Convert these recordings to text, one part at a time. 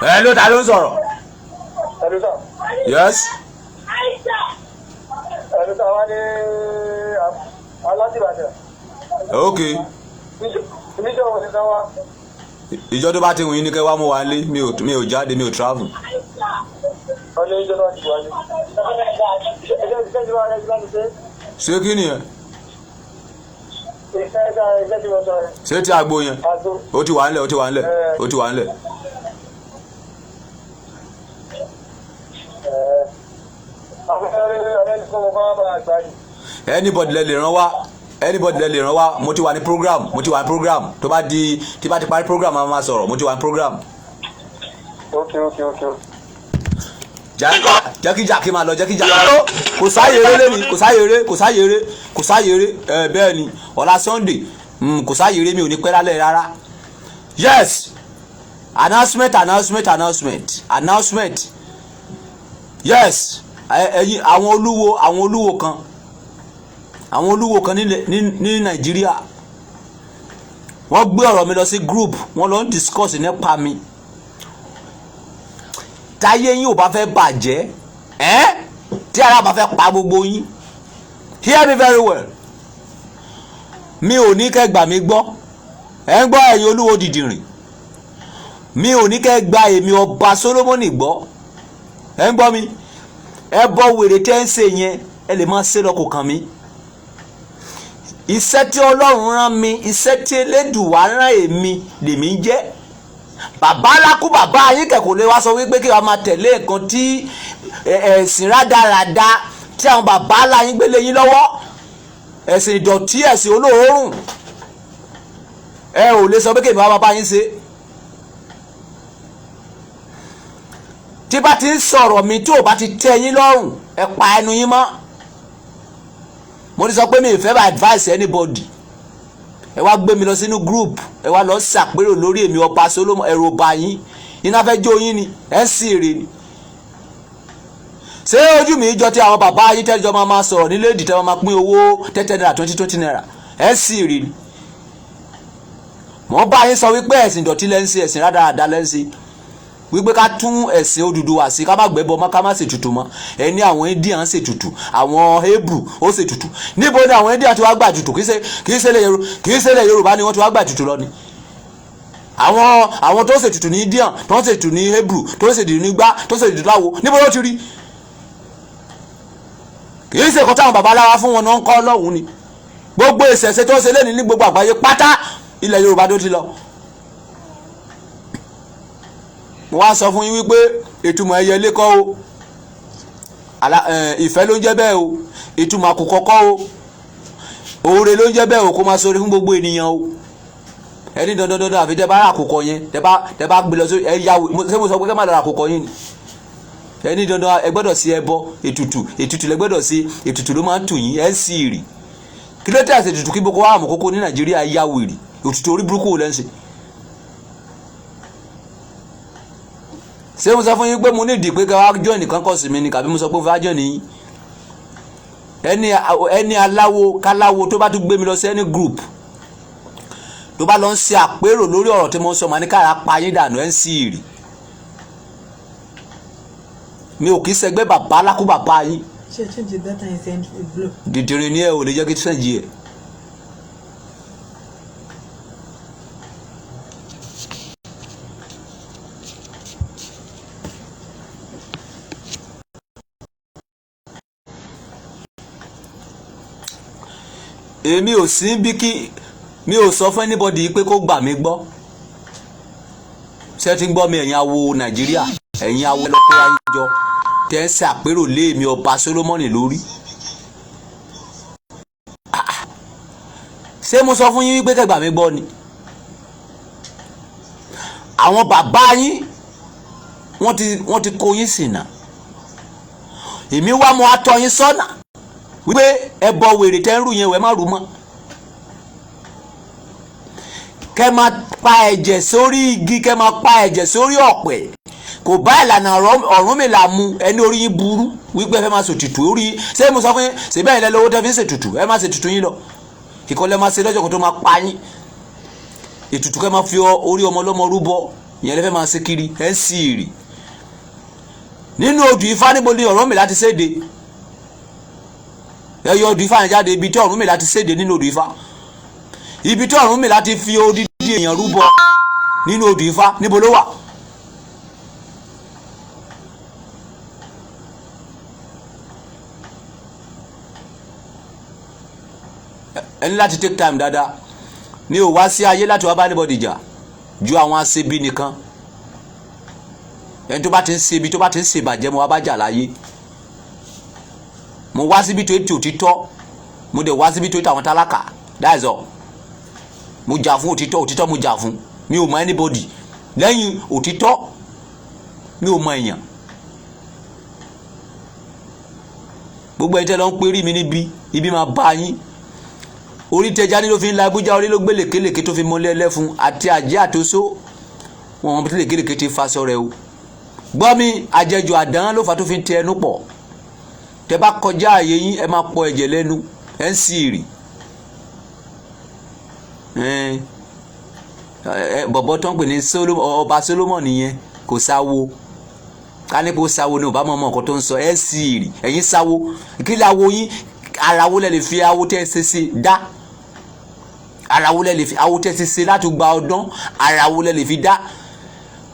Hello, ta ló ń sọ̀rọ̀? Hello sir. Yes. Hello sir, wá ní alátìbàdàn. Okay. Níjọ́ wo ni ká wá? Ìjọ tó bá ti wù yín ní kẹ́ wá mú wa lé, mi ò jáde, mi ò travel. Ọ̀nà ìjọba ti wá ní. Ẹjọ́ ti sẹ́jú wá rẹ̀ láti ṣe. Ṣé kí nìyẹn? Ẹjọ́ ti wọ́n sọ rẹ̀. Ṣé ti àgbo yẹn? Ó ti wà ńlẹ̀, ó ti wà ńlẹ̀, ó ti wà ńlẹ̀. Anybody lè ràn wá, mo ti wà ní program, tó bá di tí bá ti parí program a máa sọ̀rọ̀, mo ti wà ní program. Okay. Jákèjákè máa lọ, jákèjákè. Kò sáyé eré lẹ́ni, kò sáyé eré, bẹ́ẹ̀ ni, ọ̀la Sunday, kò sáyé eré, mi ò ní pẹ́ lálẹ́ rárá. Yes, announcement. Yes, ẹ̀yin àwọn olúwo kan ní Nàìjíríà wọ́n gbé ọ̀rọ̀ mi lọ sí group, wọ́n lọ ń discuss nípa mi. Táyé yín ò bá fẹ́ bàjẹ́, tí ara bá fẹ́ pa gbogbo yín, hear me very well. Mi ò ní kẹ́ gbà mí gbọ́, ẹ ń gbọ́ ẹ̀yin olúwo dìdìrìn. Mi ò ní kẹ́ gba èmi ọba Solomoni gbọ́, ẹ ń gbọ́ mi. Ẹ bọ́ wèrè tẹ́ ń ṣe yẹn, ẹ lè máa ṣe lọ́kọ̀ kan mi. Iṣẹ́ tí Ọlọ́run rán mi, iṣẹ́ tí Elédùwà rán èmi lèmi jẹ́. Bàbá alákú bàbá yín kẹ̀kọ́ lè wá sọ wípé kí wàá máa tẹ̀lé nǹkan tí ẹ̀sìn rádaràda tí àwọn bàbá aláyín gbélé yín lọ́wọ́, ẹ̀sìn ìdọ̀tí, ẹ̀sìn olóòórùn. Ẹ ò lè sọ pé kí èmi wá bàbá yín ṣe. Tí bá ti ń sọ̀rọ̀ mi tí ò bá ti tẹ́ yín lọ́rùn, ẹ pa ẹnu yín mọ́. Mo ti sọ pé mi ò fẹ́ bá advice anybody. Ẹ wá gbé mi lọ sínú group, ẹ wá lọ ṣàpérò lórí èmi ọba Solomon, ẹ̀rù ọba yín, iná fẹ́ jó yín ni, ẹ sì rè ni. Ṣé ojú mi jọ tí àwọn bàbá yín tẹ́jọ́ máa sọ̀rọ̀ nílé ìdí tẹ́ máa pín owó 10 naira 20 naira, ẹ sì rè ni. Mo bá yín sọ wípé ẹ̀sìn ìdọ̀tí lẹ́ ń ṣe, ẹ̀sìn rádaràda lẹ́ ń ṣe, wípé ká tún ẹ̀sìn Odùduwà sí, ká má gbẹ́bọ mọ́, ká má ṣètùtù mọ́. Ẹni àwọn Indian ṣètùtù, àwọn Hebrew ó ṣètùtù. Níbo ni àwọn Indian ti wá gbà tutù? Kì í ṣe ilẹ̀ Yorùbá ni wọ́n ti wá gbà tutù lọ ni. Àwọn tó ṣètùtù ní Indian, tó ṣètùtù ní Hebrew, tó ṣètùtù ní gbá, tó ṣètùtù láwo, níbo ló ti rí? Kì í ṣe nǹkan táwọn bàbá aláwa fún wọn náà ń kọ́ lọ́hùn ni. Gbogbo ìṣẹ̀ṣe tó ṣe lẹ́ni ní gbogbo àgbáyé pátá ilẹ̀ Yorùbá tó ti lọ. Mo wá sọ fún yín wípé ìtumọ̀ ẹyẹlé kọ́ o, ìfẹ́ ló ń jẹ́ bẹ́ẹ̀ o, ìtumọ̀ àkùkọ kọ́ o, oore ló ń jẹ́ bẹ́ẹ̀ o, kó máa sọrí fún gbogbo ènìyàn o. Ẹni dandan àfi tẹ́ bá rà àkùkọ yẹn, tẹ́ bá gbé lọ sí ẹ̀yà, ṣé mo sọ pé kẹ́ má lọ rà àkùkọ yín ni? Ẹni dandan ẹ gbọ́dọ̀ sí ẹbọ, ètùtù lẹ gbọ́dọ̀ sí, ètùtù ló máa ń tù yín, ẹ sì rì. Kí ló tẹ̀ àṣẹ ètùtù kí Boko Haram kókó ní Nàìjíríà yá wèrè, ètùtù orí burúkú lẹ́ ń ṣe. Ṣé mo sọ fún yín pé mo ní ìdí pé ká wá join nìkan kọ̀ sí mi ni, kàbí mo sọ pé mo fẹ́ join yín? Ẹni aláwo káláwo tó bá tún gbé mi lọ sí ẹni group, tó bá lọ ń ṣe àpérò lórí ọ̀rọ̀ tí mo sọ, màá ní kára pa yín dànù, ẹ̀ ń sì rì. Mi ò kì í ṣẹgbẹ́ bàbá alákú bàbá yín. Dìdìrín ni ẹ ò lè jẹ́ kí tí sẹ́ǹjì ẹ̀. Èmi ò sí bí kí mi ò sọ fún anybody pé kó gbà mí gbọ́. Ṣé ti ń gbọ́ mi, ẹ̀yin awo Nàìjíríà, ẹ̀yin awo ẹlọ́pẹ́ ayéjọ tẹ́ ń ṣàpérò lé èmi ọba Solomoni lórí. Ṣé mo sọ fún yín wípé kẹ́ gbà mí gbọ́ ni? Àwọn bàbá yín wọ́n ti kó yín ṣìnà. Èmi wá mo atọ́ yín sọ́nà wípé ẹbọ wèrè tẹ́ ń rù yẹn wẹ́ má rù mọ́. Kẹ́ máa pa ẹ̀jẹ̀ sórí igi, kẹ́ máa pa ẹ̀jẹ̀ sórí ọ̀pẹ, kò bá ìlànà Ọ̀rúnmìlà mu. Ẹni orí yín burú wípé ẹ máa ṣètùtù orí. Ṣé mo sọ fún yín, ṣe bẹ́ẹ̀ lẹ́ lówó tẹ́ fi ń ṣètùtù, ẹ máa ṣètùtù yín lọ. Ìkọlẹ̀ máa ṣe lọ́jọ́ kan tó máa pa yín. Ètùtù kẹ́ máa fi orí ọmọ ọlọ́mọ rúbọ, ìyẹn lè fẹ́ máa ṣe kiri ẹ̀ ń sì rì nínú odù Ifá níbo ni Ọ̀rúnmìlà ti séde ẹ yọ odù Ifá yẹn jáde ibi tí Ọ̀rúnmìlà ti séde nínú odù Ifá ibi tí Ọ̀rúnmìlà ti fi odidi èèyàn rúbọ nínú odù Ifá níbo ló wà. ẹni láti take time dáadáa mi ò wá sí ayé láti wá bá anybody jà ju àwọn aṣebi nìkan ẹni tó bá ti ń ṣebi tó bá ti ń ṣèbàjẹ́ mo wá bá jà láyé mo wá síbi tó ètò òtítọ́ mo dẹ̀ wá síbi tó ètò àwọn tálákà that's all mo jà fún òtítọ́ mo jà fún mi ò mọ anybody lẹ́yìn òtítọ́ mi ò mọ èèyàn gbogbo ẹni tẹ́ lọ ń perí mi níbi ibi máa bá yín orí tẹja ní ló fi ń la Abuja orí ló gbé lékelèké tó fi mọ́lé ẹlẹ́fun àti àjẹ́ àtòsó wọn bí lékelèké ti fa sọ rẹ o gbọ́ mi àjẹjù àdán ló fà tó fi ń tẹ ẹnu pọ̀ tẹ bá kọjá àyè yín ẹ máa pọ ẹ̀jẹ̀ lẹ́nu ẹ̀ ń sì rì bọ̀bọ̀ tó ń pè ní ọba Solomon nìyẹn kò sáwo kánípò sáwo ni ò bá mọ̀ ọmọ nǹkan tó ń sọ ẹ̀ sì rì ẹ̀yin sáwo kí láwo yín ara wo lẹ lè fi awo tẹ́ ṣe ṣe dá ara wo lẹ lè fi awo tẹ́ ṣe ṣe láti gba ọdún ara wo lẹ lè fi dá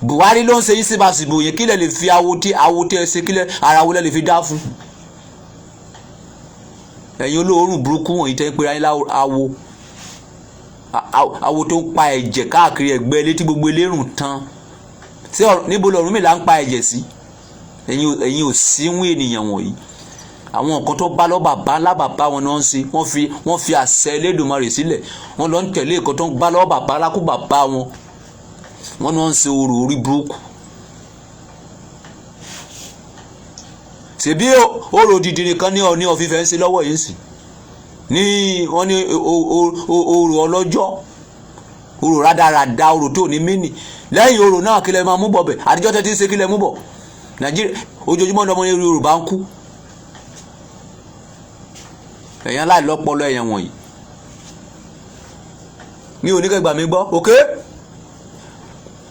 Buhari ló ń ṣe yín síbàṣìbò yẹn kí lẹ lè fi awo tẹ́ ṣe kí lẹ ara wo lẹ lè fi dá fún ẹ̀yin olóòórùn burúkú wọ̀nyí tẹ́ ń pera yín awo tó ń pa ẹ̀jẹ̀ káàkiri ẹ̀gbẹ́ ilé tí gbogbo elérùn tán ṣé níbo l'Ọ̀rúnmìlà ń pa ẹ̀jẹ̀ sí ẹ̀yin ò síwìn ènìyàn wọ̀nyí àwọn nǹkan tó bá lọ bàbá ńlá bàbá wọn ni wọ́n ń ṣe wọ́n fi àṣẹ Elédùmarè sílẹ̀ wọ́n lọ ń tẹ̀lé nǹkan tó ń bá lọ bàbá ńlá kú bàbá wọn wọ́n ni wọ́n ń ṣe orò orí burúkú ṣèbí orò òdìdí nìkan ní ọ̀ní ọ̀fífẹ́ ń ṣe lọ́wọ́ yìí sì ní wọ́n ní orò ọlọ́jọ́ orò rádaràda orò tó ní mínì lẹ́yìn orò náà kílẹ̀ máa mú bọ̀ bẹ̀ àtijọ́ tẹ́tí ń ṣe kílẹ̀ mú bọ̀ Nàìjíríà ojoojúmọ́ ọmọ Yorùbá ń kú èèyàn láì lọ́pọlọ èèyàn wọ̀nyí mi ò ní kẹ́ gbà mí gbọ́ ok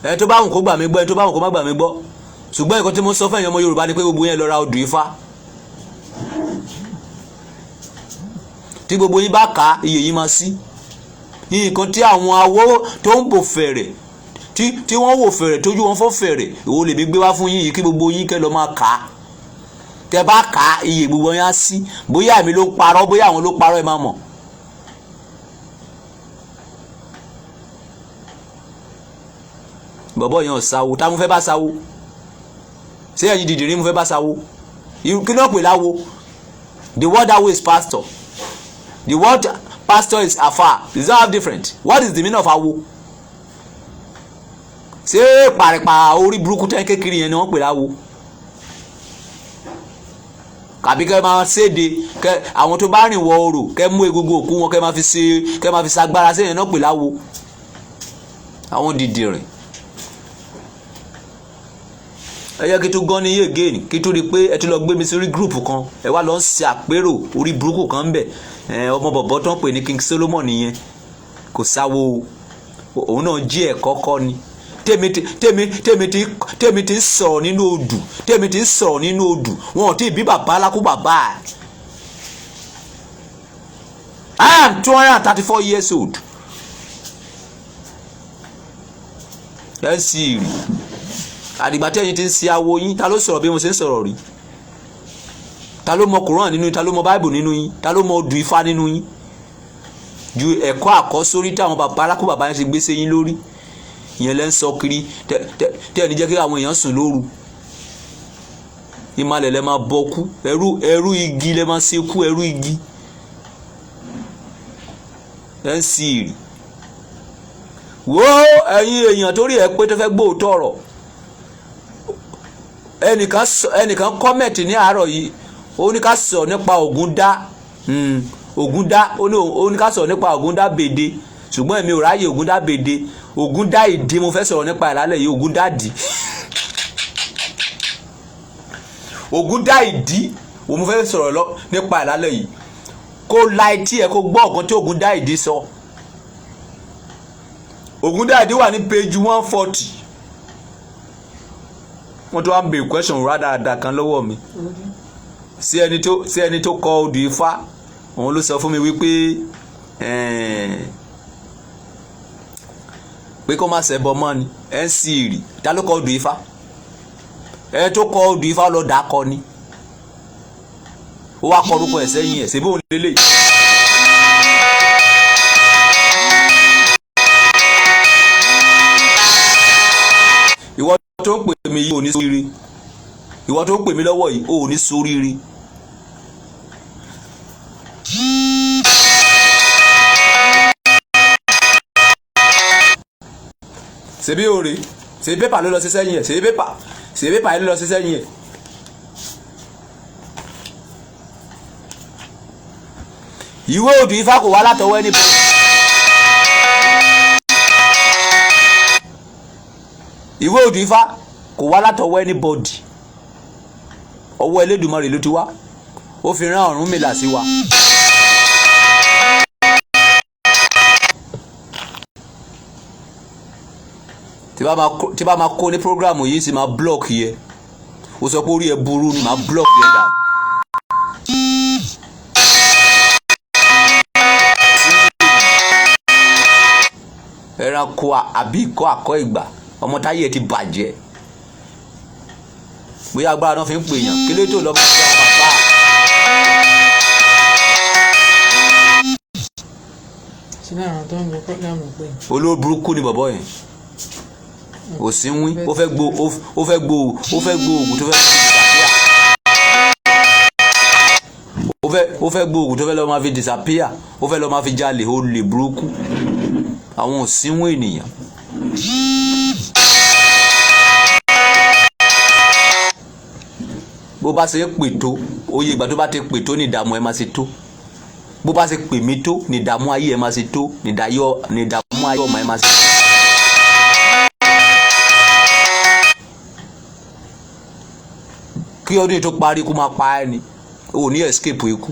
ẹni tó bá wùn kó gbà mí gbọ́ ẹni tó bá wùn kó má gbà mí gbọ́ ṣùgbọ́n nǹkan tí mo sọ fún èèyàn ọmọ Yorùbá ni pé gbogbo yẹn lọ ra odù Ifá tí gbogbo yín bá kà á iye yín máa sí nǹkan tí àwọn awó tó ń bò fẹ̀rẹ̀ tí wọ́n wò fẹ̀rẹ̀ tójú wọn fọ́ fẹ̀rẹ̀ òun lè mi gbé wá fún yín yìí kí gbogbo yín kẹ́ lọ máa kà á tẹ bá kà á iye gbogbo yẹn á sí bóyá èmi ló parọ́ bóyá àwọn ló parọ́ ẹ máa mọ̀. bọ̀bọ̀ yẹn ò sáwo tá mo fẹ́ bá sáwo ṣé ẹ̀yin dìdìrín mo fẹ́ bá sáwo kí ló pè láwo the word awo is pastor the word pastor is afa is that different what is the meaning of awo ṣé pàrìpà orí burúkú tẹ́ kékeré yẹn ni wọ́n pè láwo kàbí kẹ́ máa ṣéde kẹ́ àwọn tó bá rìn wọ orò kẹ́ mú egungun òkú wọn kẹ́ máa fi ṣagbára sẹ́yìn náà pè láwo àwọn dìdìrín ẹ yẹ kí tó gan ní yé again kí tó rí pé ẹ ti lọ gbé mi sí orí gúrùpù kan ẹ wá lọ ń ṣe àpérò orí burúkú kan ń bẹ ọmọ bọ̀bọ̀ tó ń pè ní King Solomon nìyẹn kò sáwo òun náà jí ẹ̀kọ́ kọ́ ni tèmi ti sọ̀rọ̀ nínú odù tèmi ti sọ̀rọ̀ nínú odù wọn ò tí ì bí bàbá alákú bàbá I am 234 years old ẹ sì rí àdìgbà tẹ́yìn ti ń ṣe awo yín ta ló sọ̀rọ̀ bí mo ṣe ń sọ̀rọ̀ rí ta ló mọ Quran nínú yín ta ló mọ Bible nínú yín ta ló mọ odù Ifá nínú yín ju ẹ̀kọ́ àkọ́sórí táwọn bàbá alákú bàbá yẹn ti gbé sí yín lórí ìyẹn lẹ́ ń sọ kiri tẹ́ ẹ̀ ní jẹ́ kí àwọn èèyàn sùn lóru ìmàlẹ̀ lẹ́ máa bọ́ kú ẹrú igi lẹ́ máa ṣe kú ẹrú igi ẹ̀ ń sì rí wo ẹ̀yin èèyàn torí ẹ̀ pé tó fẹ́ gbóòótọ́ ọ̀rọ̀ ẹnìkan kọ́mẹ̀tì ní àárọ̀ yìí ó ní ká sọ nípa Ògúndá ó ní ká sọ nípa Ògúndá Bèdè ṣùgbọ́n èmi ò ráyè Ògúndá Bèdè Ògúndá Ìdí mo fẹ́ sọ̀rọ̀ nípa ìlàlẹ̀ yìí Ògúndá Ìdí Ògúndá Ìdí mo fẹ́ sọ̀rọ̀ nípa ìlàlẹ̀ yìí kó la etí ẹ̀ kó gbọ́ ọ̀kan tí Ògúndá Ìdí sọ Ògúndá Ìdí wà ní page 140 wọ́n tó wá ń bèèrè question rádaràda kan lọ́wọ́ mi sí ẹni tó kọ odù Ifá. Òun ló sọ fún mi wípé pé kó má ṣẹbọ mọ́ ni NC rí. Ta ló kọ odù Ifá? Ẹ tó kọ odù Ifá lọ dà kọ ni. Ó wá kọ orúkọ ẹ̀ sẹ́yìn ẹ̀ ṣebí òun lélẹ̀. Ìwọ tó ń pè mí yìí ò ní sóríire. Ìwọ tó ń pè mí lọ́wọ́ yìí ò ní sóríire. Ṣebí òre, ṣebí pépà ló lọ sí sẹ́yìn ẹ̀, ṣebí pépà ló lọ sí sẹ́yìn ẹ̀. Ìwé odù Ifá kò wá látọwọ́ ẹni bọ́. Ìwé odù Ifá kò wá látọwọ́ anybody. Ọwọ́ Elédùmarè ló ti wá. Ó fi rán Ọ̀rúnmìlà sí wa. Tí bá máa kó ní prógrámù yìí sì máa block yẹ. Ó sọ pé orí ẹ burú ni máa block yẹ dà. Ẹranko àbí ìkọ́ àkọ́ ìgbà. Ọmọ táyé ti bàjẹ́. Bóyá agbára náà fi ń pè yàn. Kí ló tó lọ bá ṣe àwọn bàbá? Ṣé láwọn tó ń gbọ́ prógrámù pé? Olóburúkú ni bọ̀bọ́ yẹn. Òsínwín ó fẹ́ gbó oògùn tó fẹ́ ó fẹ́ gbó oògùn tó fẹ́ lọ máa fi disappear. Ó fẹ́ lọ máa fi jalè ó lè burúkú. Àwọn òsínwín ènìyàn. Bó bá ṣe pè tó oyè ìgbà tó bá ti pè tó ní ìdààmú ẹ máa ṣe tó. Bó bá ṣe pè mí tó ní ìdààmú ayé ẹ máa ṣe tó. Ní ìdààmú ayé ọmọ ẹ máa ṣe tó. Kí ọdún tó parí kó máa pa ẹ́ ni. O ò ní escape ikú.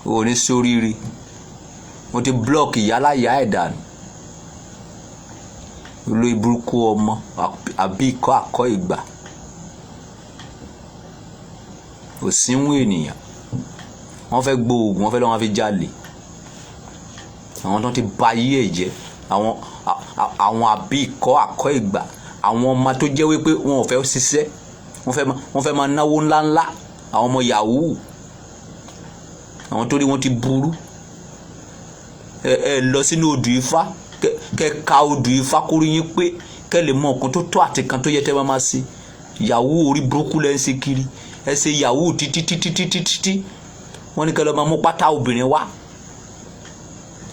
O ní sóríire. Mo ti block ìyáláyà ẹ̀ dànù. Olórí burúkú ọmọ àbí ìkọ́ àkọ́ ìgbà. Òsínwín ènìyàn. Wọ́n fẹ́ gbó oògùn, wọ́n fẹ́ lọ́wọ́ fi jalè. Àwọn tó ti ba ayé ẹ̀ jẹ́. Àwọn àbí ìkọ́ àkọ́ ìgbà. Àwọn ọmọ tó jẹ́ wípé wọn ò fẹ́ ṣiṣẹ́. Wọ́n fẹ́ máa náwó ńláńlá. Àwọn ọmọ yahoo. Àwọn tó rí wọn ti burú. Ẹ lọ sínú odù Ifá kẹ ka odù Ifá kórí yín pé kẹ lè mọ nǹkan tó tó àti kan tó yẹ tẹ́ máa ṣe. Yahoo orí burúkú lẹ́ ń ṣe kiri. Ẹ ṣe yahoo títí. Wọ́n ní kẹ lọ máa mú pátá obìnrin wá.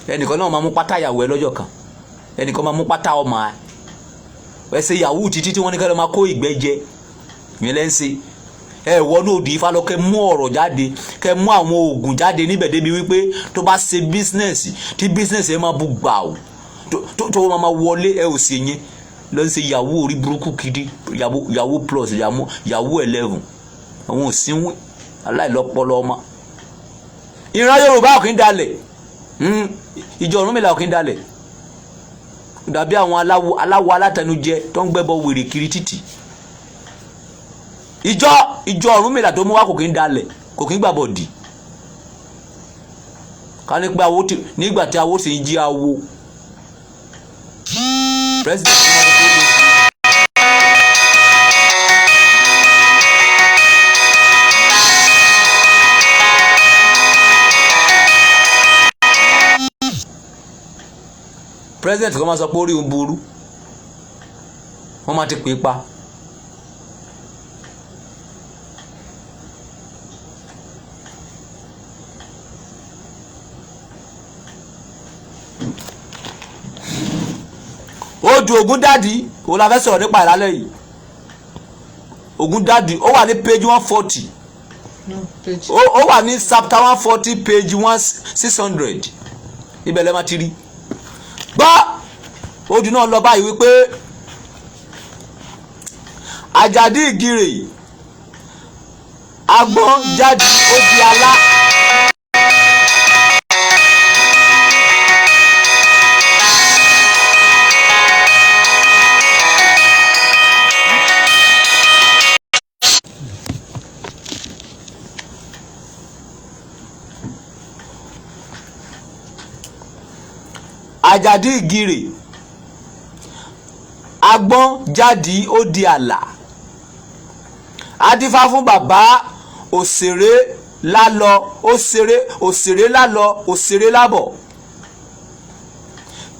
Ẹnìkan náà máa mú pátá ìyàwó ẹ lọ́jọ́ kan. Ẹnìkan máa mú pátá ọmọ ẹ. Ẹ ṣe yahoo títí wọ́n ní kẹ lọ máa kó ìgbẹ́ jẹ. Ìyẹn lẹ́ ń ṣe. Ẹ wọnú odù Ifá lọ kẹ mú ọ̀rọ̀ jáde, kẹ mú àwọn oògùn jáde níbẹ̀ débi wípé tó bá ṣe bísínẹ́sì tí bísínẹ́sì ẹ máa bú gbà ó tó máa wọlé ẹ ò sí yẹn lọ sí yahoo orí burúkú kiri yahoo plus yahoo 11 àwọn òsínwín aláìlọ́pọlọ ọmọ. Ìran Yorùbá ò kí ń dalẹ̀ ìjọ Ọ̀rúnmìlà ò kí ń dalẹ̀ dàbí àwọn aláwọ̀ alátẹnujẹ tó ń gbẹ́bọ wèrè kiri títì. Ìjọ Ọ̀rúnmìlà tó mú wá kò kí ń dalẹ̀ kò kí ń gbàbọ̀ dì. Ká ní pé nígbà tí awo sì ń jí awo. President kan máa sọ pé orí òun burú. Wọ́n máa ti pè é pa. Odù Ògúndàdì òun la fẹ́ sọ̀rọ̀ nípa ìlàlẹ́ yìí. Ògúndàdì ó wà ní page 140 No, page. ó wà ní chapter 140 page 1600 ibẹ̀ lẹ́ máa ti rí. gbọ́ ojú náà lọ báyìí wípé Àjàdí Ìgìrè agbọ́n jáde ó di alá. Àjàdí Ìgìrè agbọ́n jáde ó di àlà. Adífá fún bàbá òṣèré lálọ òṣèré lálọ òṣèré lábọ̀.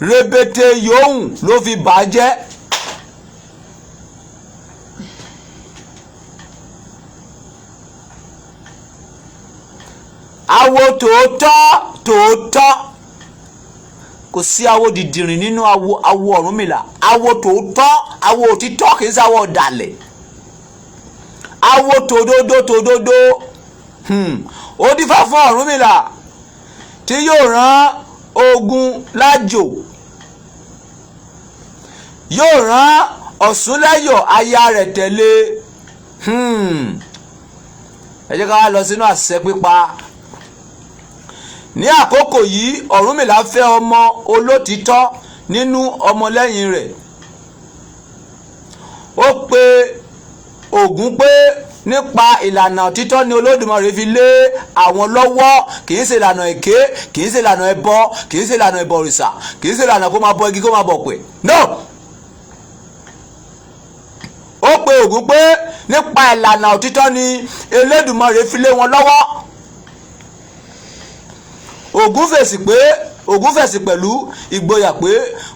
Rebete yòówù ló fi bàjẹ́. Awo tòótọ́ kò sí awo dìdìrìn nínú awo Ọ̀rúnmìlà. Awo tòótọ́ awo òtítọ́ kì í sáwọ́ ọ̀dàlẹ̀. Awo tòdodo ó dífá fún Ọ̀rúnmìlà tí yóò rán ogun lájò, yóò rán Ọ̀ṣúnlẹ́yọ̀ aya rẹ̀ tẹ̀lé. Ẹ jẹ́ ká wá lọ sínú àṣẹ pípa. Ní àkókò yìí Ọ̀rúnmìlà fẹ́ ọmọ olótìtọ́ nínú ọmọlẹ́yìn rẹ̀. Ó pe Ògún pé nípa ìlànà òtítọ́ ni Olódùmarè fi lé àwọn lọ́wọ́, kì í ṣe ìlànà èké, kì í ṣe ìlànà ẹbọ, kì í ṣe ìlànà ìbọ̀rìṣà, kì í ṣe ìlànà kó máa bọ igi kó máa bọ pẹ̀. No. Ó pe Ògún pé nípa ìlànà òtítọ́ ni Elédùmarè fi lé wọn lọ́wọ́. Ògún fèsì pẹ̀lú ìgboyà pé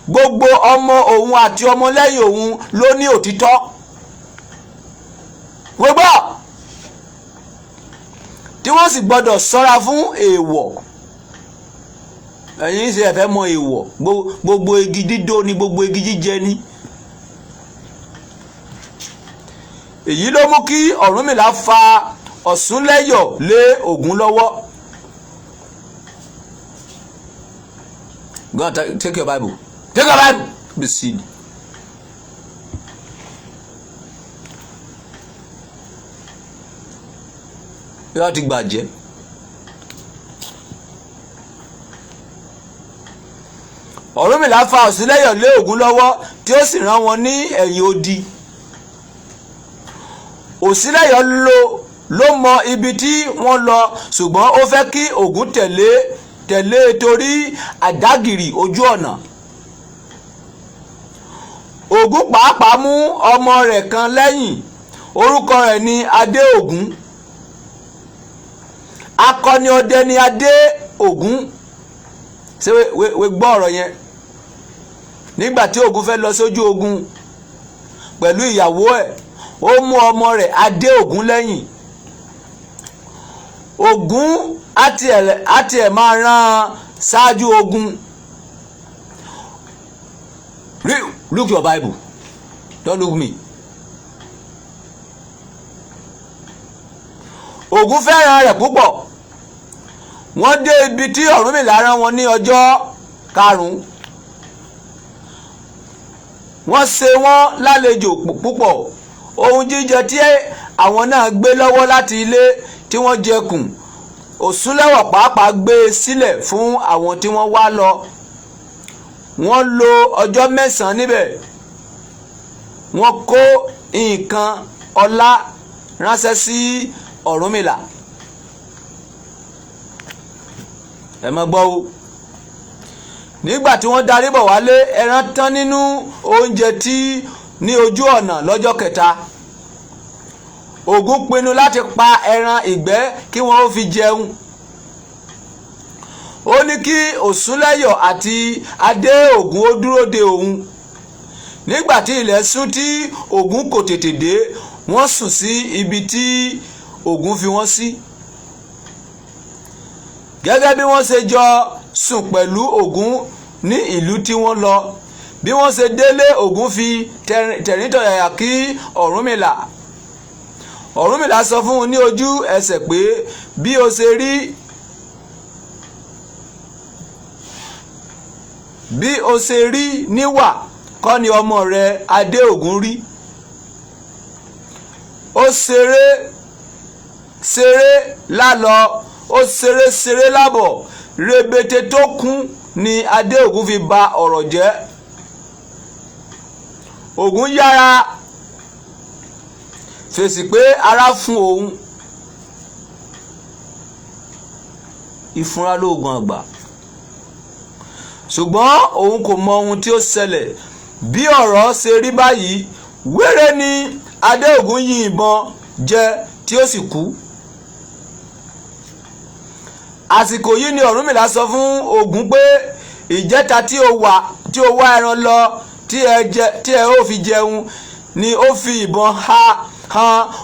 gbogbo ọmọ òun àti ọmọlẹ́yìn òun ló ní òtítọ́. Gbogbo tí wọ́n sì gbọ́dọ̀ ṣọ́ra fún èèwọ̀. Ẹ̀yin ṣe ẹ̀fẹ́ mọ èèwọ̀, gbogbo igi dídó ni gbogbo igi jíjẹ ni. Èyí ló mú kí Ọ̀rúnmìlà fa Ọ̀ṣúnlẹ́yọ̀ lé Ògún lọ́wọ́. Go and take your Bible. Take your Bible. Be seen. Yóò ti gbàjẹ́. Ọ̀rúnmìlà fa Ọ̀ṣúnlẹ́yọ̀ lé Ògún lọ́wọ́ tí ó sì rán wọn ní ẹ̀yìn odi. Ọ̀ṣúnlẹ́yọ̀ ló mọ ibi tí wọ́n lọ, ṣùgbọ́n ó fẹ́ kí Ògún tẹ̀lé torí àdágìrì ojú ọ̀nà. Ògún pàápàá mú ọmọ rẹ̀ kan lẹ́yìn, orúkọ rẹ̀ ni Adéògún. Akọni ọdẹ ni Adéògún. Ṣé we gbọ́ ọ̀rọ̀ yẹn? Nígbà tí Ògún fẹ́ lọ sójú ogun pẹ̀lú ìyàwó ẹ̀, ó mú ọmọ rẹ̀ Adéògún lẹ́yìn. Ògún àti ẹ̀ máa rán ṣáájú ogun. Look your Bible, don't look me. Ògún fẹ́ràn rẹ̀ púpọ̀. Wọ́n dé ibi tí Ọ̀rúnmìlà rán wọn ní ọjọ́ 5. Wọ́n ṣe wọ́n lálejò púpọ̀. Ohun jíjẹ tí àwọn náà gbé lọ́wọ́ láti ilé tí wọ́n jẹkùn, Ọ̀ṣúnlẹ́yọ̀ pàápàá gbé sílẹ̀ fún àwọn tí wọ́n wá lọ. Wọ́n lò ọjọ́ 9 níbẹ̀. Wọ́n kó nǹkan ọlá ránṣẹ́ sí Ọ̀rúnmìlà. Ẹ má gbọ́ o. Nígbà tí wọ́n darí bọ̀ wálé, ẹran tán nínú oúnjẹ tí ní ojú ọ̀nà lọ́jọ́ 3. Ògún pinnu láti pa ẹran ìgbẹ́ kí wọ́n ó fi jẹun. Ó ní kí Ọ̀ṣúnlẹ́yọ̀ àti Adéògún ó dúró de òun. Nígbà tí ilẹ̀ ṣú tí Ògún kò tètè dé, wọ́n sùn sí ibi tí Ògún fi wọ́n sí. Gẹ́gẹ́ bí wọ́n ṣe jọ sùn pẹ̀lú Ògún ní ìlú tí wọ́n lọ, bí wọ́n ṣe délé, Ògún fi tẹ̀ríntọ̀yàyà kí Ọ̀rúnmìlà. Ọ̀rúnmìlà sọ fún un ní ojú ẹsẹ̀ pé bí o ṣe rí níwà kọ́ ni ọmọ rẹ Adéògún rí. Ó ṣeré lálọ, ó ṣeré lábọ̀, rebete tó kún ni Adéògún fi ba ọ̀rọ̀ jẹ́. Ògún yára fèsì pé ara fún òun. Ìfúnra lóògùn àgbà. Ṣùgbọ́n òun kò mọ ohun tí ó ṣẹlẹ̀. Bí ọ̀rọ̀ ṣe rí báyìí, wéré ni Adéògún yìnbọn jẹ tí ó sì kú. Àsìkò yìí ni Ọ̀rúnmìlà sọ fún Ògún pé ìjẹta tí ó wá ẹran lọ tí ẹ ó fi jẹun ni ó fi ìbọn han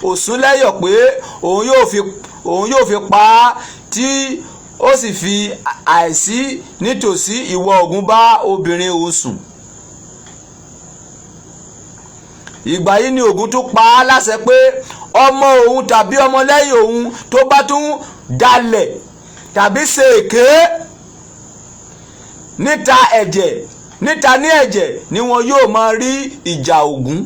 Ọ̀ṣúnlẹ́yọ̀ pé òun yóò fi pa á, tí ó sì fi àìsí nítòsí ìwọ̀ Ògún bá obìnrin òun sùn. Ìgbà yìí ni Ògún tún pa á láṣẹ pé ọmọ òun tàbí ọmọlẹ́yìn òun tó bá tún dalẹ̀ tàbí ṣe èké níta ní ẹ̀jẹ̀ ni wọn yóò máa rí ìjà Ògún.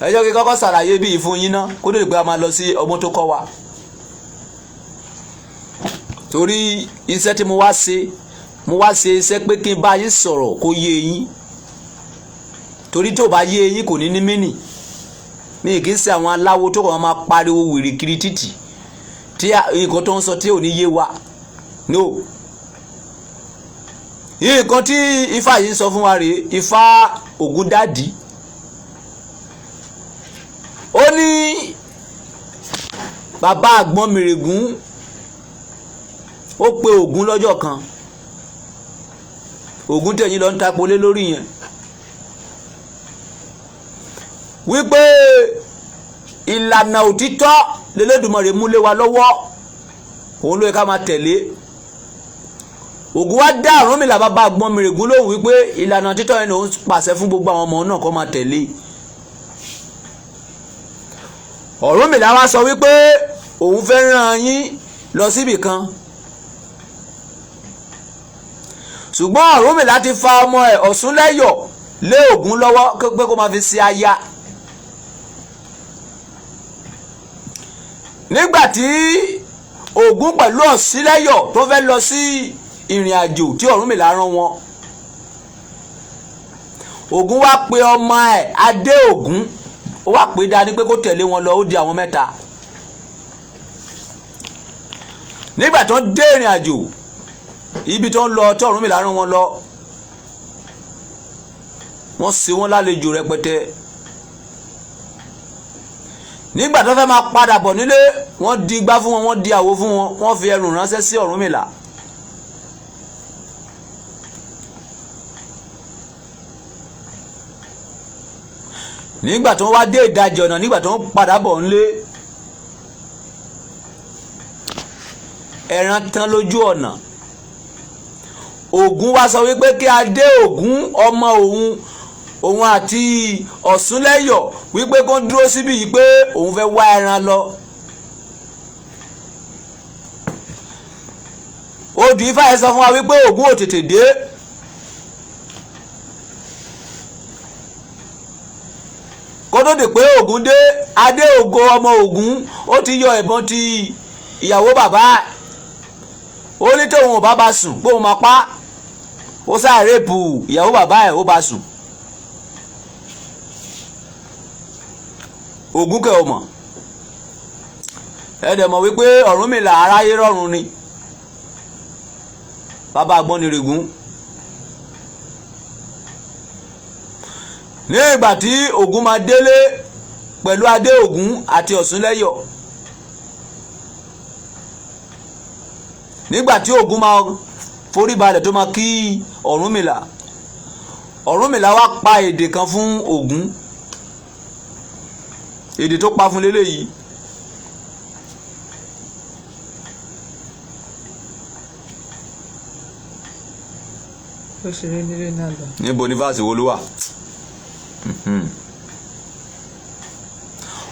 Ẹ jẹ́ kí n kọ́kọ́ ṣàlàyé bí ìfún yín náà kó tó di pé a máa lọ sí ọgbọ́n tó kọ́ wa. Torí iṣẹ́ tí mo wá ṣe iṣẹ́ pé kí n bá yín sọ̀rọ̀ kó yé yín. Torí tó bá yé yín kò ní ní mínì. Mi kì í ṣe àwọn aláwo tó kàn máa pariwo wèrè kiri títì tí nǹkan tó ń sọ tí ò ní yé wa. No. Nǹkan tí Ifá yìí ń sọ fún wa rèé, Ifá Ògúndádì. Ó ní bàbá àgbọn mèrègún ó pe Ògún lọ́jọ́ kan. Ògún tẹ̀yìn lọ ń tapolé lórí yẹn. Wípé ìlànà òtítọ́ l'Elédùmarè mú lé wa lọ́wọ́, òun ló yẹ ká máa tẹ̀lé. Ògún wá dá Ọ̀rúnmìlà bàbá àgbọn mèrègún lóhùn wípé ìlànà òtítọ́ yẹn lòun pàṣẹ fún gbogbo àwọn ọmọ náà kó máa tẹ̀lé. Ọ̀rúnmìlà wá sọ wípé òun fẹ́ rán yín lọ síbì kan. Ṣùgbọ́n Ọ̀rúnmìlà ti fa ọmọ ẹ̀ Ọ̀ṣúnlẹ́yọ̀ lé Ògún lọ́wọ́ pé kó máa fi ṣe aya. Nígbàtí Ògún pẹ̀lú Ọ̀ṣúnlẹ́yọ̀ tó fẹ́ lọ sí ìrìn àjò tí Ọ̀rúnmìlà rán wọn, Ògún wá pe ọmọ ẹ̀ Adéògún, ó wá pè dání pé kó tẹ̀lé wọn lọ, ó di àwọn mẹ́ta. Nígbà tó dé ìrìn àjò ibi tó ń lọ tí Ọ̀rúnmìlà rán wọn lọ, wọ́n ṣe wọ́n lálejò rẹpẹtẹ. Nígbà tó fẹ́ máa padà bọ̀ nílé, wọ́n di igbá fún wọn, wọ́n di àwo fún wọn, wọ́n fi ẹrù ránṣẹ́ sí Ọ̀rúnmìlà. Nígbà tó wá dé ìdajì ọ̀nà, nígbà tó ń padà bọ̀ nílé, ẹran tán lójú ọ̀nà. Ògún wá sọ wípé kí Adéògún ọmọ òun àti Ọ̀ṣúnlẹ́yọ̀ wípé kó dúró síbí yìí pé òun fẹ́ wá ẹran lọ. Odù Ifá yẹn sọ fún wa wípé Ògún ò tètè dé. Kó tó di pé Ògún dé, Adéògo ọmọ Ògún ó ti yọ ìbọn ti ìyàwó bàbá. Ó ní tóun ò bá sùn pé òun máa pa. Ó sá rèpù ìyàwó bàbá ẹ̀, ó bá sùn. Ògún kẹ́ ò mọ̀. Ẹ dẹ̀ mọ̀ wípé Ọ̀rúnmìlà aráyé rọ̀run ni. Bàbá Àgbọnnìrègún. Ní ìgbà tí Ògún máa délé pẹ̀lú Adéògún àti Ọ̀ṣúnlẹ́yọ̀, nígbà tí Ògún máa forí balẹ̀ tó máa kí Ọ̀rúnmìlà, Ọ̀rúnmìlà wá pa èdè kan fún Ògún. Èdè tó pa fún lélẹ́yìí. ó ṣeré nílé náà lọ. níbo ní fásitì wo ló wà.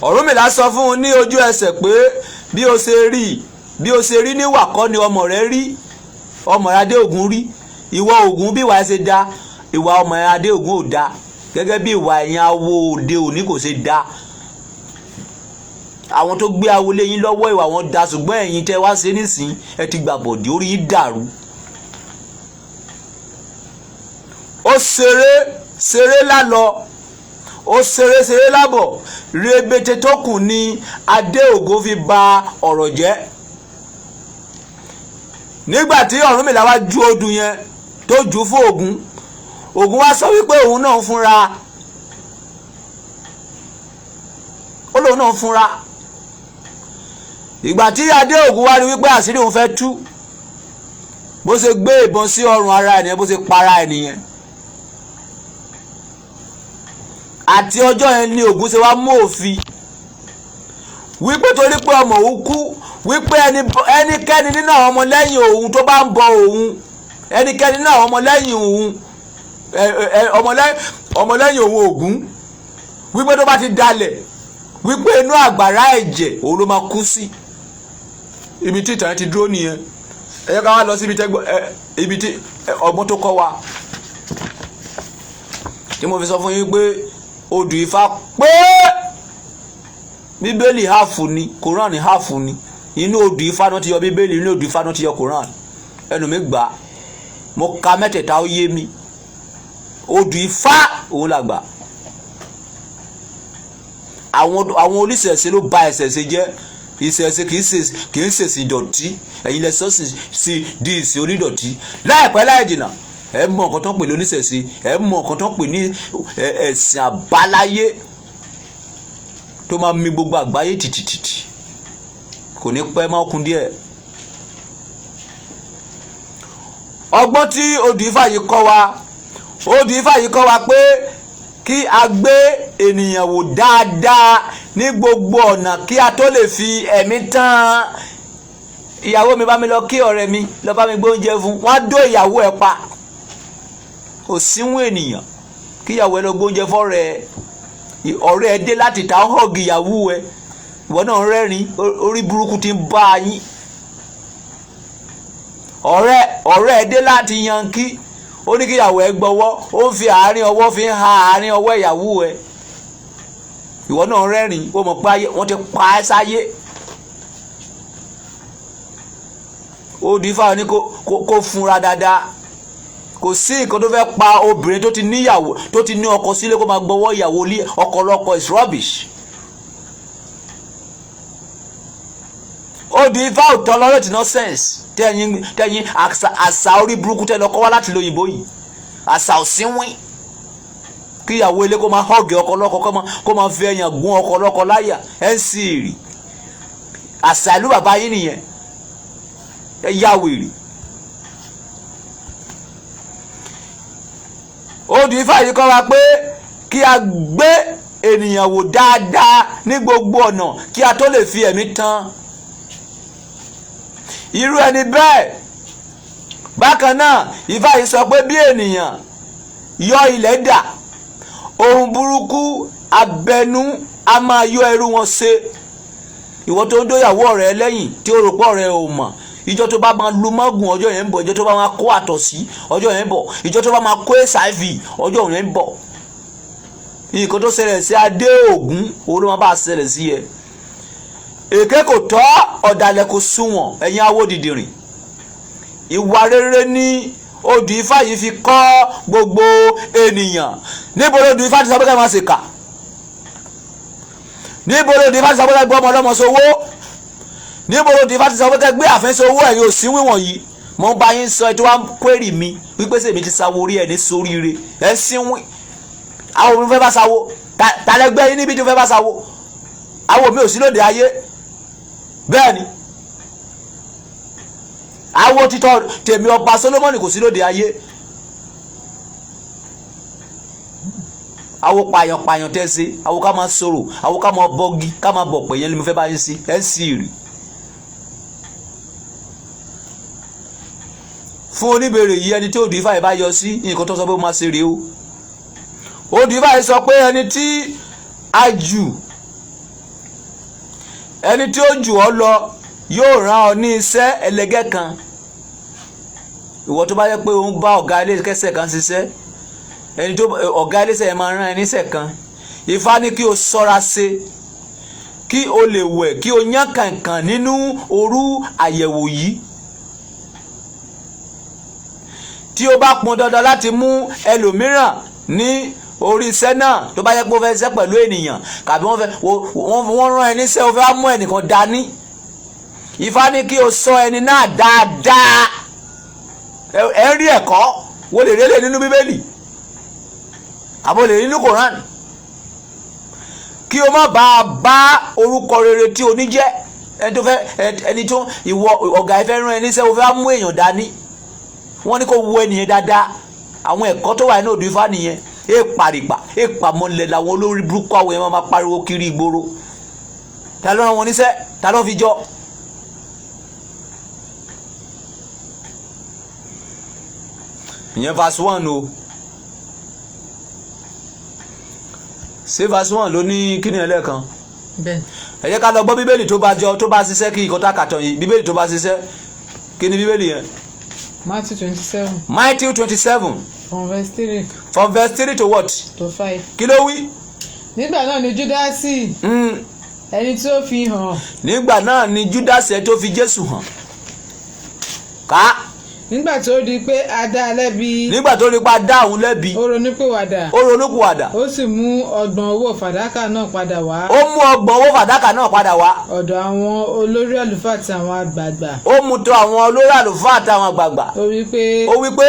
Ọ̀rúnmìlà sọ fún un ní ojú ẹsẹ̀ pé bí o ṣe rí níwà kọ́ ni ọmọ rẹ rí, ọmọ rẹ Adéògùn rí. Ìwọ Ògún bí ìwà ẹ ṣe dá, ìwà ọmọ rẹ Adéògùn ò dá, gẹ́gẹ́ bí ìwà ẹ̀yin awo òde òní kò ṣe dá. Àwọn tó gbé awo lé yín lọ́wọ́ ìwà wọn dá, ṣùgbọ́n ẹ̀yin tẹ́ wá ṣe nísìn ẹ ti gbàbọ̀dé, orí yín dàrú. Ó ṣeré lálọ, ó ṣeré lábọ̀, rebete tó kù ni Adéògùn fi ba ọ̀rọ̀ jẹ́. Nígbà tí Ọ̀rúnmìlà wá ju odù yẹn tó jù fún Ògún, Ògún wá sọ wípé òun náà fúnra, ó lóun náà fúnra. Ìgbà tí Adéògùn wá rí wípé àṣírí òun fẹ́ tú, bó ṣe gbé ìbọn sí ọrùn ara ènìyàn, bó ṣe para ènìyàn. Àti ọjọ́ yẹn ni Ògún ṣe wá mú òfin wípé torí pé ọmọ òun kú, wípé ẹnikẹ́ni nínú àwọn ọmọlẹ́yìn òun tó bá ń bọ òun, ẹnikẹ́ni nínú àwọn ọmọlẹ́yìn òun, ọmọlẹ́yìn òun Ògún, wípé tó bá ti dalẹ̀, wípé inú àgbàrá ẹ̀jẹ̀ òun ló máa kú sí. Ibi tí ìtàn ti dúró nìyẹn. Ẹ jẹ́ ká wá lọ sí ibi tí ọgbọ́n tó kọ́ wa, tí mo fi sọ fún yín pé odù Ifá pé Bíbélì háàfù ni, Kòránì háàfù ni. Inú odù Ifá náà ti yọ Bíbélì, inú odù Ifá náà ti yọ Kòránì. Ẹnu mi gbà, mo ka mẹ́tẹ̀ẹ̀ta ó yé mi. Odù Ifá òun là gbà. Àwọn oníṣẹ̀ṣe ló bà ìṣẹ̀ṣe jẹ́. Ìṣẹ̀ṣe kì í ṣèṣì ìdọ̀tí, ẹ̀yin lẹ sọ sí di ìsìn onídọ̀tí. Láìpẹ́ láì jìnnà ẹ mọ nǹkan tó ń pè ní oníṣẹ̀ṣe, ẹ mọ nǹkan tó ń pè ní ẹ̀sìn àbáláyé tó máa mì gbogbo àgbáyé tìtìtìtì. Kò ní pẹ́ máa kún díẹ̀. Ọgbọ́n tí odù Ifá yìí kọ́ wa, pé kí a gbé ènìyàn wò dáadáa ní gbogbo ọ̀nà kí a tó lè fi ẹ̀mí tán. Ìyàwó mi bá mi lọ kí ọ̀rẹ́ mi, lọ bá mi gbé oúnjẹ fún, wọ́n á dó ìyàwó ẹ̀ pa. Kò síwọ̀n ènìyàn kí ìyàwó ẹ lọ gbé oúnjẹ fọ́rẹ́ ẹ, ọ̀rẹ́ ẹ dé láti ta hug ìyàwó ẹ, ìwọ náà rẹ́rìn, orí burúkú ti ń bá yín. ọ̀rẹ́ ẹ dé láti Yankí, ó ní kí ìyàwó ẹ gbọ́wọ́, ó ń fi àárín ọwọ́ fi ń ha àárín ọwọ́ ìyàwó ẹ, ìwọ náà rẹ́rìn, ó mọ̀ pé wọ́n ti pa ẹ́ sáyé. Odù Ifá ní kó fúnra dáadáa. Kò sí nǹkan tó fẹ́ pa obìnrin tó ti níyàwó, tó ti ní ọkọ sílé kó máa gbọ́wọ́ ìyàwó lé ọkọ lọ́kọ, is rubbish. Odù Ifá ò tolerate nonsense. Tẹ́yìn àṣà orí burúkú tẹ́ lọ kọ́ wá láti lóyìnbó yìí, àṣà òsínwín. Kí ìyàwó ilé kó máa hug ọkọ lọ́kọ, kó máa fi ẹ̀yàn gún ọkọ lọ́kọ láyà, ẹ̀ ń sì rí. Àṣà ìlú bàbá yín nìyẹn, ẹ yá wèrè. Odù Ifá yìí kọ́ wa pé kí a gbé ènìyàn wò dáadáa ní gbogbo ọ̀nà kí a tó lè fi ẹ̀mí tán. Irú ẹni bẹ́ẹ̀. Bákan náà Ifá yìí sọ pé bí ènìyàn yọ ilẹ̀ dà, ohun burúkú abẹnú a máa yọ ẹrú wọn ṣe. Ìwọ tó ń dóyàwó ọ̀rẹ́ lẹ́yìn tí ó rò pọ̀ rẹ̀ ò mọ̀, ìjọ tó bá máa lu mọ́gùn ọjọ́ yẹn ń bọ̀, ìjọ tó bá máa kó àtọ̀sí ọjọ́ yẹn ń bọ̀, ìjọ tó bá máa kó HIV ọjọ́ yẹn ń bọ̀. Nǹkan tó ṣẹlẹ̀ sí Adéògùn òun ló máa bá ṣẹlẹ̀ sí ẹ. Èké kò tọ́, ọ̀dàlẹ̀ kò sunwọ̀n, ẹ̀yin awo dìdìrìn. Ìwà rere ní Odù Ifá yìí fi kọ́ gbogbo ènìyàn. Níbo ni Odù Ifá ti sọ pé ká máa ṣèkà? Níbo ni Odù Ifá ti sọ pé ká gbọ́ ọmọ ọlọ́mọ sowó? Níbo ni Odù Ifá ti sọ pé ká gbé àfẹ́sọ owó ẹ̀yin òsínwín wọ̀nyí? Mo ń bá yín sọ ẹ tí wọ́n kwérì mi wípé sèmi ti sáwó orí ẹ̀ ní sóríire ẹ̀ sínwín. Àwọn òbí fẹ́ bá sáwó, tàlẹ́gbẹ́ yín níbi tí fẹ́ bá sáwó. Àwọn òbí ò sí lóde ayé. Bẹ́ẹ̀ ni àwọn títọ́ tèmi ọba Solomoni kò sí lóde ayé. Àwọn pààyàn tẹ́sí, àwọn ká máa sọ̀rọ̀, àwọn ká máa bọ́gi, ká máa bọ̀ pẹ̀ yẹn ni mo fẹ́ bá yín sí ẹ̀ sì rí. fún oníbèrè yìí ẹni tí òdì Ifá yìí bá yọ sí nǹkan tó sọ pé ó máa ṣe rèé o. Òdì Ifá yìí sọ pé ẹni tí a jù ẹni tí ó jù ọ́ lọ yóò rán ọ ní iṣẹ́ ẹlẹgẹ́ kan. Ìwọ tó bá yẹ pé òun bá ọ̀gá iléeṣẹ́ kan ṣiṣẹ́, ẹni tó ọ̀gá iléeṣẹ́ yẹn máa rán ẹni iṣẹ́ kan. Ifá ní kí o ṣọ́ra ṣe, kí o lè wẹ̀, kí o yán kànkàn nínú òru àyẹ̀wò yìí. Tí o bá pọn dandan láti mú ẹlòmíràn ní orí iṣẹ́ náà, tó bá yẹ pé o fẹ́ ṣiṣẹ́ pẹ̀lú ènìyàn kàbí wọ́n rán ẹni iṣẹ́ o fẹ́ mú ẹnìkan dání, Ifá ní kí o sọ ẹni náà dáadáa. Ẹ rí ẹ̀kọ́ wo lè rélé nínú Bíbélì àbò lè rí nínú Kòránì, kí o má bá orúkọ rere tí o ní jẹ́. Ẹni tó ìwọ ọ̀gá ẹ fẹ́ rán ẹni iṣẹ́ o fẹ́ mú èèyàn dání, wọ́n ní kó wo ẹnìyẹn dáadáa. Àwọn ẹ̀kọ́ tó wà nínú Òdù Ifá nìyẹn. Èèpàmọ́lẹ̀ làwọn olórí burúkú àwọn èèyàn máa pariwo kiri ìgboro. Ta ló rán wọn níṣẹ́? Ta ló fi jọ? Ìyẹn verse 1 o. Ṣé verse 1 ló ní kíni ẹlẹ́ẹ̀kan? Bẹ́ẹ̀. Ẹ jẹ́ ká lọ gbọ́ Bíbélì tó bá ṣiṣẹ́ kí ìkọ́tà kàtọ̀ yìí. Bíbélì tó bá ṣiṣẹ́ kí ni Bíbélì yẹn? Matthew 27. Matthew 27. From verse 3. From verse 3 to what? To 5. Kí ló wí? Nígbà náà ni Júdásì ẹni tí ó fi hàn. Nígbà náà ni Júdásì ẹni tó fi Jésù hàn. Ká. Nígbà tó di pé a dá a lẹ́bi. Nígbà tó rí pa dá òun lẹ́bi. Ó ronúpìwàdà. Ó ronúpìwàdà. Ó sì mú ọgbọ̀n owó fàdákà náà padà wá. Ó mú ọgbọ̀n owó fàdákà náà padà wá. Ọ̀dọ̀ àwọn olórí àlùfáà àti àwọn àgbààgbà. Ó mú tọ̀ àwọn olórí àlùfáà àti àwọn àgbààgbà. Ó wí pé.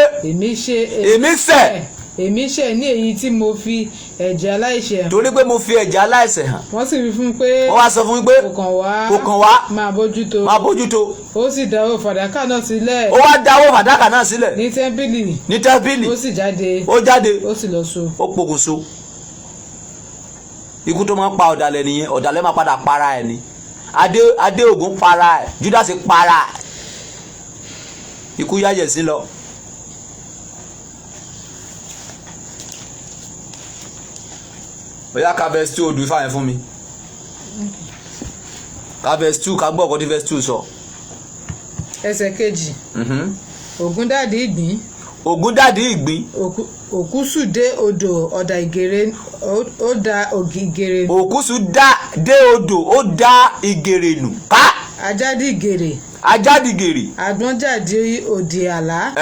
Èmi ṣẹ̀ ní èyí tí mo fi ẹ̀jẹ̀ aláìṣẹ̀ hàn. Torí pé mo fi ẹ̀jẹ̀ aláìṣẹ̀ hàn. Wọ́n sì wí fún un pé. Wọ́n wá sọ fún mi pé. Kò kàn wá. Máa bójútó. Ó sì dá owó fàdákà náà sílẹ̀. Ó wá dá owó fàdákà náà sílẹ̀. Ní tẹ́ḿpìlì. Ó sì jáde. Ó jáde. Ó sì lọ so. Ó pokùnso. Ikú tó máa ń pa ọ̀dàlẹ̀ nìyẹn. Ọ̀dàlẹ̀ máa padà para ẹ̀ ni. Adéògùn para ẹ̀. Júdásì para ẹ̀. Ikú yáyẹ̀ sí lọ. Bóyá ká verse 2 Òdù Ifá yẹn fún mi. Ká verse 2 ká gbọ́ ọ̀kọ́ tí verse 2 sọ. Ẹsẹ̀ kejì. Ògúndàdì ìgbín. Ògúndàdì ìgbín. Òkúsù dé odò ọ̀dà ìgèrè ó da ìgèrè nù. Òkúsù dé odò ó da ìgèrè nù. Ká. Ajádìgèrè. Àgbọ̀njàdì òdì àlá.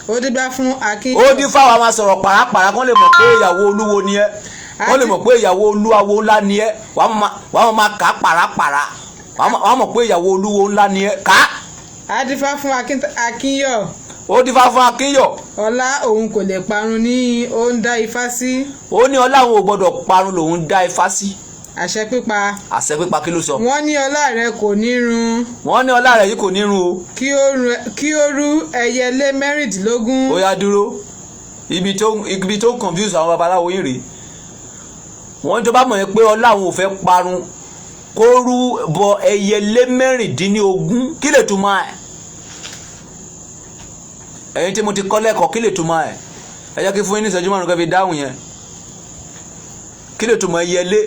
Ó dífá fún Akínyọ̀. Ó dífá wa máa sọ̀rọ̀ pàrápàrá kán lè mọ̀ pé ìyàwó olúwo ni ẹ́. Wọ́n lè mọ̀ pé ìyàwó olúwo ńlá ni ẹ́. Wàá máa kà á pàrápàrá. Wàá mọ̀ pé ìyàwó olúwo ńlá ni ẹ́. Ká. A dífá fún Akínyọ̀. Ó dífá fún Akínyọ̀. Ọlá òun kò lè parun ní ó ń dá Ifá sí. Ó ní ọlá òun ò gbọdọ̀ parun lòun dá Ifá sí. Àṣẹ pípa. Kí ló sọ? Wọ́n ní ọlá rẹ̀ kò ní run. Wọ́n ní ọlá rẹ̀ yìí kò ní run o. Kí ó rú ẹyẹlé mẹ́rìndínlógún. Ó yá dúró. Ibi tó confuse àwọn babaláwo yìí rèé. Wọ́n tó bá mọ̀ yẹn pé ọlá òun ò fẹ́ parun kó rú bọ ẹyẹlé mẹ́rìndínlógún. Kí lè túmọ̀ ẹ̀? Ẹ̀yin tí mo ti kọ́ lẹ́kọ̀ọ́ kí lè túmọ̀ ẹ̀? Ẹ jẹ́ kí fún yín ní ìṣẹ́jú márùn-ún kẹ́ fi dáhùn yẹn. Kí lè túmọ̀ ẹyẹlé?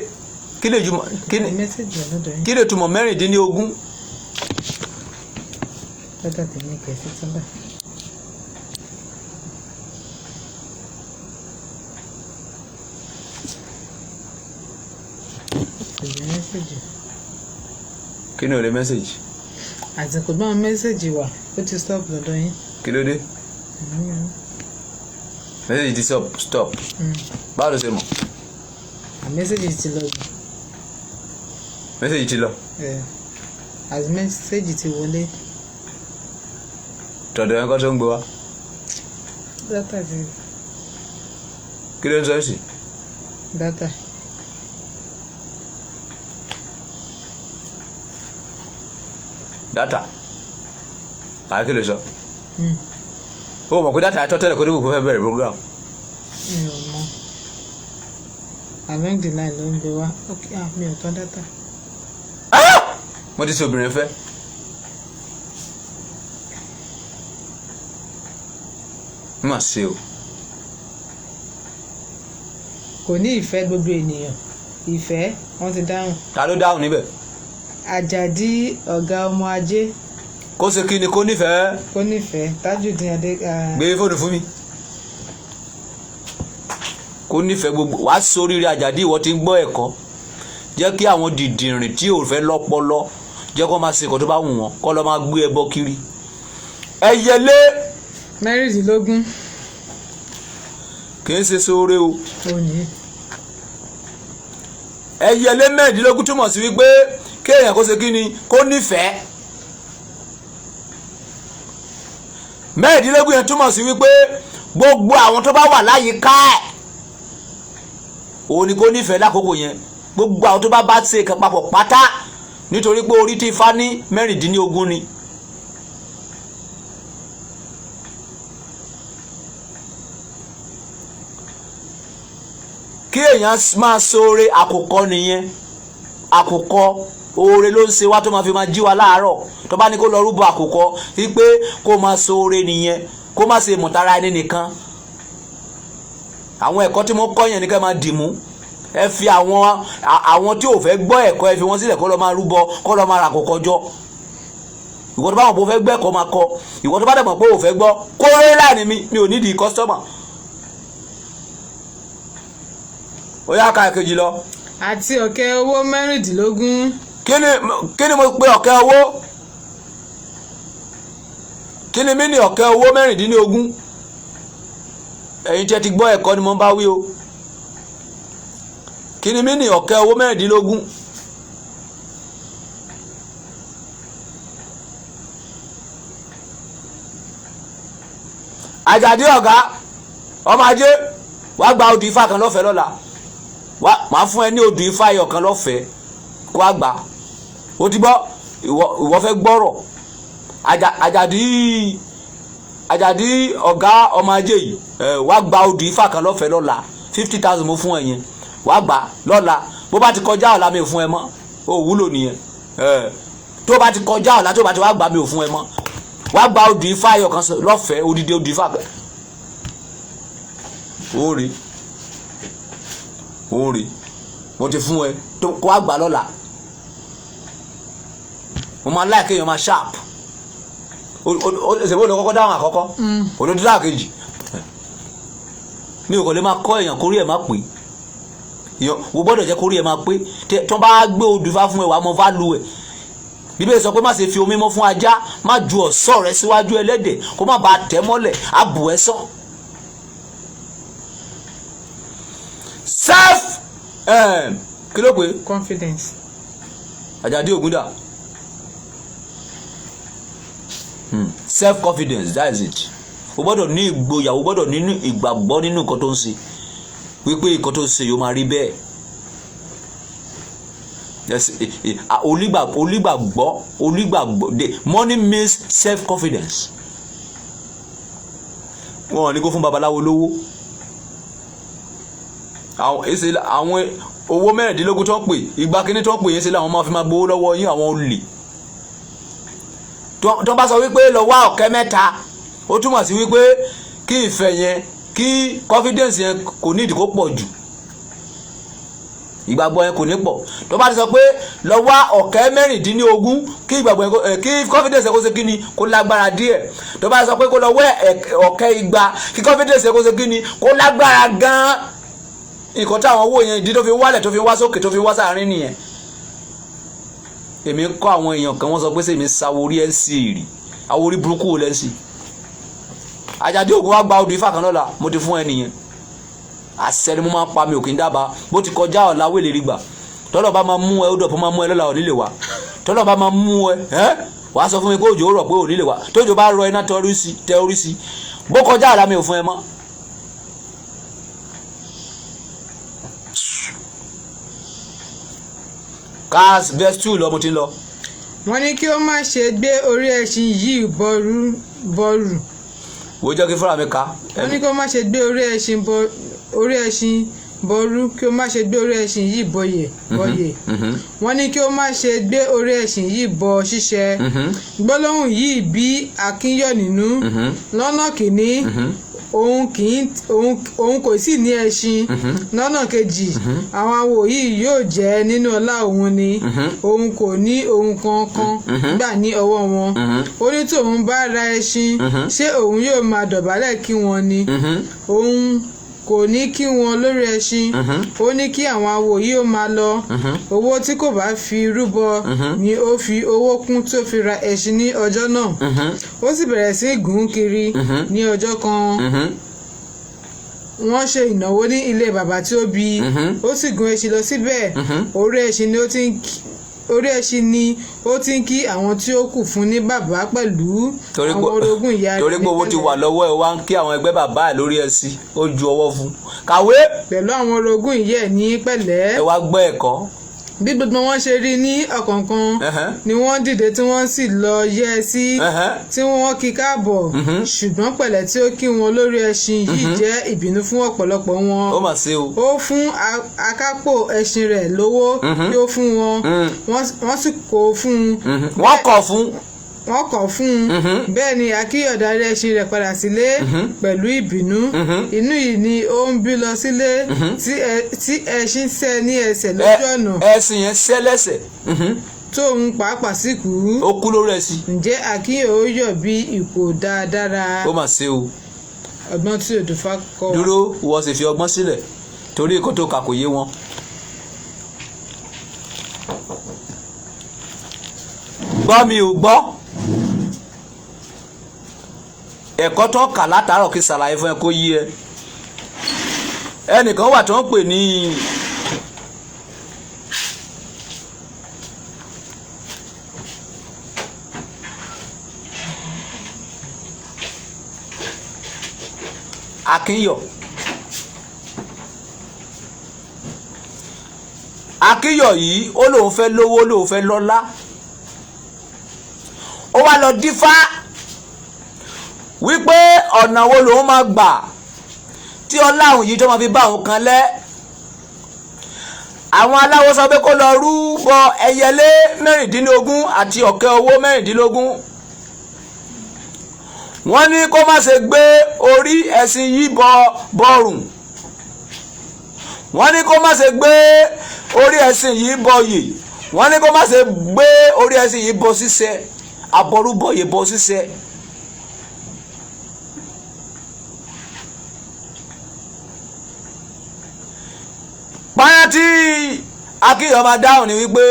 Kí lè túmọ̀ mẹ́rìndínlógún? Kí ni ò lè mẹ́sẹ̀jì? Àsìkò bá wọn mẹ́sẹ̀jì wà ó ti stop lọ́dọ̀ yín. Kí ló dé? Mẹ́sẹ̀jì ti stop. Báwo ló ṣe mọ̀? Mẹ́sẹ̀jì ti lọ. Mẹ́sẹ̀jì ti lọ. Àti mẹ́sẹ̀jì ti wọlé. Tọ̀dọ̀ yẹn kọ́ tó ń gbé wa. Dátà ti. Kí ló ń sọ sí? Dátà. Dátà. Àyè kí ló sọ? Ó mọ̀ pé dátà yẹn tọ́ tẹ́lẹ̀ kó dé kó fẹ́ bẹ̀rẹ̀ program. Mi ò mọ̀. Along the line ló ń gbé wá. Mi ò tán dátà. Mo ti ṣe obìnrin fẹ́. má ṣe o. kò ní ìfẹ́ gbogbo ènìyàn. ìfẹ́ wọ́n ti dáhùn. ta ló dáhùn níbẹ̀. Àjàdí ọ̀gá ọmọ ajé. kó ṣe kí ni kó nífẹ̀ẹ́. kó nífẹ̀ẹ́ Tajudeen Adé. gbé fóònù fún mi. kó nífẹ̀ẹ́ gbogbo wàá sóríire Àjàdí ìwọ ti ń gbọ́ ẹ̀kọ́ jẹ́ kí àwọn dìdìrìn tí ò fẹ́ lọ́pọlọ jẹ́ kó máa ṣe nǹkan tó bá wù wọ́n kó lọ máa gbé ẹbọ kiri. ẹyẹlé. 16. kì í ṣe sóore o. ó ní. ẹyẹlé 16 túmọ̀ sí wípé kéèyàn kó ṣe kí ni kó nífẹ̀ẹ́. 16 yẹn túmọ̀ sí wípé gbogbo àwọn tó bá wà láyìíká ẹ̀ òun ni kó nífẹ̀ẹ́ lákòókò yẹn gbogbo àwọn tó bá ṣe ìkan papọ̀ pátá nítorí pé orí tí Ifá ní 16 ni. kí èèyàn máa ṣoore àkùkọ nìyẹn àkùkọ oore ló ń ṣe wá tó máa fi máa jí wa láàárọ̀ tó bá ní kó lọ rúbọ àkùkọ wípé kó máa ṣoore nìyẹn kó má ṣe mọ̀tara ẹni nìkan. àwọn ẹ̀kọ́ tí mo kọ́ yẹn ni ká máa dìmú ẹ fi àwọn tí ò fẹ́ gbọ́ ẹ̀kọ́ ẹ fi wọ́n sílẹ̀ kó lọ máa rúbọ kó lọ máa ra àkùkọ jọ. ìwọ tó bá mọ̀ pé ó fẹ́ gbọ́ ẹ̀kọ́ máa kọ ìwọ tó bá dẹ̀ mọ̀ pé ó fẹ́ gbọ́ kó rí láàrin mi ò nídìí kọ́sítọ́mà. ó yá ká èkejì lọ. àti ọ̀kẹ́ owó 16. kí ni mo pe ọ̀kẹ́ owó kí ni mí ní ọ̀kẹ́ owó 16 ẹ̀yin tí ẹ ti gbọ́ ẹ̀kọ́ ni mo bá wí o kí ni mí ní ọ̀kẹ́ owó 16. Àjàdí ọ̀gá ọmọ ajé wàá gba odù Ifá kan lọ́fẹ̀ẹ́ lọ́la màá fún ẹ ní odù Ifá ẹyọ kan lọ́fẹ̀ẹ́ kó a gbà ó ti gbọ́ ìwọ fẹ́ gbọ́rọ̀ Àjàdí ọ̀gá ọmọ ajé yìí wàá gba odù Ifá kan lọ́fẹ̀ẹ́ lọ́la 50,000 mo fún ẹ yẹn wàá gbà lọ́la bó bá ti kọjá ọ̀la mi ò fún ẹ mọ́ ó wúlò nìyẹn tó bá ti kọjá ọ̀la tó bá ti wàá gbà mi ò fún ẹ mọ́ wàá gba odù Ifá ẹyọ kan lọ́fẹ̀ẹ́ odidi odù Ifá kan ó rí mo ti fún ẹ tó kó àgbà lọ́la mo máa láì kéèyàn máa sharp ṣèbó ló kọ́kọ́ dáhùn àkọ́kọ́ olódó dáhùn kejì mi ò kò lè máa kọ́ èèyàn kórí ẹ̀ máa pè wo gbọ́dọ̀ jẹ́ kórí ẹ̀ máa pé tó bá gbé odù Ifá fún ẹ wàá mọ value ẹ̀ Bíbélì sọ pé má ṣe fi omi mọ́ fún ajá má ju ọ̀ṣọ́ rẹ síwájú ẹlẹ́dẹ̀ kó má bàa tẹ̀ mọ́lẹ̀ á bù ẹ́ sán. self kí ló pé. confidence. Àjàdí Ògúndà self confidence that is it. o gbọ́dọ̀ ní ìgboyà o gbọ́dọ̀ ní ìgbàgbọ́ nínú nǹkan tó ń ṣe wípé nǹkan tó ń ṣe yóò máa rí bẹ́ẹ̀. Yes, olùgbàgbọ́ the money means self confidence. wọn ò ní kó fún babaláwo lówó àwọn owó 16 tó ń pè ìgbà kíní tó ń pè yín sí làwọn máa fi máa gbowó lọ́wọ́ yín àwọn olè tó bá sọ wípé lọ wá ọ̀kẹ́ 3 ó túmọ̀ sí wípé kí ìfẹ́ yẹn kí confidence yẹn kò ní ìdí kó pọ̀ jù ìgbàgbọ́ yẹn kò ní pọ̀ tó bá ti sọ pé lọ wá ọ̀kẹ́ 16 kí ìgbàgbọ́ yẹn kí confidence yẹn kó ṣe kí ni kó lágbára díẹ̀ tó bá ti sọ pé kó lọ wá ọ̀kẹ́ 200 kí confidence yẹn kó ṣe kí ni kó lágbára gan-an nǹkan táwọn owó yẹn ìdí tó fi wálẹ̀ tó fi wá sókè tó fi wá sáàrin nìyẹn. èmi kọ́ àwọn èèyàn kan wọ́n sọ pé sèmi sáwórí ẹ̀ ń sí èrì àwórí burúkú wò lẹ́sìn. Àjàdí Ògún wá gba odù Ifá kan lọ́la mo ti fún ẹ nìyẹn àṣẹ ni mo máa ń pa mi ò kì í dábàá bó ti kọjá ọ̀la wèlé rí gbà tọ́lọ̀ bá máa mú ẹ ó dọ̀pọ̀ máa mú ẹ lọ́la ò nílé wa tọ́lọ̀ bá máa mú ẹ wàá sọ fún mi pé òjò rọ̀ pé ò nílé wa tójò bá rọ iná tẹ orí sí bó kọjá ọ̀la mi ò fún ẹ mọ́. Cars verse 2 lọ mo ti lọ. wọ́n ní kí ó má ṣe gbé orí ẹṣin yìí bọ́rù. wo jẹ́ kí fúnra mi ká. wọ́n ní kí ó má ṣe gbé orí ẹṣin boru kí ó má ṣe gbé orí ẹṣin yìí bọyè. Wọ́n ní kí ó má ṣe gbé orí ẹṣin yìí bọ ṣíṣẹ. Gbólóhùn yìí bí Akin yọ̀ nínú. Lọ́nà kìíní òun kò sì ní ẹṣin. Lọ́nà kejì àwọn awo yìí yóò jẹ́ nínú ọlá òun ni. Òun kò ní ohun kankan gbà ní ọwọ́ wọn. Ó ní tóun bá ra ẹṣin ṣé òun yóò máa dọ̀bálẹ̀ kí wọn ni. Òun kò ní kí wọn lórí ẹṣin. Ó ní kí àwọn awo yìí ó máa lọ. Owó tí kò bá fi rúbọ ni ó fi owó kún tó fi ra ẹṣin ní ọjọ́ náà. Ó sì bẹ̀rẹ̀ sí gùn kiri ní ọjọ́ kan. Wọ́n ṣe ìnáwó ní ilé bàbá tí ó bí. Ó sì gun ẹṣin lọ síbẹ̀. Orí ẹṣin ni ó ti ń kí àwọn tí ó kù fún ní bàbá pẹ̀lú àwọn orogún ìyá rẹ̀. Torí pé owó ti wà lọ́wọ́ ẹ̀ wá ń kí àwọn ẹgbẹ́ bàbá ẹ̀ lórí ẹṣin ó ju ọwọ́ fún. Kàwé. Pẹ̀lú àwọn orogún ìyá ẹ̀ ní pẹ̀lẹ́. Ẹ wá gbọ́ ẹ̀kọ́. Bí gbogbo wọn ṣe rí ní ọ̀kọ̀ọ̀kan ni wọ́n dìde tí wọ́n sì lọ yẹ́ sí tí wọ́n kí káàbọ̀. Ṣùgbọ́n pẹ̀lẹ́ tí ó kí wọn lórí ẹṣin yìí jẹ́ ìbínú fún ọ̀pọ̀lọpọ̀ wọn. Ó mà ṣe o. Ó fún akápò ẹṣin rẹ̀ lówó kí ó fún wọn. Wọ́n sì kó fún un. Wọ́n kọ̀ fún. Wọ́n kọ̀ fún un. Bẹ́ẹ̀ ni Akíyọ̀ darí ẹṣin rẹ̀ padà sílé pẹ̀lú ìbínú. Inú yìí ni ó ń bí lọ sílé tí ẹṣin ṣẹ́ ní ẹsẹ̀ lójú ọ̀nà. Ẹṣin yẹn ṣẹ́ lẹ́sẹ̀. Tóun pàápàá sì kú. Ó kú lórí ẹṣin. Ǹjẹ́ Akíyọ̀ ó yọ̀ bí ipò dáadáa? Ó mà ṣe o. Ọgbọ́n tí Odùfá kọ́ wa. Dúró wọ́n sì fi ọgbọ́n sílẹ̀ torí kó tó kà kò yé wọn. Gbọ́ mi ò gbọ́. Ẹ̀kọ́ tó kà látàárọ̀ kí ṣàlàyé fún ẹ kó yé ẹ. Ẹnìkan wà tó ń pè ní Akínyọ̀. Akínyọ̀ yìí ó lóun fẹ́ lówó lóun fẹ́ lọ́lá. Ó wá lọ dífá wípé ọ̀nà wo lòun máa gbà tí ọláhùn yìí tó máa fi bá òun kan lẹ́. Àwọn aláwo sọ pé kó lọ rúbọ ẹyẹlé 16 àti ọ̀kẹ́ owó 16. Wọ́n ní kó má ṣe gbé orí ẹṣin yìí bọrùn. Wọ́n ní kó má ṣe gbé orí ẹṣin yìí bọyè. Wọ́n ní kó má ṣe gbé orí ẹṣin yìí bọ ṣíṣẹ́. Abọrúbọyè bọ ṣíṣẹ́. Pààyàn tí Akínyọ̀ máa dáhùn ni wípé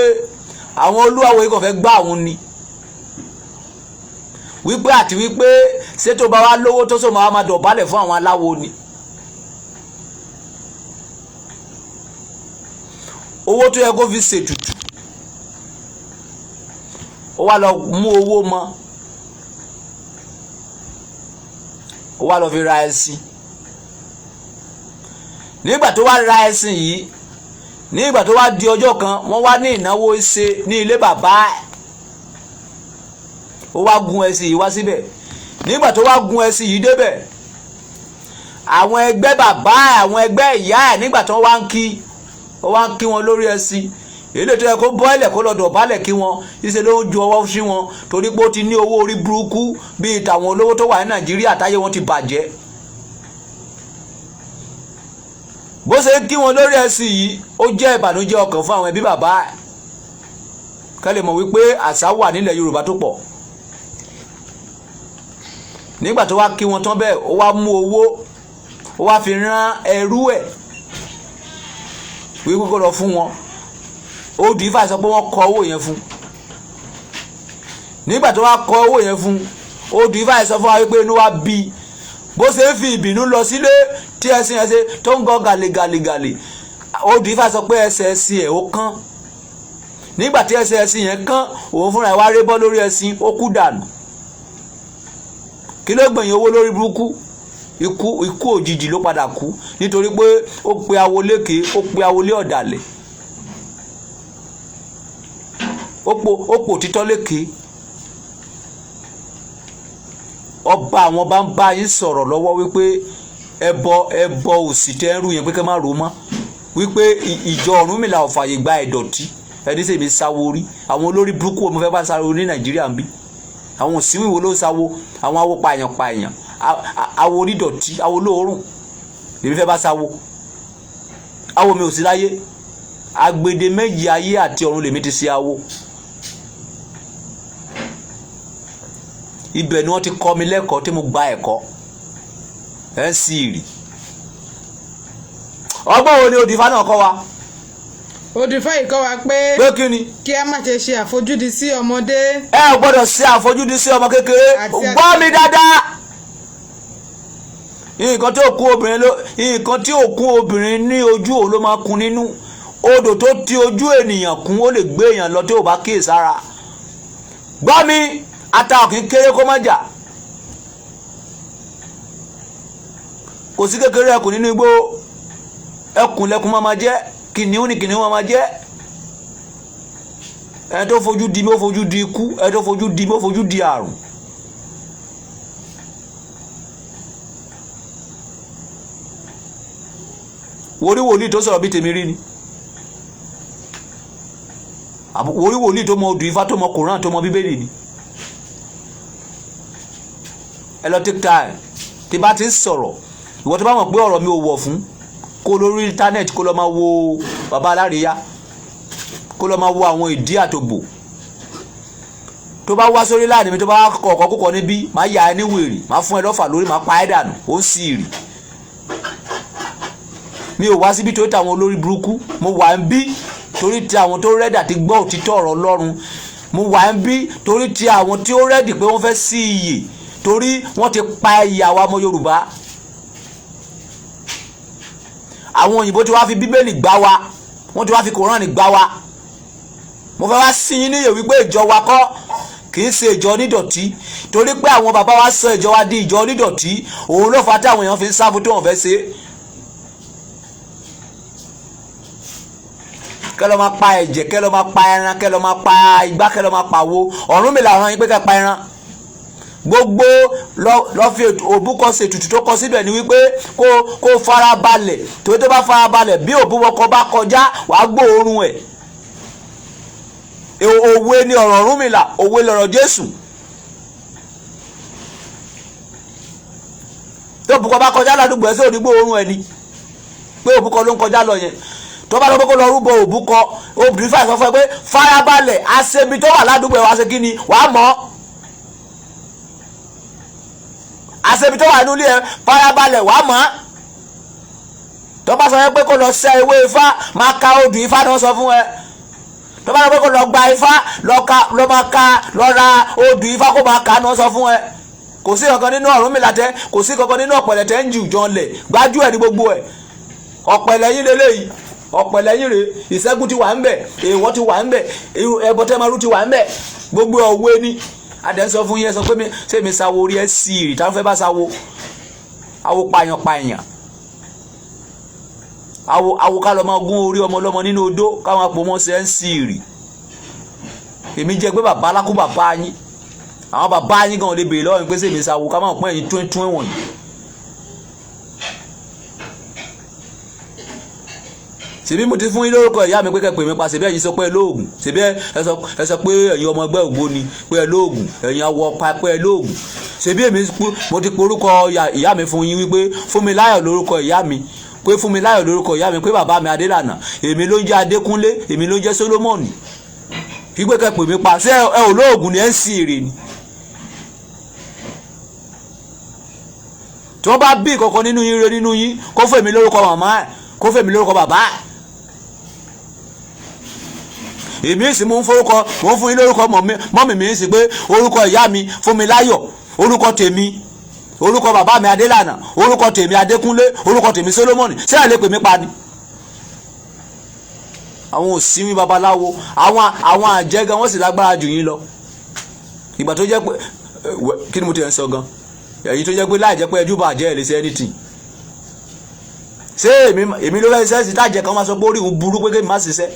àwọn olúwawo yìí kò fẹ́ gbá òun ni. Wípé àti wípé ṣé tó bá wá lówó tó sọ máa dọ̀bálẹ̀ fún àwọn aláwo ni. Owó tó yẹ kó fi ṣètùtù ó wá lọ mú owó mọ́. Ó wá lọ fi ra ẹṣin. Nígbà tó wá ra ẹṣin yìí, nígbà tó wá di ọjọ́ kan wọ́n wá ní ìnáwó ṣe ní ilé bàbá ẹ̀. Ó wá gun ẹṣin yìí wá síbẹ̀. Nígbà tó wá gun ẹṣin yìí débẹ̀, àwọn ẹgbẹ́ bàbá ẹ̀ àwọn ẹgbẹ́ ìyá ẹ̀ nígbà tó wá ń kí wọn lórí ẹṣin. Èlé tó yẹ kó bọ́ẹ̀lẹ̀ kó lọ dọ̀bálẹ̀ kí wọn ṣíṣe ló ju ọwọ́ sí wọn torí pé ó ti ní owó orí burúkú bíi tàwọn olówó tó wà ní Nàìjíríà táyé wọn ti bàjẹ́. Bó ṣe ń kí wọn lórí ẹṣin yìí ó jẹ́ ìbànújẹ́ ọkàn fún àwọn ẹbí bàbá ẹ̀. Ká lè mọ̀ wípé àṣà wà nílẹ̀ Yorùbá tó pọ̀. Nígbà tó wá kí wọn tán bẹ́ẹ̀ ó wá mú owó ó wá fi rán ẹrú ẹ̀ wípé kó lọ fún wọn. Ó dì í fà sọ pé wọ́n kọ owó yẹn fún. Nígbà tó wá kọ owó yẹn fún ó dì í fà sọ fún wa wípé inú wa bí bó ṣe ń fi ìbínú lọ sílé tí ẹṣin ẹṣin tó ń gọ gàlégàlégàlé. Ó dì í fà sọ pé ẹsẹ̀ ẹṣin ẹ̀ ó kán. Nígbà tí ẹsẹ̀ ẹṣin yẹn kán òun fúnra ẹ̀ wá ré bọ́ lórí ẹṣin ó kú dànù. Kí ló gbẹ̀yìn owó lórí burúkú? Ikú òjijì ló padà kú nítorí pé ó pe awo lékè ó pe awo lé ọ̀dàlẹ̀. Ó pò títọ́ lékè. Ọba àwọn bá ń bá yín sọ̀rọ̀ lọ́wọ́ wípé ẹbọ òsì tẹ́ ń rú yẹn pé kẹ́ má rò mọ́. wípé ìjọ Ọ̀rúnmìlà ò fààyè gba ìdọ̀tí ẹni sèmi sáwó rí àwọn olórí burúkú mo fẹ́ bá sáwó ní Nàìjíríà ń bí àwọn òsínwó wo ló sáwó àwọn awo pààyàn awo onídọ̀tí awo olóòórùn lèmi fẹ́ bá sáwó awo mi ò sí láyé agbede méjì ayé àti ọ̀run lèmi ti ṣe awo ibẹ̀ ni wọ́n ti kọ́ mi lẹ́kọ̀ọ́ tí mo gba ẹ̀kọ́ ẹ̀ ń sì rí ọgbọ́n wo ni òdìfá náà kọ́ wa. òdìfá yìí kọ́ wa pé kí ni. kí a má ṣe ṣe àfojúdi sí ọmọdé. ẹ ò gbọ́dọ̀ ṣe àfojúdi sí ọmọ kékeré gbọ́ mi dáadáa. nǹkan tí ò kún obìnrin ní ojú òun ló máa kún nínú odò tó ti ojú ènìyàn kún ó lè gbé èèyàn lọ tí ò bá kíyèsára. gbọ́ mi ata ọ̀kìn kéré kó má jà kò sí kékeré ẹkùn nínú igbó ẹkùn lẹkùn máa jẹ́ kìnìún ni kìnìún máa jẹ́ ẹni tó fojú di mi ó fojú di ikú ẹni tó fojú di mi ó fojú di àrùn. wòrí wòlíì tó sọ̀rọ̀ bí tèmi rí ni wòrí wòlíì tó mọ odù ifá tó mọ Kùránì tó mọ bíbélì ni. ẹ lọ take time tí bá ti ń sọ̀rọ̀ ìwọ tó bá mọ̀ pé ọ̀rọ̀ mi ò wọ̀ fún kó lórí íńtánẹ́ẹ̀tì kó lọ máa wo bàbá aláríyá kó lọ máa wo àwọn ìdí àtògbò tó bá wá sórí láàrin mi tó bá kọ̀ọ̀kan kúkọ níbí máa yà ẹ́ ní wèrè máa fún ẹ lọ́fà lórí máa pa ẹ́ dànù ó ń sì rì mi ò wá síbi torí tàwọn olórí burúkú mo wà ń bí torí ti àwọn tó rẹ́dà ti gbọ́ òtítọ́ ọ̀rọ̀ Ọlọ́run mo wà ń bí torí ti àwọn tí ó rẹ́dì pé wọ́n fẹ́ sí iyè torí wọ́n ti pa ìyàwó ọmọ Yorùbá àwọn òyìnbó tí wàá fi bíbélì gbá wa wọ́n ti wàá fi Kùránì gbá wa mo fẹ́ wá sí yín níyè wípé ìjọ wa kọ́ kì í ṣe ìjọ onídọ̀tí torí pé àwọn bàbá wa sọ ìjọ wa di ìjọ onídọ̀tí òun ló fà táwọn èèyàn fi ń sáfù tí wọ́n fẹ́ ṣe. kẹ́ lọ́ máa pa ẹ̀jẹ̀ kẹ́ lọ́ máa pa ẹran kẹ́ lọ́ máa pa igbá kẹ́ lọ́ máa pa wo Ọ̀rúnmìlà rán yín pé kẹ́ pa ẹran gbogbo lọ fi òbúkọ ṣe ètùtù tó kọ síbẹ̀ ni wípé kó farabalẹ̀ tó bá farabalẹ̀ bí òbúkọ bá kọjá wàá gbóòórùn ẹ̀ òwe ni ọ̀rọ̀ Ọ̀rúnmìlà òwe lọ̀rọ̀ Jésù tó òbúkọ bá kọjá ládùúgbò ẹ̀ sí òdìgbò òórùn ẹ̀ ni pé òbúkọ ló ń kọjá lọ yẹn tó bá lọ pé kó lọ rúbọ òbúkọ obìnrin fàì sọ fún ẹ pé farabalẹ̀ àṣebi tó wà ládùúgbò ẹ̀ wá ṣe kí ni wàá mọ̀ àṣebi tó wà nínú ilé ẹ farabalẹ̀ wàá mọ̀ tó bá sọ pé kó lọ ṣe ewé ifá máa ka odù ifá náà sọ fún ẹ tó bá sọ pé kó lọ gba ifá lọ ra odù ifá kó máa ka náà sọ fún ẹ kò sí kankan nínú Ọ̀rúnmìlà tẹ kò sí kankan nínú ọ̀pẹ̀lẹ̀ tẹ ń jù jọ lẹ̀ gbájú ẹ̀ ní gbogbo ẹ̀ ọ̀pẹ̀lẹ̀ yín lélẹ́yìí ọ̀pẹ̀lẹ̀ yín rè ìṣẹ́gun ti wà ń bẹ̀ èèwọ̀ ti wà ń bẹ̀ ẹbọ tẹ́marú ti wà ń bẹ̀ gbogbo ọ̀wé ni adẹ́ sọ fún yín ẹ sọ pé ṣé mi sáwo orí ẹ sí ìrì táwọn fẹ́ bá sáwo awo pààyàn awo ká lọ máa gún orí ọmọ ọlọ́mọ nínú odó káwọn apò mọ́ sí ẹ ń sí ìrì èmi jẹ́ pé bàbá alákú bàbá yín àwọn bàbá yín gan lè béèrè lọ́wọ́ mi pé ṣé mi sáwo ká máa pọ́n ẹ̀yìn tún wọ̀nyí. ṣèbí mo ti fún yín lórúkọ ìyá mi pé kẹ́ pè mí pa ṣèbí ẹ̀yin sọ pé ẹ lóògùn ṣèbí ẹ sọ pé ẹ̀yin ọmọ ẹgbẹ́ ògbóni pé ẹ lóògùn ẹ̀yin awọ pa pé ẹ lóògùn ṣèbí èmi mo ti porúkọ ìyá mi fún yín wípé Fúnmiláyọ̀ lórúkọ ìyá mi pé Fúnmiláyọ̀ lórúkọ ìyá mi pé bàbá mi Adélànà èmi ló ń jẹ́ Adékúnlé èmi ló ń jẹ́ Sólómọ́nì wípé kẹ́ pè mí pa ṣé ẹ ò lóògùn ni ẹ ń sí èrè ni. tí wọ́n bá bí ìkọ̀kọ̀ nínú yín re nínú yín kó fún èmi lórúkọ màmá ẹ̀ kó fún èmi lórúkọ bàbá ẹ̀ èmi sì mú fún yín lórúkọ mọ́mì mi sì pé orúkọ ìyá mi Fúnmiláyọ̀ orúkọ tèmi orúkọ bàbá mi Adélànà orúkọ tèmi Adékúnlé orúkọ tèmi Sólómọ́nì ṣé ẹ lè pè mí pa ni. àwọn òsínwín babaláwo àwọn àjẹgàn wọ́n sì lágbára jù yín lọ ìgbà tó jẹ́ pé kí ni mo ti ẹ̀ ń sọ gan èyí tó jẹ́ pé láì jẹ́ pé ẹjú bàjẹ́ ẹ̀ lè ṣe anything ṣé èmi ló fẹ́ ṣiṣẹ́ sí tájẹ kan máa sọ pé orí òun burú pé kémi má ṣiṣẹ́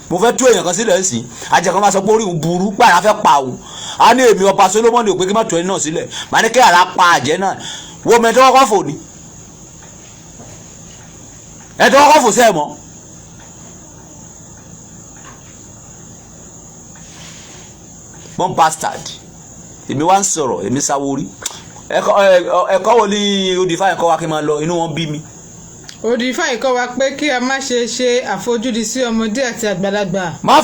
mo fẹ́ tú èèyàn kan sílẹ̀ sí àjẹ kan máa sọ pé orí òun burú pààrà fẹ́ pa òun á ní èmi ọba Sólómọ́nì ò pé kí má tú ẹni náà sílẹ̀ màá ní kí àrà pa àjẹ́ náà wo mẹ́tọ́ kọ́kọ́ fò ní ẹ tó kọ́kọ́ fò sẹ́ẹ̀ mọ́. Born bastard èmi wá ń sọ̀rọ̀ èmi Sáwórí ẹ̀kọ́ wo ni odìfá ẹ̀kọ́ wa kí n máa lọ inú wọn bí mi. Odìfá ìkọ́ wa pé kí a má ṣe ṣe àfojúdi sí ọmọdé àti àgbàlagbà. má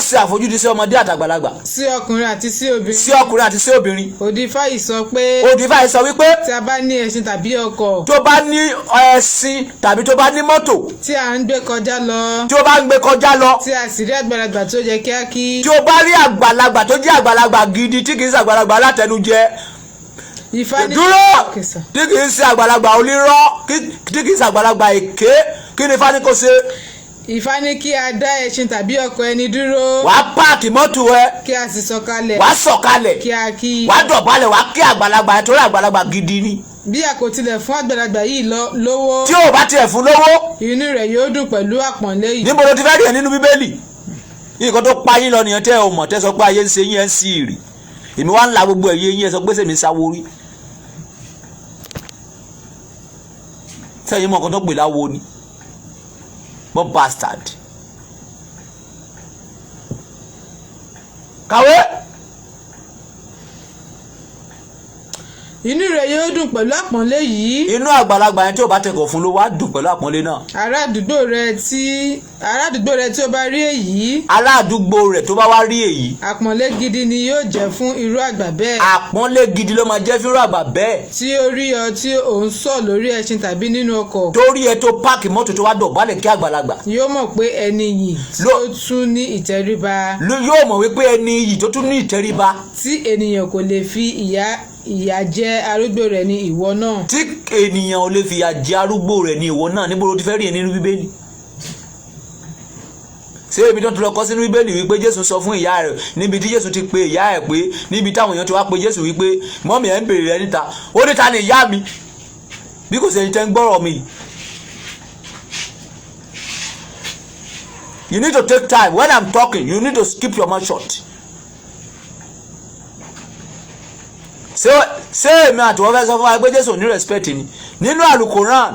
ṣe àfojúdi sí ọmọdé àti àgbàlagbà. sí ọkùnrin àti sí obìnrin. sí ọkùnrin àti sí obìnrin. Odìfá yìí sọ pé. Odìfá yìí sọ wípé. tí a bá ní ẹṣin tàbí ọkọ̀. tó bá ní ẹṣin tàbí tó bá ní mọ́tò. tí a ń gbé kọjá lọ. tí ó bá ń gbé kọjá lọ. tí a sì rí àgbàlagbà tó yẹ kí á kí. tí ó bá rí àgbàlagbà tó jẹ́ àgbàlagbà gidi tí kì í ṣe àgbàlagbà alátẹnujẹ. Ifá ní dúró tí kì í ṣe àgbàlagbà onírọ́ tí kì í ṣe àgbàlagbà èké kí ni Ifá ní kó ṣe. Ifá ní kí a dá ẹṣin tàbí ọkọ̀ ẹni dúró. wàá páàkì mọ́tò ẹ. kí a sì sọ̀kalẹ̀. wàá sọ̀kalẹ̀. kí a kí. wàá dọ̀bálẹ̀ wàá kí àgbàlagbà ẹ torí àgbàlagbà gidi ni. bí a kò tilẹ̀ fún àgbàlagbà yìí lówó. tí o bá tiẹ̀ fún lówó. inú rẹ̀ yóò dùn pẹ̀lú àpọ́nlé yìí. níbo ló ti fẹ́ rí ẹ nínú Bíbélì. nǹkan tó pa yín lọ nìyẹn tẹ́ ò mọ̀ tẹ́ sọ pé ayé ń ṣe yín ẹ̀ ń sí rì. èmi wá ń la gbogbo ẹ̀yẹ yín ẹ sọ pé sèmi Sáwórí. sẹ́yìn mọ̀ nǹkan tó pè láwo ni. Born bastard. kàwé. inú rẹ̀ yóò dùn pẹ̀lú àpọ́nlé yìí. inú àgbàlagbà yẹn tí o bá tẹ̀kọ̀ fún ló wá dùn pẹ̀lú àpọ́nlé náà. ará àdúgbò rẹ̀ tí ó bá rí èyí. ará àdúgbò rẹ̀ tó bá wá rí èyí. àpọ́nlé gidi ni yóò jẹ́ fún irú àgbà bẹ́ẹ̀. àpọ́nlé gidi ló máa jẹ́ fún irú àgbà bẹ́ẹ̀. tí ó rí ọ tí ò ń sọ̀ lórí ẹṣin tàbí nínú ọkọ̀. torí ẹ tó páàkì mọ́tò tó wá dọ̀bálẹ̀ kí àgbàlagbà. yóò mọ̀ pé ẹni yìí tó tún ní ìtẹríba. yóò mọ̀ wípé ẹni yìí tó tún ní ìtẹríba. tí ènìyàn kò lè fi ìyà jẹ arúgbó rẹ̀ ní ìwọ náà. tí ènìyàn ò lè fi ìyà jẹ arúgbó rẹ̀ ní ìwọ náà níbo ló ti fẹ́ rí ẹ nínú Bíbélì. ṣé ibi tó ti lọ kọ sínú Bíbélì wípé Jésù sọ fún ìyá rẹ̀ níbi tí Jésù ti pe ìyá ẹ̀ pé níbi táwọn èèyàn ti wá pe Jésù wípé mọ́mì ẹ̀ ń bèrè rẹ níta ó níta ni ìyá mi bí kò sẹ́ni tẹ́ ń gbọ́rọ̀ mi. You need to take time when I'm talking you need to keep your mouth shut. ṣé èmi àti wọ́n fẹ́ sọ fún wa pé Jésù ní respect ni nínú àlùkòrán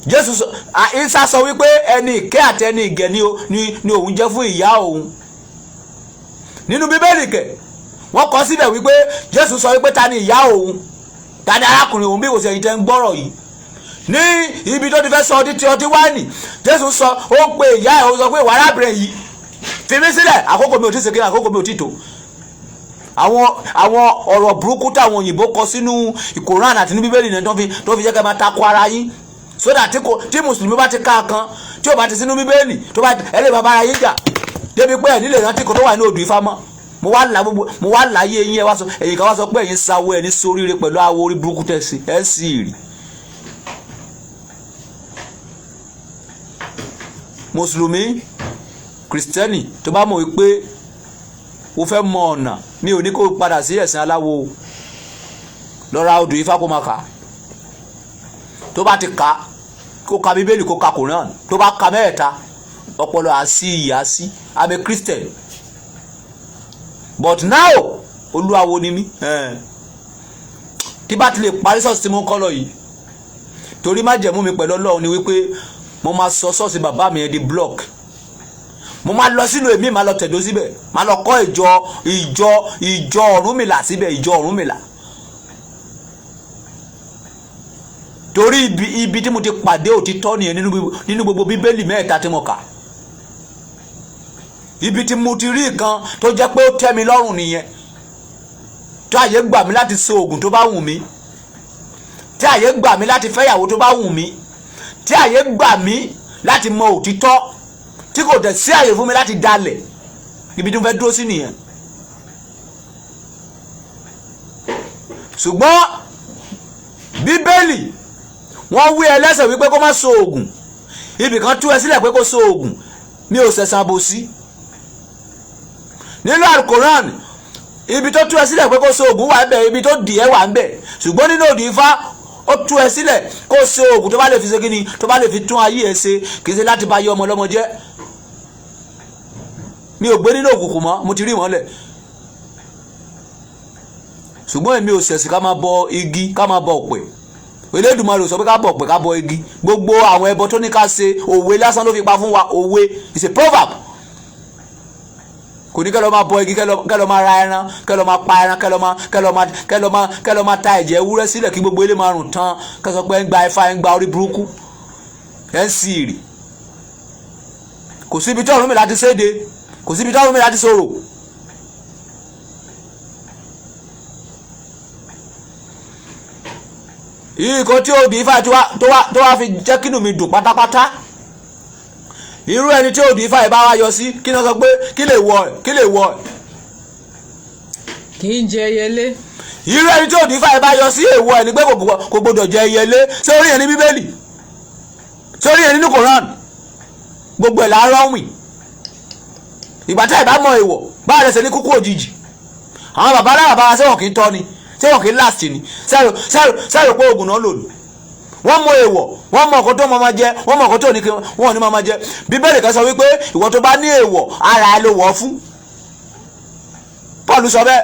Jésù Ìsá sọ wípé ẹni ìkẹ́ àti ẹni ìgẹ̀ ni òun jẹ́ fún ìyá òun nínú Bíbélì kẹ̀ wọ́n kọ síbẹ̀ wípé Jésù sọ wípé ta ni ìyá òun ta ni arákùnrin òun bí kò sí ẹ̀yin tẹ́ ń gbọ́rọ̀ yìí ní ibi tó ti fẹ́ sọ ọtí wáìnì Jésù sọ ó ń pe ìyá ẹ̀ ó sọ pé ìwà arábìnrin yìí fi mí sílẹ̀ àkókò mi ò tí ì ṣe kí àkókò mi ò tí ì tó àwọn ọ̀rọ̀ burúkú táwọn òyìnbó kọ sínú Kòránì àti ní Bíbélì náà tó fi jẹ́ ká máa takò ara yín sódà tí mùsùlùmí bá ti ká kan tí ò bá ti sínú Bíbélì tó bá ẹlẹ́ bàbá ara yín jà débi pé ẹ̀ nílé ìrántí kan tó wà ní odù Ifá mọ́ mo wá láyé yín ẹ wá sọ ẹ̀yin kan wá sọ pé ẹ̀yin sáwó ẹ̀ ní sóríire pẹ̀lú àwọ̀ orí burúkú tẹ̀sí ẹ̀ sì rí. mùsùlùmí kìrìsìtẹ́nì tó bá mọ̀ wípé o fẹ́ mọ ọ̀nà mi ò ní kó padà sí ẹ̀sìn aláwo lọ́ra odù Ifá kó máa kà tó bá ti kà kó ka Bíbélì kó ka Kòránì tó bá ka mẹ́ẹ̀ta ọpọlọ àsí ìyá sí I'm a Christian but now olúwawo ni mí tí bá ti lè parí ṣọ́ọ̀ṣì tí mo ń kọ́ lọ yìí torí má jẹ̀mú mi pẹ̀lú Ọlọ́run ni wípé mo máa sọ ṣọ́ọ̀ṣì bàbá mi yẹn di block mo máa lọ sínú èmi máa lọ tẹ̀dó síbẹ̀ máa lọ kọ́ ìjọ Ọ̀rúnmìlà síbẹ̀ ìjọ Ọ̀rúnmìlà torí ibi tí mo ti pàdé òtítọ́ nìyẹn nínú gbogbo Bíbélì mẹ́ta tí mo kà ibi tí mo ti rí nǹkan tó jẹ́ pé ó tẹ́ mi lọ́rùn nìyẹn tí àyè gbà mí láti so oògùn tó bá wù mí tí àyè gbà mí láti fẹ́yàwó tó bá wù mí tí àyè gbà mí láti mọ òtítọ́ tí kò dẹ̀ sí àyè fún mi láti dalẹ̀ ibi tí mo fẹ́ dúró sí nìyẹn ṣùgbọ́n Bíbélì wọ́n wí ẹlẹ́sẹ̀ wípé kó má so oògùn ibì kan tú ẹ sílẹ̀ pé kó so oògùn mi ò ṣẹ̀ṣẹ̀ àbòsí nínú Al-Qur'an ibi tó tú ẹ sílẹ̀ pé kó so oògùn wà ń bẹ̀ ibi tó dì ẹ́ wà ń bẹ̀ ṣùgbọ́n nínú òdì Ifá ó tú ẹ sílẹ̀ kó so oògùn tó bá lè fi ṣe kíni tó bá lè fi tún ayé ẹ ṣe kì í ṣe láti bá yé ọmọ ọlọ́mọ jẹ́ mi ò gbé nínú òkùnkùn mọ́ mo ti rí ìmọ́lẹ̀ ṣùgbọ́n èmi ò ṣẹ̀sì ká máa bọ igi ká máa bọ ọ̀pẹ Elédùmarè sọ pé ká bọ̀ pé ká bọ igi. Gbogbo àwọn ẹbọ tó ní ká ṣe òwe lásán ló fi pa fún wa. Òwe is a proverb. Kò ní kẹ́ lọ máa bọ igi, kẹ́ lọ máa ra ẹran, kẹ́ lọ máa pa ẹran, kẹ́ lọ máa ta ẹ̀jẹ̀ ewúrẹ́ sílẹ̀ kí gbogbo ilé máa rùn tán, kẹ́ sọ pé ń gba ifá, ń gba orí burúkú. Ẹ ń sì rì. Kò síbi tí ọ̀run mi láti séde, kò síbi tí ọ̀run mi láti sọ̀rọ̀. Ìkọ́ tí òdì ifá tó wá fi jẹ́ kínú mi dùn pátápátá. Irú ẹni tí òdì ifá ìbá wa yọ sí kí ni wọ́n sọ pé kí lè wọ ẹ̀. kì í jẹ ẹyẹlé. Irú ẹni tí òdì ifá ìbá yọ sí èèwọ̀ ẹ̀ ní pé kò gbọdọ̀ jẹ ẹyẹlé. Ṣé orí ẹ̀ ní Bíbélì? Ṣé orí ẹ̀ nínú Koran? Gbogbo ẹ̀ láàárọ̀ wìn. Ìgbà tá ìbá mọ èèwọ̀ bá rẹ̀ ṣe ní kúkú òjijì. Àwọn bàbá aláwọ̀ bá wa ṣé wọn kì í tọ́ ni, ṣé wọn kì í last ni, sẹ́rò pé oògùn náà lò ní. Wọ́n mọ èèwọ̀, wọ́n mọ ọkọ̀ tó máa jẹ, wọ́n mọ ọkọ̀ tó wọ́n ní máa jẹ. Bíbélì kan sọ wípé ìwọ tó bá ní èèwọ̀ ara ẹ ló wọ̀ fún. Paul sọ bẹ́ẹ̀.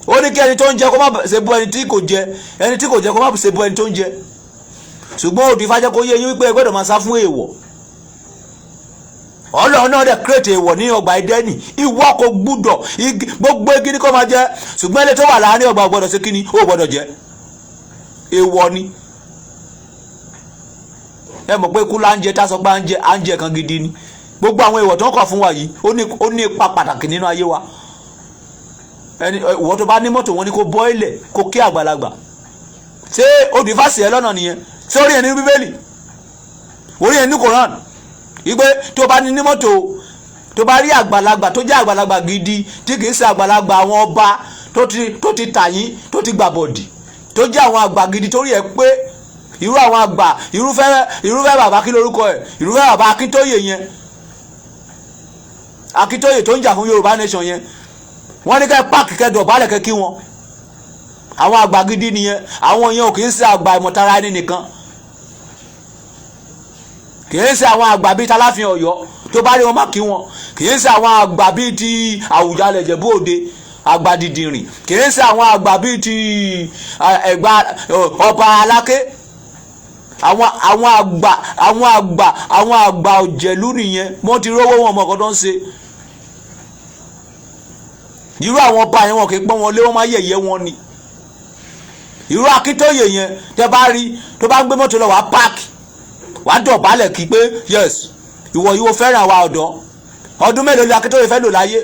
Ó ní kí ẹni tó ń jẹ kó má ṣe bú ẹni tí kò jẹ, ẹni tí kò jẹ kó má ṣe bú ẹni tó ń jẹ. Ṣùgbọ́n òdì Ifá jẹ́ kó yé yín wípé ẹ gbọ́dọ̀ máa sá fún èèwọ̀. Ọlọ́run náà dẹ̀ create èèwọ̀ ní ọgbà Édẹ́nì. Ìwọ kò gbúdọ̀ gbogbo igi ní kó máa jẹ, ṣùgbọ́n ilé tó wà láàárín ọgbà gbọ́dọ̀ ṣe kíni ó gbọ́dọ̀ jẹ. Èèwọ̀ ni. Ẹ mọ̀ pé ikú là ń jẹ, tá sọ pé à ń jẹ kan gidi ni. Gbogbo àwọn èèwọ̀ tó ń kọ̀ fún wa yìí ó ní ipa pàtàkì nínú ayé wa. Ìwọ tó bá ní mọ́tò wọn ni kó bọ́ ilẹ̀ kó kí àgbàlagbà. Ṣé òdì Ifá sì ẹ lọ́nà nìyẹn? Ṣé orí ẹ ní Bíbélì? Orí ẹ ní Koran? Ìgbé tó bá ní mọ́tò tó bá rí àgbàlagbà tó jẹ́ àgbàlagbà gidi tí kì í ṣe àgbàlagbà àwọn ọba tó ti tàyín tó ti gbàbọ̀dì tó jẹ́ àwọn àgbà gidi tó rí ẹ pé irú àwọn àgbà irúfẹ́ bàbá kí lórúkọ ẹ̀ irúfẹ́ bàbá Akíntóyè yẹn Akíntóyè tó ń jà fún Yorùbá nation yẹn wọ́n ní kẹ́ páàkì kẹ́ dọ̀bálẹ̀ kẹ́ kí wọn. Àwọn àgbà gidi nìyẹn. Àwọn yẹn ò kì í ṣe àgbà ìmọ̀tara ẹni nìkan, kì í ṣe àwọn àgbà bíi t'Aláàfin Ọ̀yọ́ tó bá rí wọn má kí wọn, kì í ṣe àwọn àgbà bíi ti Àwùjalẹ̀ Ìjẹ̀bú Òde àgbà Dìdìrìn, kì í ṣe àwọn àgbà bíi ti Ẹ̀gbá Ọba Aláké. Àwọn àgbà òjẹ̀lú nìyẹn. Wọ́n ti rówó wọn mọ̀ ọ̀kan tó ń ṣe. Irú àwọn ọba yẹn wọn kì í pọ́n wọn lé, wọ́n máa yẹ̀yẹ́ wọn ni. Irú Akíntóyè yẹn tẹ́ bá rí tó bá ń gbé mọ́tò lọ wá páàkì wá dọ̀bálẹ̀ kí pé yes ìwọ fẹ́ràn àwa ọ̀dọ́. Ọdún mélòó ni Akíntóyè fẹ́ lò láyé?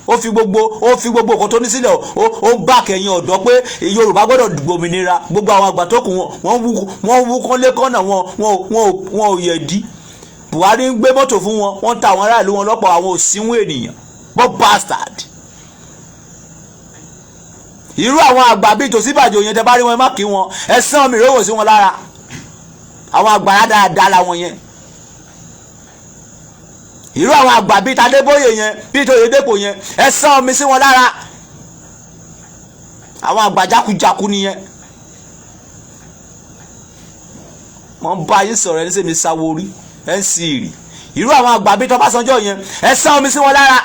Ó fi gbogbo nǹkan tó ní sílẹ̀ ó ń bá kẹ̀yìn ọ̀dọ́ pé Yorùbá gbọ́dọ̀ gbòmìnira. Gbogbo àwọn àgbà tó kù wọ́n wú kọ́lé kọ́nà wọn ò yẹ̀ dí. Buhari ń gbé mọ́tò fún wọn, wọ́n ta àwọn aráàlú wọn lọ́pọ̀ àwọn òsínwó ènìyàn. But bastard. Irú àwọn àgbà bíi Tòsínbàjò yẹn tẹ́ bá rí wọn má kí wọn, ẹ̀sán mi rówó sí wọn lára. Àwọn àgbà dáadáa làwọn yẹn. Irú àwọn àgbà bíi Tadébóyè yẹn bíi Tóyèdépò yẹn, ẹ̀sán mi sí wọn lára. Àwọn àgbà jákujàku nìyẹn. Wọ́n bá yín sọ̀rọ̀ ẹni sẹ́mi sáwórí ẹ̀ ń sì rì. Irú àwọn àgbà bíi Tọ́básanjọ́ yẹn, ẹ̀sán mi sí wọn lára.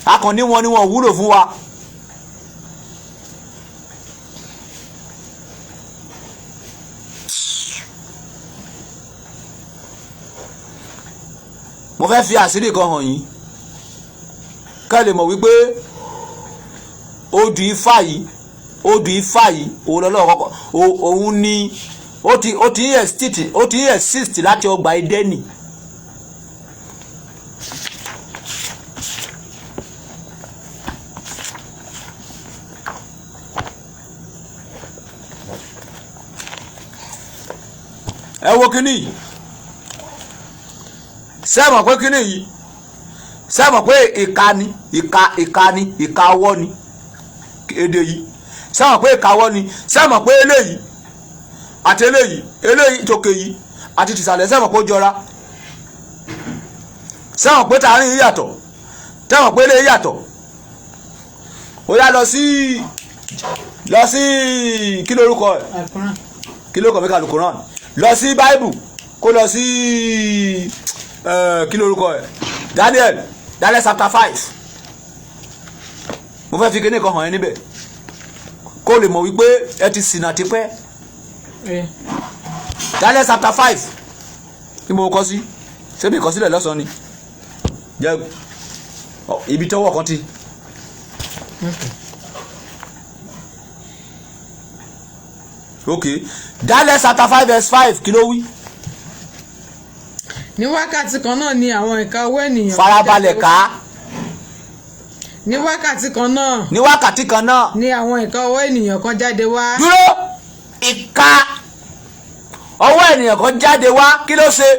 Akànní wọn ni wọn wúlò fún wa. Mo fẹ́ fi àṣírí kan hàn yín ká lè mọ̀ wípé odù Ifá yìí òun lọ́lọ́ kọ́kọ́ òun ni ó ti exist láti ọgbà Édẹ́nì. Ẹ wo kíní yìí. Sẹ́mọ̀ pé kíní yìí sẹ́mọ̀ pé ìka ọwọ́ ni èdè yìí. Sẹ́mọ̀ pé ìka ọwọ́ ni. Sẹ́mọ̀ pé eléyìí àti eléyìí tókè yìí àti tìsàlẹ̀ sẹ́mọ̀ pé ó jọra. Sẹ́mọ̀ pé tààrin yìí yàtọ̀. Sẹ́mọ̀ pé eléyìí yàtọ̀. Ó yá lọ sí kí lórúkọ ẹ̀? Kí lórúkọ mi kà Al-Quran. Lọ sí Bible kó lọ sí kí lórúkọ ẹ̀? Daniel chapter 5. Mo fẹ́ fi kíní kan hàn ẹ́ níbẹ̀ kó kó lè mọ̀ wípé ẹ ti ṣìnà tipẹ́. Daniel chapter 5 tí mo kọ sí ṣebí ìkọsílẹ̀ lọ́sàn-án ni jẹ́ ibi tọ́wọ́ kan ti. Okay. Daniel chapter 5 verse 5 kí ló wí. ní wákàtí kan náà ni àwọn ìka owó ènìyàn. Farabalẹ̀ ká. ní wákàtí kan náà. ní wákàtí kan náà. ni àwọn ìka owó ènìyàn kan jáde wá. dúró ìka ọwọ́ ènìyàn kan jáde wá kí ló ṣe.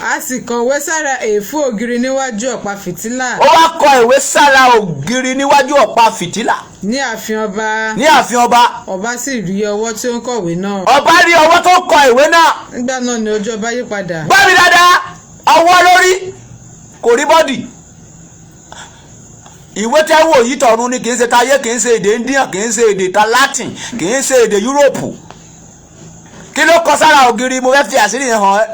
a sì kọ̀wé sára èéfú ògiri níwájú ọ̀pá fìtílà. ó wá kọ ìwé sára ògiri níwájú ọ̀pá fìtílà. ní ààfin ọba. ní ààfin ọba. ọba sì rí ọwọ́ tí ó ń kọ̀wé náà. ọba rí ọwọ́ tó kọ ìwé náà. nígbà náà ni ojú ọba yí padà. gbọ́ mi dáadáa ọwọ́ lórí kò rí bọ́dì. ìwé tẹ́ wò yìí tọ̀run ni kì í ṣe tayé, kì í ṣe èdè Indian, kì í ṣe èdè ta Latin, kì í ṣe èdè Yúróòpù. kí ló kọ sára ògiri? mo fẹ́ fi àṣírí yẹn hàn ẹ́.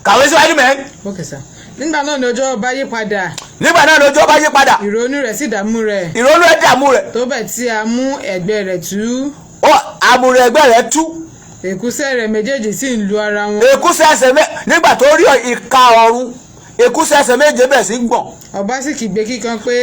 kàwé síwájú mẹ́. Okay sir. nígbà náà ni ojú ọba yí padà. nígbà náà lójú ọba yí padà. ìrònú rẹ̀ sì dààmú rẹ̀. ìrònú ẹ̀ dààmú rẹ̀. tó bẹ̀ tí a mú ẹ̀gbẹ́ rẹ̀ tú. ó àmúrẹ̀ ẹgbẹ́ rẹ̀ tú. èkúsẹ́ rẹ̀ méjèèjì sì ń lu ara wọn. èkúsẹ́ ẹsẹ̀ nígbà tó rí ìka ọ̀run èkúsẹ́ ẹsẹ̀ méje bẹ̀ sí gbọ̀n. ọba sì kígbe kíkan pé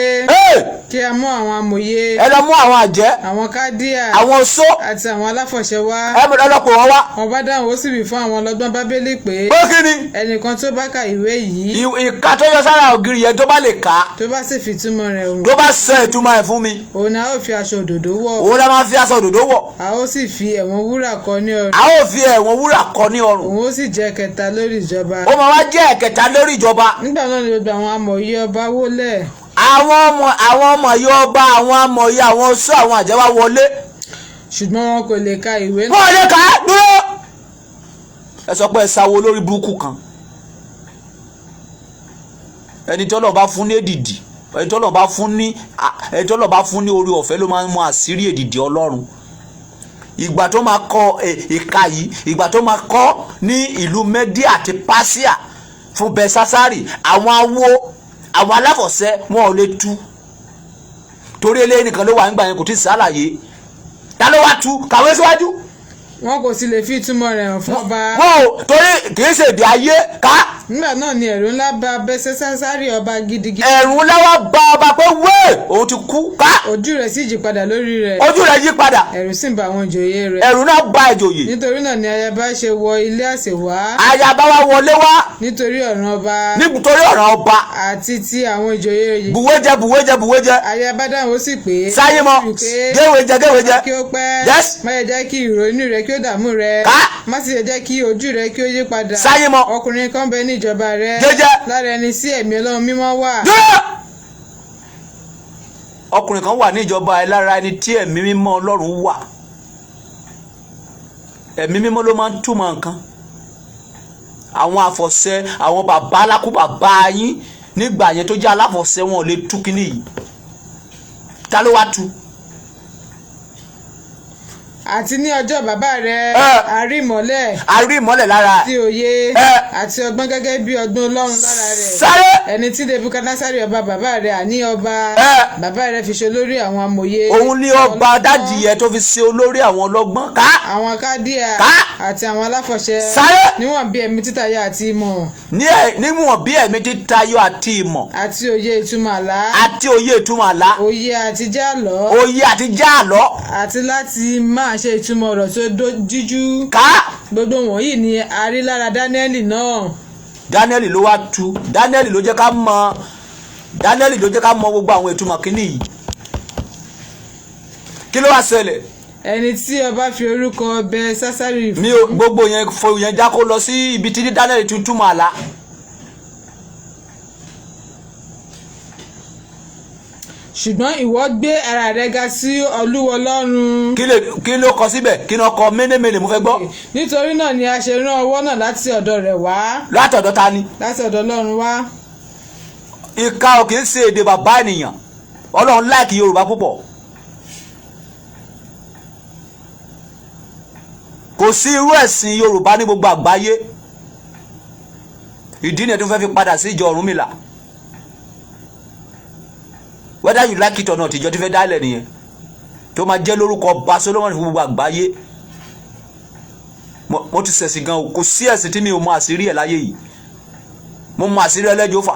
kí a mú àwọn amòye. ẹ lọ mú àwọn àjẹ́. àwọn kádíà. àwọn oṣó. àti àwọn aláfọ̀ṣẹ wá. ẹ mú ọlọ́pọ̀ wọn wá. ọba dáhùn ó sì wí fún àwọn ọlọ́gbọ́n bábélì pé. pé kí ni. ẹnìkan tó bá ka ìwé yìí. ìka tó yọ sára ògiri yẹn tó bá lè kà á. tó bá sì fi túmọ̀ rẹ̀ hùn. tó bá sọ ìtumọ̀ ẹ̀ fún mi. òun ni a ó fi aṣọ òdòdó wọ̀. òun la máa fi aṣọ òdòdó wọ̀. a ó sì fi ẹ̀wọ̀n wúrà kọ́ ní ọrùn. a ó fi ẹ̀wọ̀n wúrà kọ́ ní ọrùn. òun ó sì jẹ́ kẹta lórí ìjọba. ó máa wá jẹ́ ẹ̀kẹta lórí ìjọba. nígbà náà ni gbogbo àwọn amòye ọba wólẹ̀. àwọn ọmọ yìí ọba, àwọn amòye, àwọn oṣó, àwọn àjẹ́ wá wọlé. ṣùgbọ́n wọn kò lè ka ìwé náà. wọ́n lè kà á dúró. ẹ sọ pé ẹ sáwó lórí burúkú kan. ẹni tí Ọlọ́run bá fún ní èdìdì, ẹni tí Ọlọ́run bá fún ní orí ọ̀fẹ́ ló máa ń mọ àṣírí èdìdì Ọlọ́run. ìgbà tó máa kọ ìka yìí, ìgbà tó máa kọ ní ìlú Mẹ́díà àti Pásíà fún Bẹ́sásárì, àwọn aláfọ̀ṣẹ wọn ò lè tú. torí eléyìí nìkan ló wà nígbà yẹn, kò tí ì ṣàlàyé. ta ló wá tú? kàwé síwájú. wọn kò sì lè fi ìtumọ̀ rẹ̀ hàn fún ọba. wọn ò torí kì í ṣe èdè ayé ká. nígbà náà ni ẹ̀rù ńlá bà Bẹ́sásárì ọba gidigidi. ẹ̀rù ńlá wá bà ọba pé wé òun ti kú ká. ojú rẹ̀ sì yí padà lórí rẹ̀. ojú rẹ̀ yí padà. ẹ̀rù sì ń bà àwọn ìjòyè rẹ̀. ẹ̀rù náà bà ìjòyè. nítorí náà ni ayaba ṣe wọ ilé àsè wá. ayaba wa wọlé wá. nítorí ọ̀ràn ọba. nítorí ọ̀ràn ọba. àti ti àwọn ìjòyè yìí. bùwéjẹ. ayaba dáhùn ó sì pé. sáyé mọ géwéjẹ. kí ó pẹ́. yes. má yẹ jẹ́ kí ìrònú rẹ̀ kí ó dààmú rẹ̀. ká. má sì yẹ jẹ́ kí ojú rẹ̀ kí ó yí padà. sáyé mọ. ọkùnrin kan bẹ ní ìjọba rẹ̀. jẹ́jẹ́. lára ẹni sí ẹ̀mí Ọlọ́run mímọ́ wà. dúró. ọkùnrin kan wà ní ìjọba ẹ lára ẹni tí ẹ̀mí mímọ́ Ọlọ́run wà. ẹ̀mí mímọ́ ló máa ń túmọ̀ nǹkan. àwọn àfọ̀ṣẹ, àwọn bàbá alákùbàbá yín nígbà yẹn tó jẹ́ aláfọ̀ṣẹ wọn ò lè tú kíní yìí. ta ló wá tú? àti ní ọjọ́ bàbá rẹ̀ àrí ìmọ́lẹ̀ lára àti òye àti ọgbọ́n gẹ́gẹ́ bí ọgbọ́n Ọlọ́run lára rẹ̀. sáré. ẹni tí Nebukadnasari ọba bàbá rẹ̀ àní ọba bàbá rẹ̀ fi ṣe olórí àwọn amòye. òun ní ọba dádì yẹn tó fi ṣe olórí àwọn ọlọ́gbọ́n ká. àwọn kádíà àti àwọn aláfọ̀ṣẹ. sáré. níwọ̀n bí ẹ̀mí títayọ àti ìmọ̀. níwọ̀n bí ẹ̀mí títayọ àti ìmọ̀. àti òye ìtumọ̀ àlá. òye àti jálọ̀. àti láti máa ṣe ìtumọ̀ ọ̀rọ̀ tó díjú. ká. gbogbo wọ̀nyí ni a rí lára Dáníẹ́lì náà. Dáníẹ́lì ló wá tú. Dáníẹ́lì ló jẹ́ ká mọ gbogbo àwọn ìtumọ̀ kínní yìí. kí ló wá ṣẹlẹ̀? ẹni tí ọba fi orúkọ Bẹ́sásárì fún. gbogbo yẹn já kó lọ sí ibi tí Dáníẹ́lì tún túmọ̀ àlá. ṣùgbọ́n ìwọ gbé ara rẹ ga sí Olúwa Ọlọ́run. kí ló kọ síbẹ̀? kí ló kọ ménémélé mo fẹ́ gbọ́. nítorí náà ni a ṣe rán ọwọ́ náà láti ọ̀dọ̀ rẹ̀ wá. láti ọ̀dọ̀ ta ni? láti ọ̀dọ̀ Ọlọ́run wá. ìka ò kì í ṣe èdè bàbá ènìyàn. Ọlọ́run láìkì Yorùbá púpọ̀. kò sí irú ẹ̀sìn Yorùbá ní gbogbo àgbáyé. ìdí nìyẹn tó fẹ́ fi padà sí ìjọ Ọ̀rúnmìlà. whether you like it or not ìjọ tí fẹ́ dálẹ̀ nìyẹn tó máa jẹ́ lórúkọ ọba Solomoni fún gbogbo àgbáyé. Mo ti ṣẹ̀sìn gan o, kò sí ẹ̀sìn tí mi ò mọ àṣírí ẹ̀ láyé yìí. Mo mọ àṣírí ẹlẹ́jọ́fà,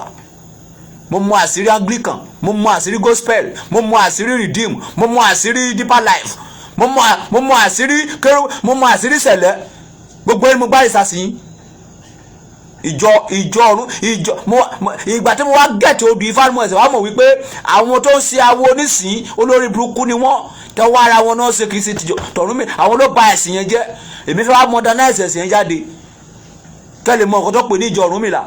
mo mọ àṣírí Anglican, mo mọ àṣírí gospel, mo mọ àṣírí redeem, mo mọ àṣírí deeper life, mo mọ àṣírí kéré, mo mọ àṣírí sẹ̀lẹ̀. Gbogbo ẹni mo gbá ìsàsìn ìjọ ọ̀run ìgbà tí mo wá gẹ̀ẹ́tì odù Ifá mo ẹ̀sẹ̀ wá mọ̀ wípé àwọn tó ń ṣe awo onísìn olórí burúkú ni wọ́n tẹ́wọ́ ara wọn náà ṣe kì í ṣe tọ̀run mi àwọn ló ba ẹ̀sìn yẹn jẹ́. Èmi fẹ́ wá modernize ẹ̀sìn yẹn jáde kẹ́lẹ̀ mọ nǹkan tó pè ní ìjọ Ọ̀rúnmìlà.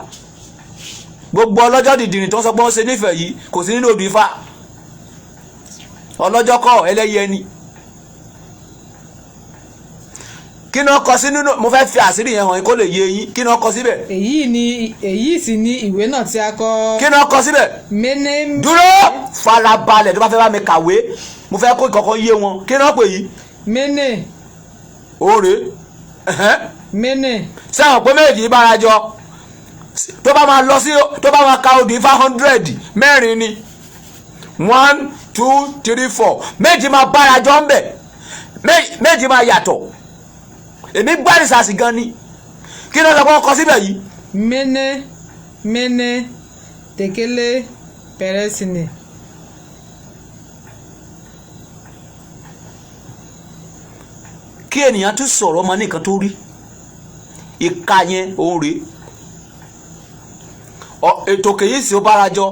Gbogbo ọlọ́jọ́ dìdìrìn tó ń sọ pé wọ́n ṣe nífẹ̀ẹ́ yìí kò sí nínú odù Ifá. Ọlọ́jọ́ kọ́ ẹlẹ́yẹ ni. Kí ni wọ́n kọ sí nínú, mo fẹ́ fi àṣírí yẹn hàn yín kó lè yé yín. Kí ni wọ́n kọ síbẹ̀? èyí sì ni ìwé náà tí a kọ. Kí ni wọ́n kọ síbẹ̀? Dúró farabalẹ̀ tó bá fẹ́ bá mi kàwé mo fẹ́ kó ìkọ̀kọ̀ yé wọn. Kí ni wọ́n pè yìí? Méné. Oore. Méné. Sẹ́wọ̀n pé méjì bára jọ tó bá máa lọ sí tó bá máa ka odù Ifá 100 mẹ́rin ni 1 2 3 4 méjì máa bára jọ ń bẹ̀ méjì máa yàtọ̀. Èmi gbá ìsàsì gan ni. Kí ló sọ pé wọ́n kọ síbẹ̀ yìí? Méné Méné Tekele Pẹrẹsìnì. Kí ènìyàn tún sọ̀rọ̀ ọmọ nìkan tó rí ìka yẹn òun rèé. Ètò kèyí sì ó bára jọ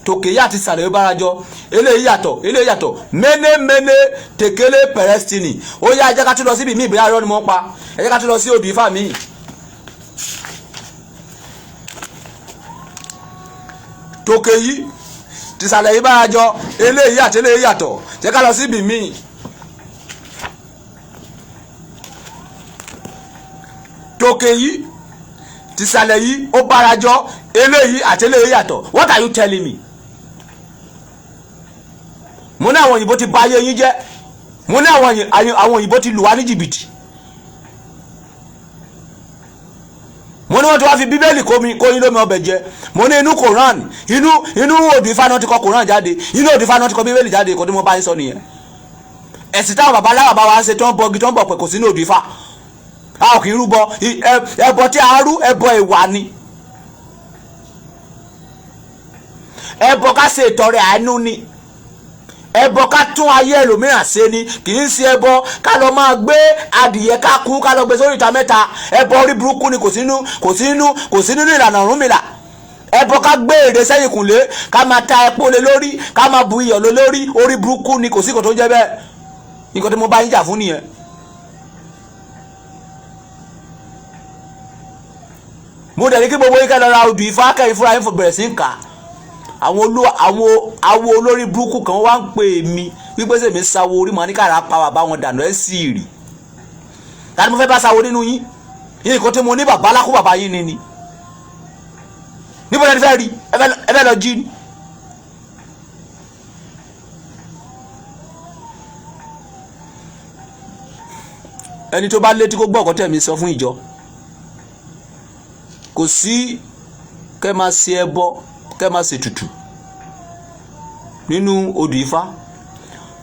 tòkèyí àti sàlẹ̀ ó bára jọ eléyìí yàtọ̀ Méné Tekele Pẹrẹsìnì. Ó yá ẹ jẹ́ ká tún lọ síbi míì bóyá irọ́ ni mo ń pa. Ẹ jẹ́ ká tún lọ sí odù Ifá míì. Tòkèyí ti sàlẹ̀ yìí bára jọ eléyìí àti eléyìí yàtọ̀. Jẹ́ ká lọ síbi míì. Tòkèyí ti sàlẹ̀ yìí ó bára jọ eléyìí àti eléyìí yàtọ̀. What are you telling me? Mo ní àwọn òyìnbó ti bà ayé yín jẹ́. Mo ní àwọn òyìnbó ti lù wá ní jìbìtì. Mo ní wọ́n ti wá fi bíbélì kó yín lómi ọbẹ̀ jẹ. Mo ní inú Koran inú odù Ifá náà ti kọ Koran jáde, inú odù Ifá náà ti kọ bíbélì jáde. Kò tí mo bá yín sọ nìyẹn. Ẹ̀sìn táwọn bàbá aláwọ̀ bá wa ń ṣe tó ń bọgi tó ń bọ̀ pẹ̀ kò sí ní odù Ifá. A ò kì í rúbọ ẹbọ tí a rú ẹbọ ìwà ni. Ẹbọ ká ṣe ìtọrẹ àánú ni. Ẹbọ ká tún ayé ẹlòmíràn ṣe ni. Kì í ṣe ẹbọ ká lọ máa gbé adìyẹ ká kú ká lọ gbé sórí ìta mẹ́ta. Ẹbọ orí burúkú ni kò sí nínú ìlànà Ọ̀rúnmìlà. Ẹbọ ká gbé ère sẹ́yìn kùnlé ká máa ta epo lé lórí ká máa bu iyọ̀ lé lórí orí burúkú ni kò sí kò tó jẹ́ bẹ́ẹ̀. Nǹkan tí mo bá yín jà fún nìyẹn. Mo dẹ̀ ní kí gbogbo yín ká lọ ra odù Ifá kẹ́yìn fúnra yín bẹ̀rẹ̀ sí ń kà. Àwọn olórí burúkú kan wá ń pè mí wípé sèmi sáwó orí mọ́ ní kára pa bàbá wọn dànù ẹ̀ sì rì. Tani mo fẹ́ bá sáwó nínú yín? Yín nǹkan tí mo ní bàbá alákó bàbá yín ni. Níbo lẹ́ni fẹ́ rí? Ẹ fẹ́ lọ jí ni. Ẹni tó bá létí kó gbọ́ ọ̀kọ́ tẹ̀mí sọ fún ìjọ. Kò sí kẹ́ máa ṣe ẹbọ kẹ́ máa ṣe tutù nínú odù Ifá.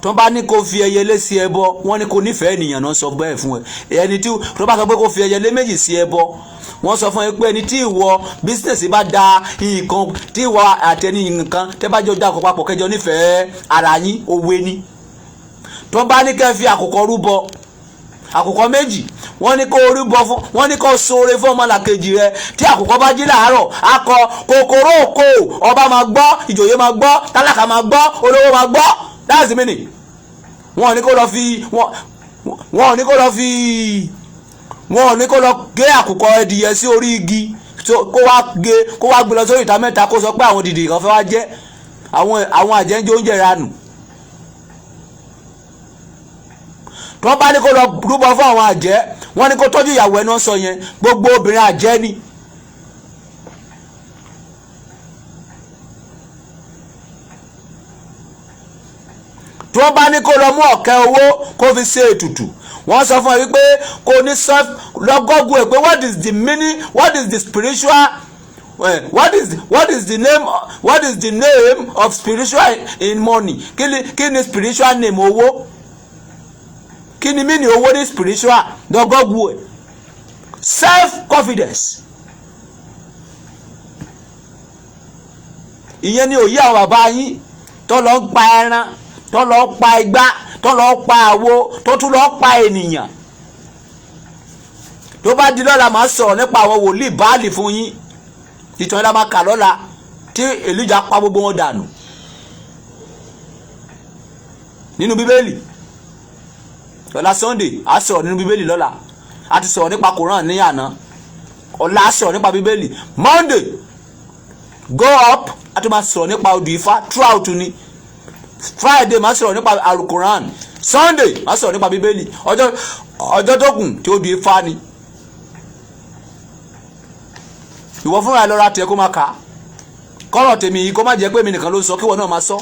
Tó bá ní kó fi ẹyẹlé sí ẹbọ wọ́n ní kó nífẹ̀ẹ́ ènìyàn náà sọ bẹ́ẹ̀ fún ẹ. Ẹni tí tó bá sọ pé kó fi ẹyẹlé méjì sí ẹbọ wọ́n sọ fún ẹ pé ẹni tí ìwọ bísínẹ̀sì bá da nǹkan tí ìwọ àtẹni nǹkan tẹ́ bá jọ dá àkókò papọ̀ kẹjọ nífẹ̀ẹ́ ara yín òwe ni. Tó bá ní kẹ́ fi àkùkọ rúbọ àkùkọ méjì wọ́n ní kó rúbọ fún wọ́n ní kó ṣoore fún ọmọlàkejì rẹ. Tí àkùkọ bá jí láàárọ̀ akọ kòkòrò òkò ọba máa gbọ́ ìjòyè máa gbọ́ tálákà máa gbọ́ olówó máa gbọ́. That's the meaning. Wọ́n ní kó lọ gé àkùkọ ẹdìyẹ sí orí igi kó wá gbé lọ sórí ìta mẹ́ta kó sọ pé àwọn dìdì kan fẹ́ wá jẹ́ àwọn àjẹjẹ oúnjẹ ranù. Tó bá ní kó lọ rúbọ fún àwọn àjẹ́ wọ́n ní kó tọ́jú ìyàwó ẹni wọ́n sọ yẹn gbogbo obìnrin àjẹ́ ni. Tó bá ní kó lọ mú ọ̀kẹ́ owó kó fi ṣe ètùtù wọ́n sọ fún ẹ wípé kò ní sọ lọ́gọ́gùn ẹ̀ pé what is the meaning, what is the spiritual what is the name of spiritual in money? Kí ni spiritual name owó? Kí ni meaning owó ní spiritual? Dọ́gọ́gù ẹ̀. Self confidence. Ìyẹn ni òye àwọn bàbá yín tó lọ pa ẹran, tó lọ pa igbá, tó lọ pa àwo, tó tún lọ pa ènìyàn. Tó bá di lọ́la máa sọ̀rọ̀ nípa àwọn wòlíì Báálì fún yín. Ìtàn yẹn la máa kà lọ́la tí Èlíjà pa gbogbo wọn dànù nínú Bíbélì. Ọ̀la Sunday a sọ̀rọ̀ nínú Bíbélì lọ́la. A ti sọ̀rọ̀ nípa Quran ní àná. Ọ̀la a sọ̀rọ̀ nípa Bíbélì. Monday go up a tún máa sọ̀rọ̀ nípa odù Ifá throughout ni. Friday máa sọ̀rọ̀ nípa Al-Quran. Sunday máa sọ̀rọ̀ nípa Bíbélì. Ọjọ́ tó kù tí odù Ifá ni. Ìwọ fúnra ẹ lọ́ra tiẹ̀ kó máa kà á. Kọ́rọ̀ tèmi yìí kó má jẹ́ pé mi nìkan ló sọ kí ìwọ náà máa sọ.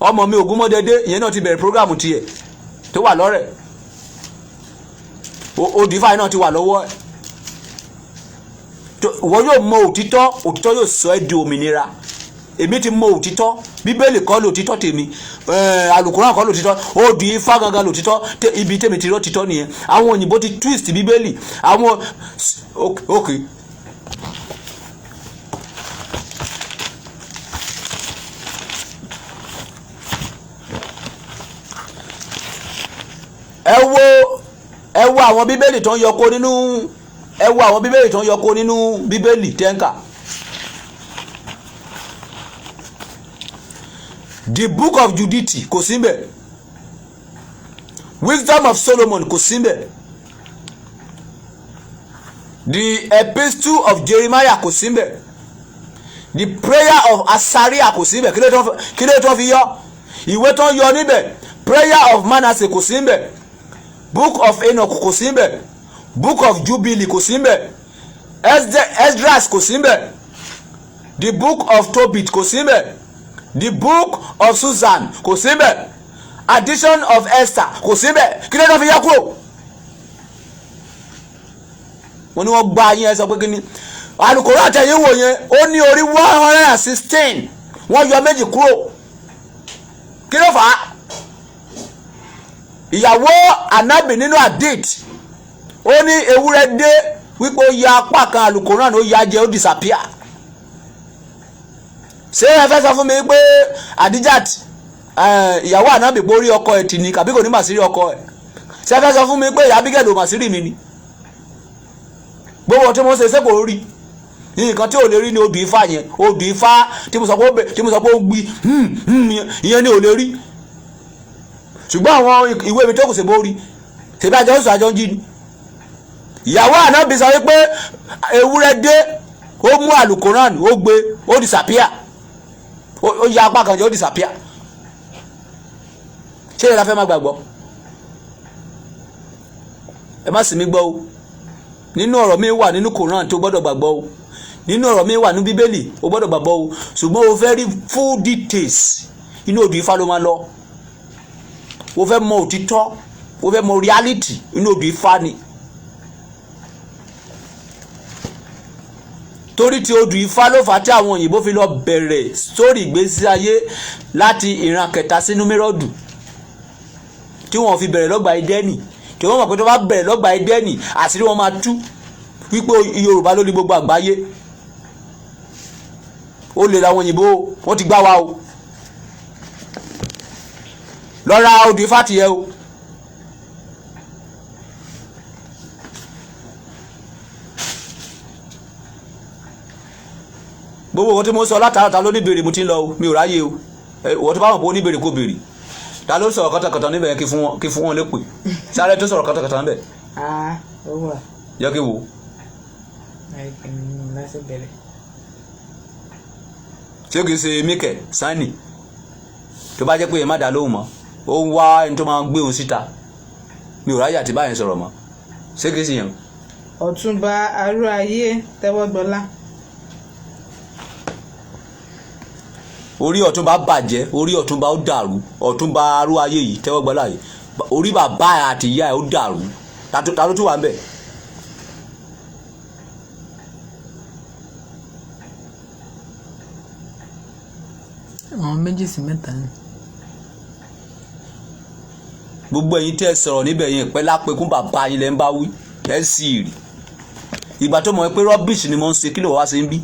Ọmọ mi Ògúnmọ́dédé ìyẹn náà ti bẹ̀rẹ̀ prógráàmù tiẹ̀ tó wà lọ́rẹ̀. Odù Ifá náà ti wà lọ́wọ́ ẹ̀. Ìwọ yóò mọ òtítọ́, òtítọ́ yóò sọ ẹ́ di òmìnira. Èmi ti mọ òtítọ́, Bíbélì kọ́ lòtítọ́ tèmi, Al-Quran kọ́ lòtítọ́, odù Ifá gangan lòtítọ́, ibi tèmi ti rí òtítọ́ nìyẹn. Àwọn òyìnbó ti twist Bíbélì. Àwọn okay. ẹ wo àwọn Bíbélì tó ń yọkó nínú Bíbélì tẹ́ǹkà. The book of Judith kò sí ńbẹ̀. Wisdom of Solomon kò sí ńbẹ̀. The epistle of Jeremiah kò sí ńbẹ̀. The prayer of Asariah kò sí ńbẹ̀. Kí ló tó fi yọ? Ìwé tó ń yọ níbẹ̀. Prayer of Manasseh kò sí ńbẹ̀. Book of Enoch kò sí ńbẹ̀. Book of Jubilee kò sí ńbẹ̀. Esdras kò sí ńbẹ̀. The book of Tobit kò sí ńbẹ̀. The book of Susan kò sí ńbẹ̀. Addition of Esther kò sí ńbẹ̀. Kí ló tó fi yọ kúrò? Wọ́n ní wọ́n gba yín ẹ sọ pé kí ni Al-Quran àtẹ̀yìn wò yẹn ó ní orí 116 wọ́n yọ méjì kúrò. Kí ló fà á? Ìyàwó Ànábì nínú Hadith ó ní ewúrẹ́ dé wípé ó ya apá kan Al-Quran ó ya jẹ ó disappear. Ṣé ẹ fẹ́ sọ fún mi pé Adijat ìyàwó Ànábì pé ó rí ọkọ ẹ̀ tì ní kàbí kò ní màsírí ọkọ ẹ̀? Ṣé ẹ fẹ́ sọ fún mi pé ìyá Abigail ò màsírí mi ni? Gbogbo tí mo ṣe ṣé kò rí nǹkan tí ò lè rí ní odù Ifá yẹn, odù Ifá tí mo sọ pé ó gbi ìyẹn ni ò lè rí. Ṣùgbọ́n àwọn ìwé mi tó kù sí bó rí tèmi àjọ ń jí ni. Ìyàwó Ànábì sọ wípé ewúrẹ́ dé ó mú Al-Quran ó gbé ó disappear, ó ya apá kan jẹ́ ó disappear. Ṣé ìlera fẹ́ má gbàgbọ́? Ẹ má sì mí gbọ́ o. Nínú ọ̀rọ̀ mi wà nínú Quran tó gbọ́dọ̀ gbàgbọ́ o. Nínú ọ̀rọ̀ mi wà ní Bíbélì ó gbọ́dọ̀ gbàgbọ́ o. Ṣùgbọ́n o fẹ́ rí full details inú odù Ifá ló máa lọ. O fẹ́ mọ òtítọ́, o fẹ́ mọ reality inú odù Ifá ni. Torí tí odù Ifá ló fà á tí àwọn òyìnbó fi lọ bẹ̀rẹ̀ sórí ìgbésí ayé láti ìran kẹta sínú mẹ́rọ̀dù tí wọ́n fi bẹ̀rẹ̀ lọ́gbà Édẹ́nì, tí wọ́n mọ̀ pé tó bá bẹ̀rẹ̀ lọ́gbà Édẹ́nì àṣírí wọn máa tú wípé Yorùbá ló ní gbogbo àgbáyé. Ó lè làwọn òyìnbó wọ́n ti gbá wa o. Lọ́ra odù Ifá ti yẹ o. Gbogbo ohun tí mo sọ látàrátà ló ní béèrè mo ti ń lọ o, mi ò ráyè o. Wọ́n tó bá wọn pé ó ní béèrè kó béèrè. Ta ló sọ̀rọ̀ kọ́tàkọ́tà níbẹ̀ kí fún wọn lépè? Sáré tó sọ̀rọ̀ kọ́tàkọ́tà níbẹ̀. Ó wà. Jẹ́ kí wo. Ṣé kìí ṣe Míkẹ̀ Sáínì? Tó bá jẹ́ pé ẹ má dá lóhùn mọ́, ó ń wá ẹni tó máa ń gbé òun síta. Mi ò ráyè àti báyẹn sọ̀rọ̀ mọ́. Ṣé kìí ṣe yẹn? Ọ̀túnba Arúayé Tẹ́wọ́gbọ́lá. Orí Ọ̀túnba bàjẹ́, orí Ọ̀túnba ó dàrú. Ọ̀túnba Arúayé yìí Tẹ́wọ́gbọ́lá yìí, orí bàbá àti ìyá ẹ̀ ó dàrú. Ta ló tún wà ń bẹ̀? àwọn méjì sí mẹ́ta ni. gbogbo ẹ̀yin tẹ́ sọ̀rọ̀ níbẹ̀ yẹn pẹ́ lápẹ́kún bàbá yín lẹ́ ń bá wí ẹ̀ sì rí ìgbà tó mọ̀ pé rubbish ni mo ń ṣe kí ló wá ṣe ń bí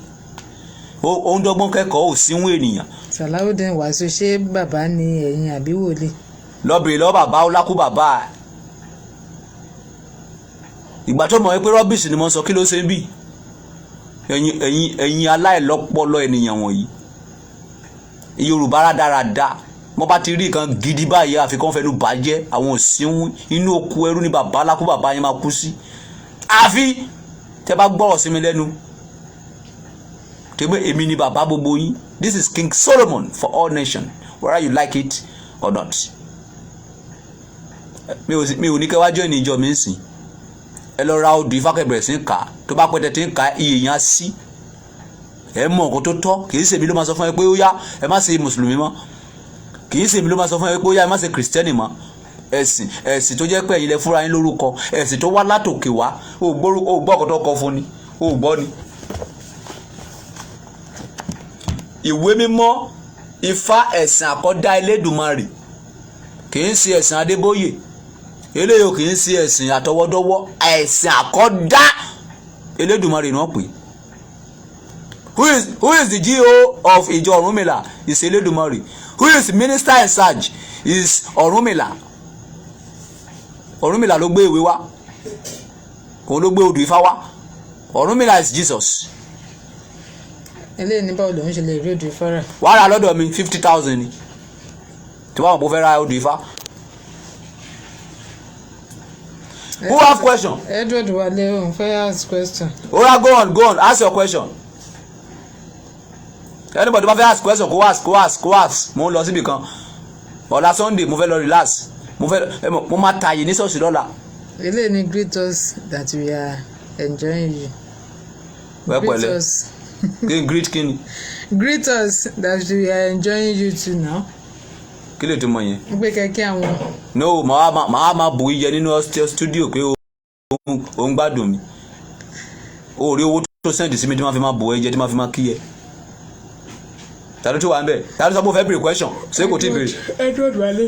òun dọ́gbọ́n kẹ́kọ̀ọ́ ò síwọ̀n ènìyàn. Sàláwùdín Wàsíù ṣé bàbá ni ẹ̀yin àbí wòlíì? lọ́bìnrin lọ́ bàbá ó lákú bàbá ẹ̀ ìgbà tó mọ̀ pé rubbish ni mo ń sọ kí ló ṣe ń bí ẹ̀yin aláìlọ́pọlọ ènìyàn wọ̀nyí Yorùbá rádaràda mo bá ti rí nǹkan gidi báyìí àfikún fẹnu bàjẹ́ àwọn òsínwó inú oko ẹrú ni bàbá alákú bàbá yẹn máa kú sí àfi tẹ́ bá gbọ́rọ̀ sí mi lẹ́nu tẹ́gbẹ́ èmi ni bàbá gbogbo yín. This is King Solomon for all nations whether you like it or not. mi ò ní kẹ́ wá join ìjọ mi ń sìn ẹ lọ ra odù Ifá kẹ́ bẹ̀rẹ̀ sí ń kà á tó bá pẹ́ tẹ́tí ń kà á iye yẹn á sí ẹ mọ̀ nǹkan tó tọ́ kì í ṣèmi ló máa sọ fún ẹ pé ó yá ẹ má ṣe mùsùlùmí mọ́ kì í ṣèmi ló máa sọ fún ẹ pé ó yá ẹ má ṣe kìrìsìtẹ́nì mọ́ ẹ̀sìn tó jẹ́ pé ẹ̀yin lẹ fúnra yín lórúkọ ẹ̀sìn tó wá látòkè wá ó gbọ́ ọ̀kọ̀ tó kọ fún ni ó gbọ́ ni. ìwé mímọ́ Ifá ẹ̀sìn àkọ́dá Elédùmarè kì í ṣe ẹ̀sìn Adébóyè eléyìí kì í ṣe ẹ̀sìn àtọwọ́dọ́wọ́ ẹ̀sìn àkọ́dá Elédùmarè náà pè. Who is the GO of ìjọ Ọ̀rúnmìlà is Elédùmarè. Who is minister in charge is Ọ̀rúnmìlà. Ọ̀rúnmìlà ló gbé ìwé wá òun ló gbé odù Ifá wá. Ọ̀rúnmìlà is Jesus. eléyìí ní báwo lòun ṣe lè rí odù Ifá rà? wàá rà lọ́dọ̀ mi 50,000 ni tí wọ́n mọ̀ pé ó fẹ́ ra odù Ifá. Who have question? Edward Wale òun fẹ́ ask question. Oya go on ask your question. Anybody bá fẹ́ ask question kó ask mo ń lọ síbi kan ọ̀la Sunday mo fẹ́ lọ relax mo máa tààyè ní ṣọ́ọ̀ṣì lọ́la. eléyìí ni greet us that we are enjoying you. Greet us. Greet kini. Greet us that we are enjoying you too now. Kí lè tún mọ yẹn. gbé kẹ́kẹ́ àwọn. No màá máa bù iye nínú studio pé o ń gbádùn mi o rí owó tó sẹ́ǹdì sí mi tí máa fi máa bù ẹ jẹ tí máa fi máa kí ẹ. tàbí tó wà ń bẹ̀ tàbí sọ pé o fẹ́ bèrè question ṣé kò tí ì bèrè. Edward Wale.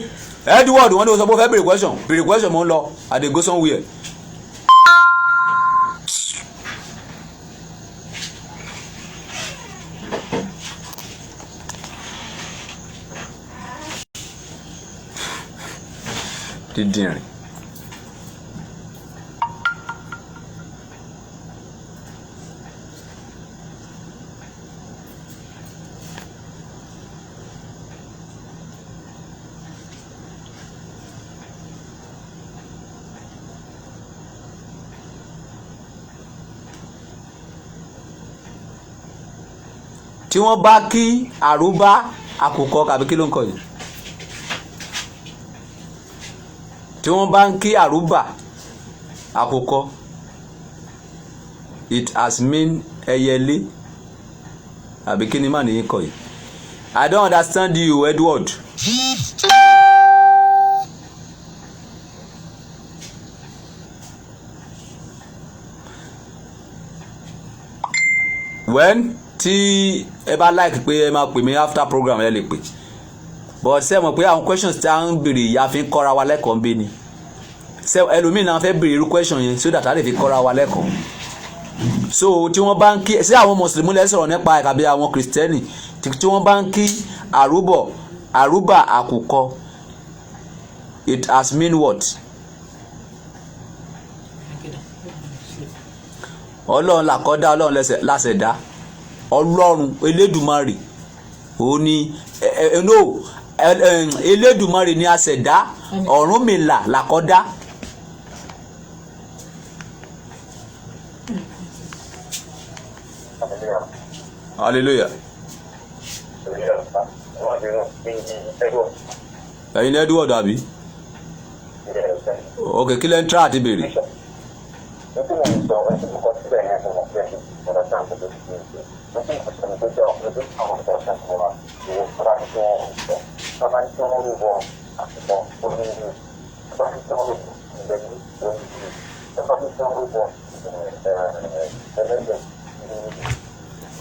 Edward wọn ni o sọ pé o fẹ́ bèrè question mo ń lọ I dey go somewhere. dídìrín. tí wọ́n bá kí àrúbá àkùkọ kàbí kí ló ń kọ yìí tí wọ́n bá ń kí àrúbà àkùkọ it has mean ẹyẹlé àbí kí ni má nìyí kọ yìí. I don't understand you Edward. when tí ẹ bá like pé ẹ máa pè mí after program ẹ lè pè but ṣé mọ̀ pé àwọn questions tí a ń béèrè yìí a fi ń kọ́ra wa lẹ́kọ̀ọ́ ń bí ni ṣé ẹlòmíì náà fẹ́ béèrè irú question yẹn so that a lè fi kọ́ra wa lẹ́kọ̀ọ́ so tí wọ́n bá ń kí ṣé àwọn mùsùlùmí lè sọ̀rọ̀ nípa ẹ̀ka bí àwọn kìrìsìtẹ́nì tí wọ́n bá ń kí àrúbà àkùkọ it has mean what? ọlọ́run làkọ́dá ọlọ́run lásẹ̀dá ọlọ́run elédùmarè òun ni elédùmarè ni àṣẹ̀dá Ọ̀rúnmìlà làkọ́dá. hallelujah. ẹ̀yin Edward àbí. ok kí lẹ́ ń tra àti béèrè.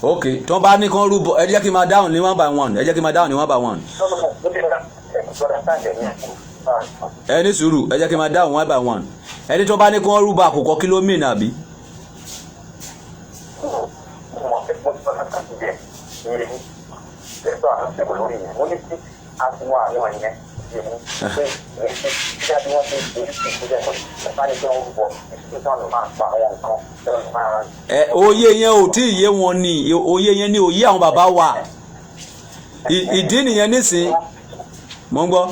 ok tí wọ́n bá ní kán rúbọ ẹ jẹ́ kí n máa dáhùn ní one by one ẹ jẹ́ kí n máa dáhùn ní one by one. ẹ ní sùúrù ẹ jẹ́ kí n máa dáhùn one by one. ẹni tí wọ́n bá ní kán rúbọ àkùkọ kí ló mìíràn àbí. Oyè yẹn ò tí ì yé wọn ni oyè yẹn ni òye àwọn bàbá wa ìdí nìyẹn nísìn mò ń gbọ́.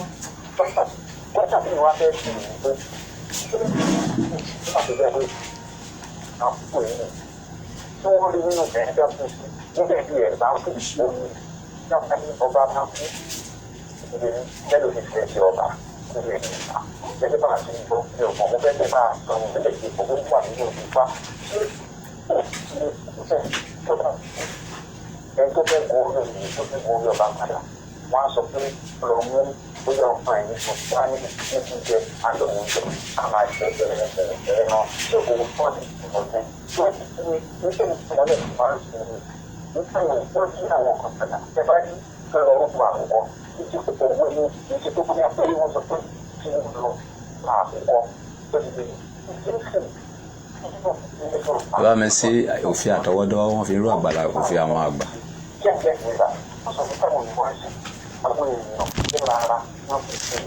Wọ́n á sọ pé lọ mú bóyá ọ̀pá ẹ̀yìn fún wa ní jíjẹ àdóhùn jẹ àmà ìṣẹ̀lẹ̀ náà ṣé òun fọ́ ní ọ̀dẹ́ tó ní níṣẹ́ ìmọ̀lẹ̀ máa ń sùn ní nípa ìwọ̀n tó jí àwọn kan padà ẹ bá rí kẹrọ orúkọ àkọ́kọ́ títí tó owó ní ìṣe tó kúnyà pé wọ́n sọ pé kí wọ́n lọ àkọ́kọ́ tó ti di bàbá mi sí òfin àtọwọ́dọ́ wọn fi rú àgbàlá òfin àwọn àgbà. kí ẹgbẹ́ ìgbà wọ́n sọ fún táwọn ìwọ̀n ẹ̀sìn àwọn èèyàn ní rárá wọ́n fi ṣe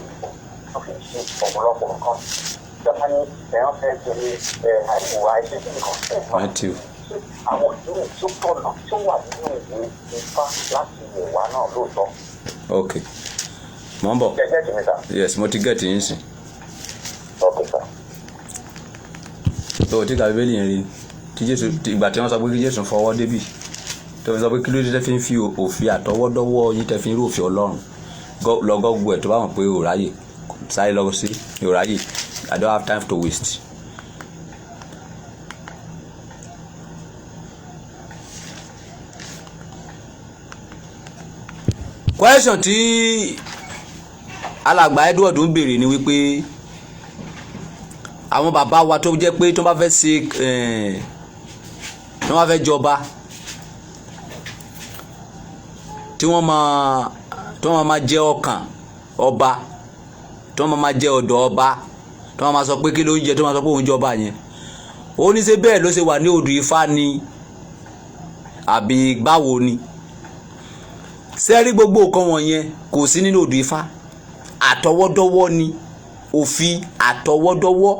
ọ̀pọ̀lọpọ̀ nǹkan ìjọba ní ẹ̀rọ fẹ́ tẹ̀lé àìwá ẹ̀ṣẹ̀ nǹkan ẹ̀fọn àwọn ìdúró tó tọ̀nà tó wà nínú ìwé Ifá láti ìwà náà lóòótọ́. ok mò ń bọ̀ gẹ́gẹ́ tí mi ta. yes mo ti gẹ̀ẹ́tì yín sìn. ok sir. tó o ti ka bíbélì yẹn rí tí Jésù ìgbà tí wọ́n sọ pé kí Jésù fọwọ́ débì tó sọ pé kí ló dé tẹ́ fi ń fi òfin àtọwọ́dọ́wọ́ yín tẹ́ fi ń rí òfin Ọlọ́run lọ́gọ́gbọ́ ẹ̀ tó bá wọn pé òráyè sáré lọ́gọ́ sí òráyè I don't have time to waste. question tí alàgbà Edward ń béèrè ni wípé àwọn bàbá wa tó jẹ́ pé tó bá fẹ́ ṣe tó bá fẹ́ jọba tí wọ́n máa jẹ́ ọkàn ọba tí wọ́n máa jẹ́ ọ̀dọ̀ ọba tí wọ́n máa sọ pé kí ló ń jẹ tí wọ́n máa sọ pé òun jọba yẹn ó ní ṣe bẹ́ẹ̀ ló ṣe wà ní odù Ifá ni àbí báwo ni sẹ́rí gbogbo nǹkan wọ̀nyẹn kò sí nínú odù Ifá àtọwọ́dọ́wọ́ ni òfin àtọwọ́dọ́wọ́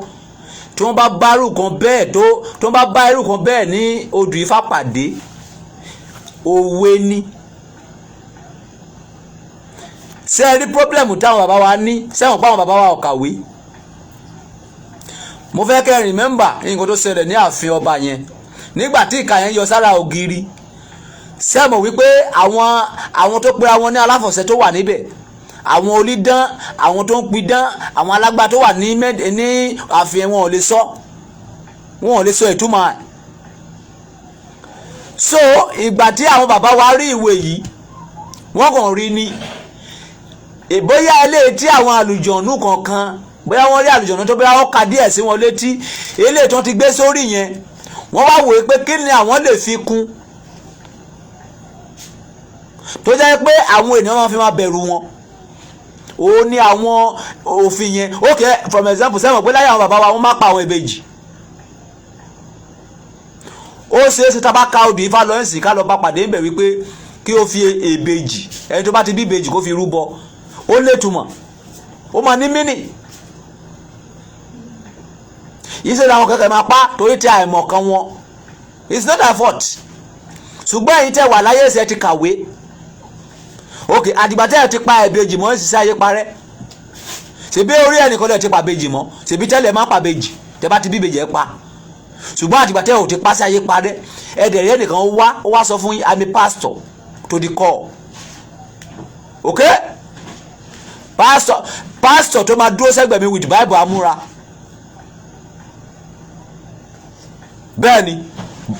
tí wọ́n bá bá irú kan bẹ́ẹ̀ tí wọ́n bá bá irú kan bẹ́ẹ̀ ní odù Ifá pàdé òwe ni sẹ́rí pọ́blẹ́mù táwọn bàbá wa ní sẹ́wọ̀n páwọn bàbá wa ò kàwé mo fẹ́ kẹ́ rìmẹ́mbà nǹkan tó ṣẹlẹ̀ ní ààfin ọba yẹn nígbà tí ìka yẹn yọ sára ògiri sẹ́mọ̀ wípé àwọn tó pera wọn ní aláfọ̀ṣẹ tó wà níbẹ̀ àwọn onídán àwọn tó ń pidán àwọn alágbá tó wà ní ààfin wọn ò lè sọ ìtumọ̀ ẹ̀. so ìgbà tí àwọn bàbá wa rí ìwé yìí wọ́n kàn rí ní bóyá ilé tí àwọn àlùjọ̀nù kankan bóyá wọ́n rí àlùjọ̀nù tó bóyá wọ́n ka díẹ̀ sí wọn létí ilé tó ti gbé sórí yẹn wọ́n wá wòye pé kí ni àwọn lè fi kún tó jẹ́ pé àwọn ènìyàn máa fi máa bẹ̀rù wọn ó ní àwọn òfin yẹn okay from example sẹ́wọ̀n pé láyé àwọn bàbá wa wọ́n máa pa àwọn ìbejì ó ṣeé ṣe tá bá ka odù Ifá lọ ẹ̀sìn ká lọ bá pàdé ńbẹ̀ wípé kí ó fi ìbejì ẹni tó bá ti bí ìbejì kó fi rúbọ ó lè túmọ̀ ó máa ní mínì yìí ṣe làwọn kẹ̀kẹ́ máa pa torí tí àìmọ̀ kan wọn it's not their fault ṣùgbọ́n èyí tẹ́ wà láyé ẹ̀sẹ̀ ti kàwé ok àdìgbà tẹ́ ẹ̀ ti pa ìbejì mọ́ ṣiṣẹ́ ayé parẹ́ ṣèbí orí ẹnìkan lẹ̀ ti pa ìbejì mọ́ ṣèbí tẹ́lẹ̀ má pa ìbejì tẹ́ bá ti bí ìbejì ẹ̀ pa ṣùgbọ́n àdìgbà tẹ́ ẹ̀ ò ti pa sí ayé parẹ́ ẹ̀dẹ̀ rẹ̀ nìkan ó wá sọ fún I'm a pastor to the core ok pastor tó máa dúró sẹ́gbẹ̀ẹ́ mi with Bible amúra bẹ́ẹ̀ ni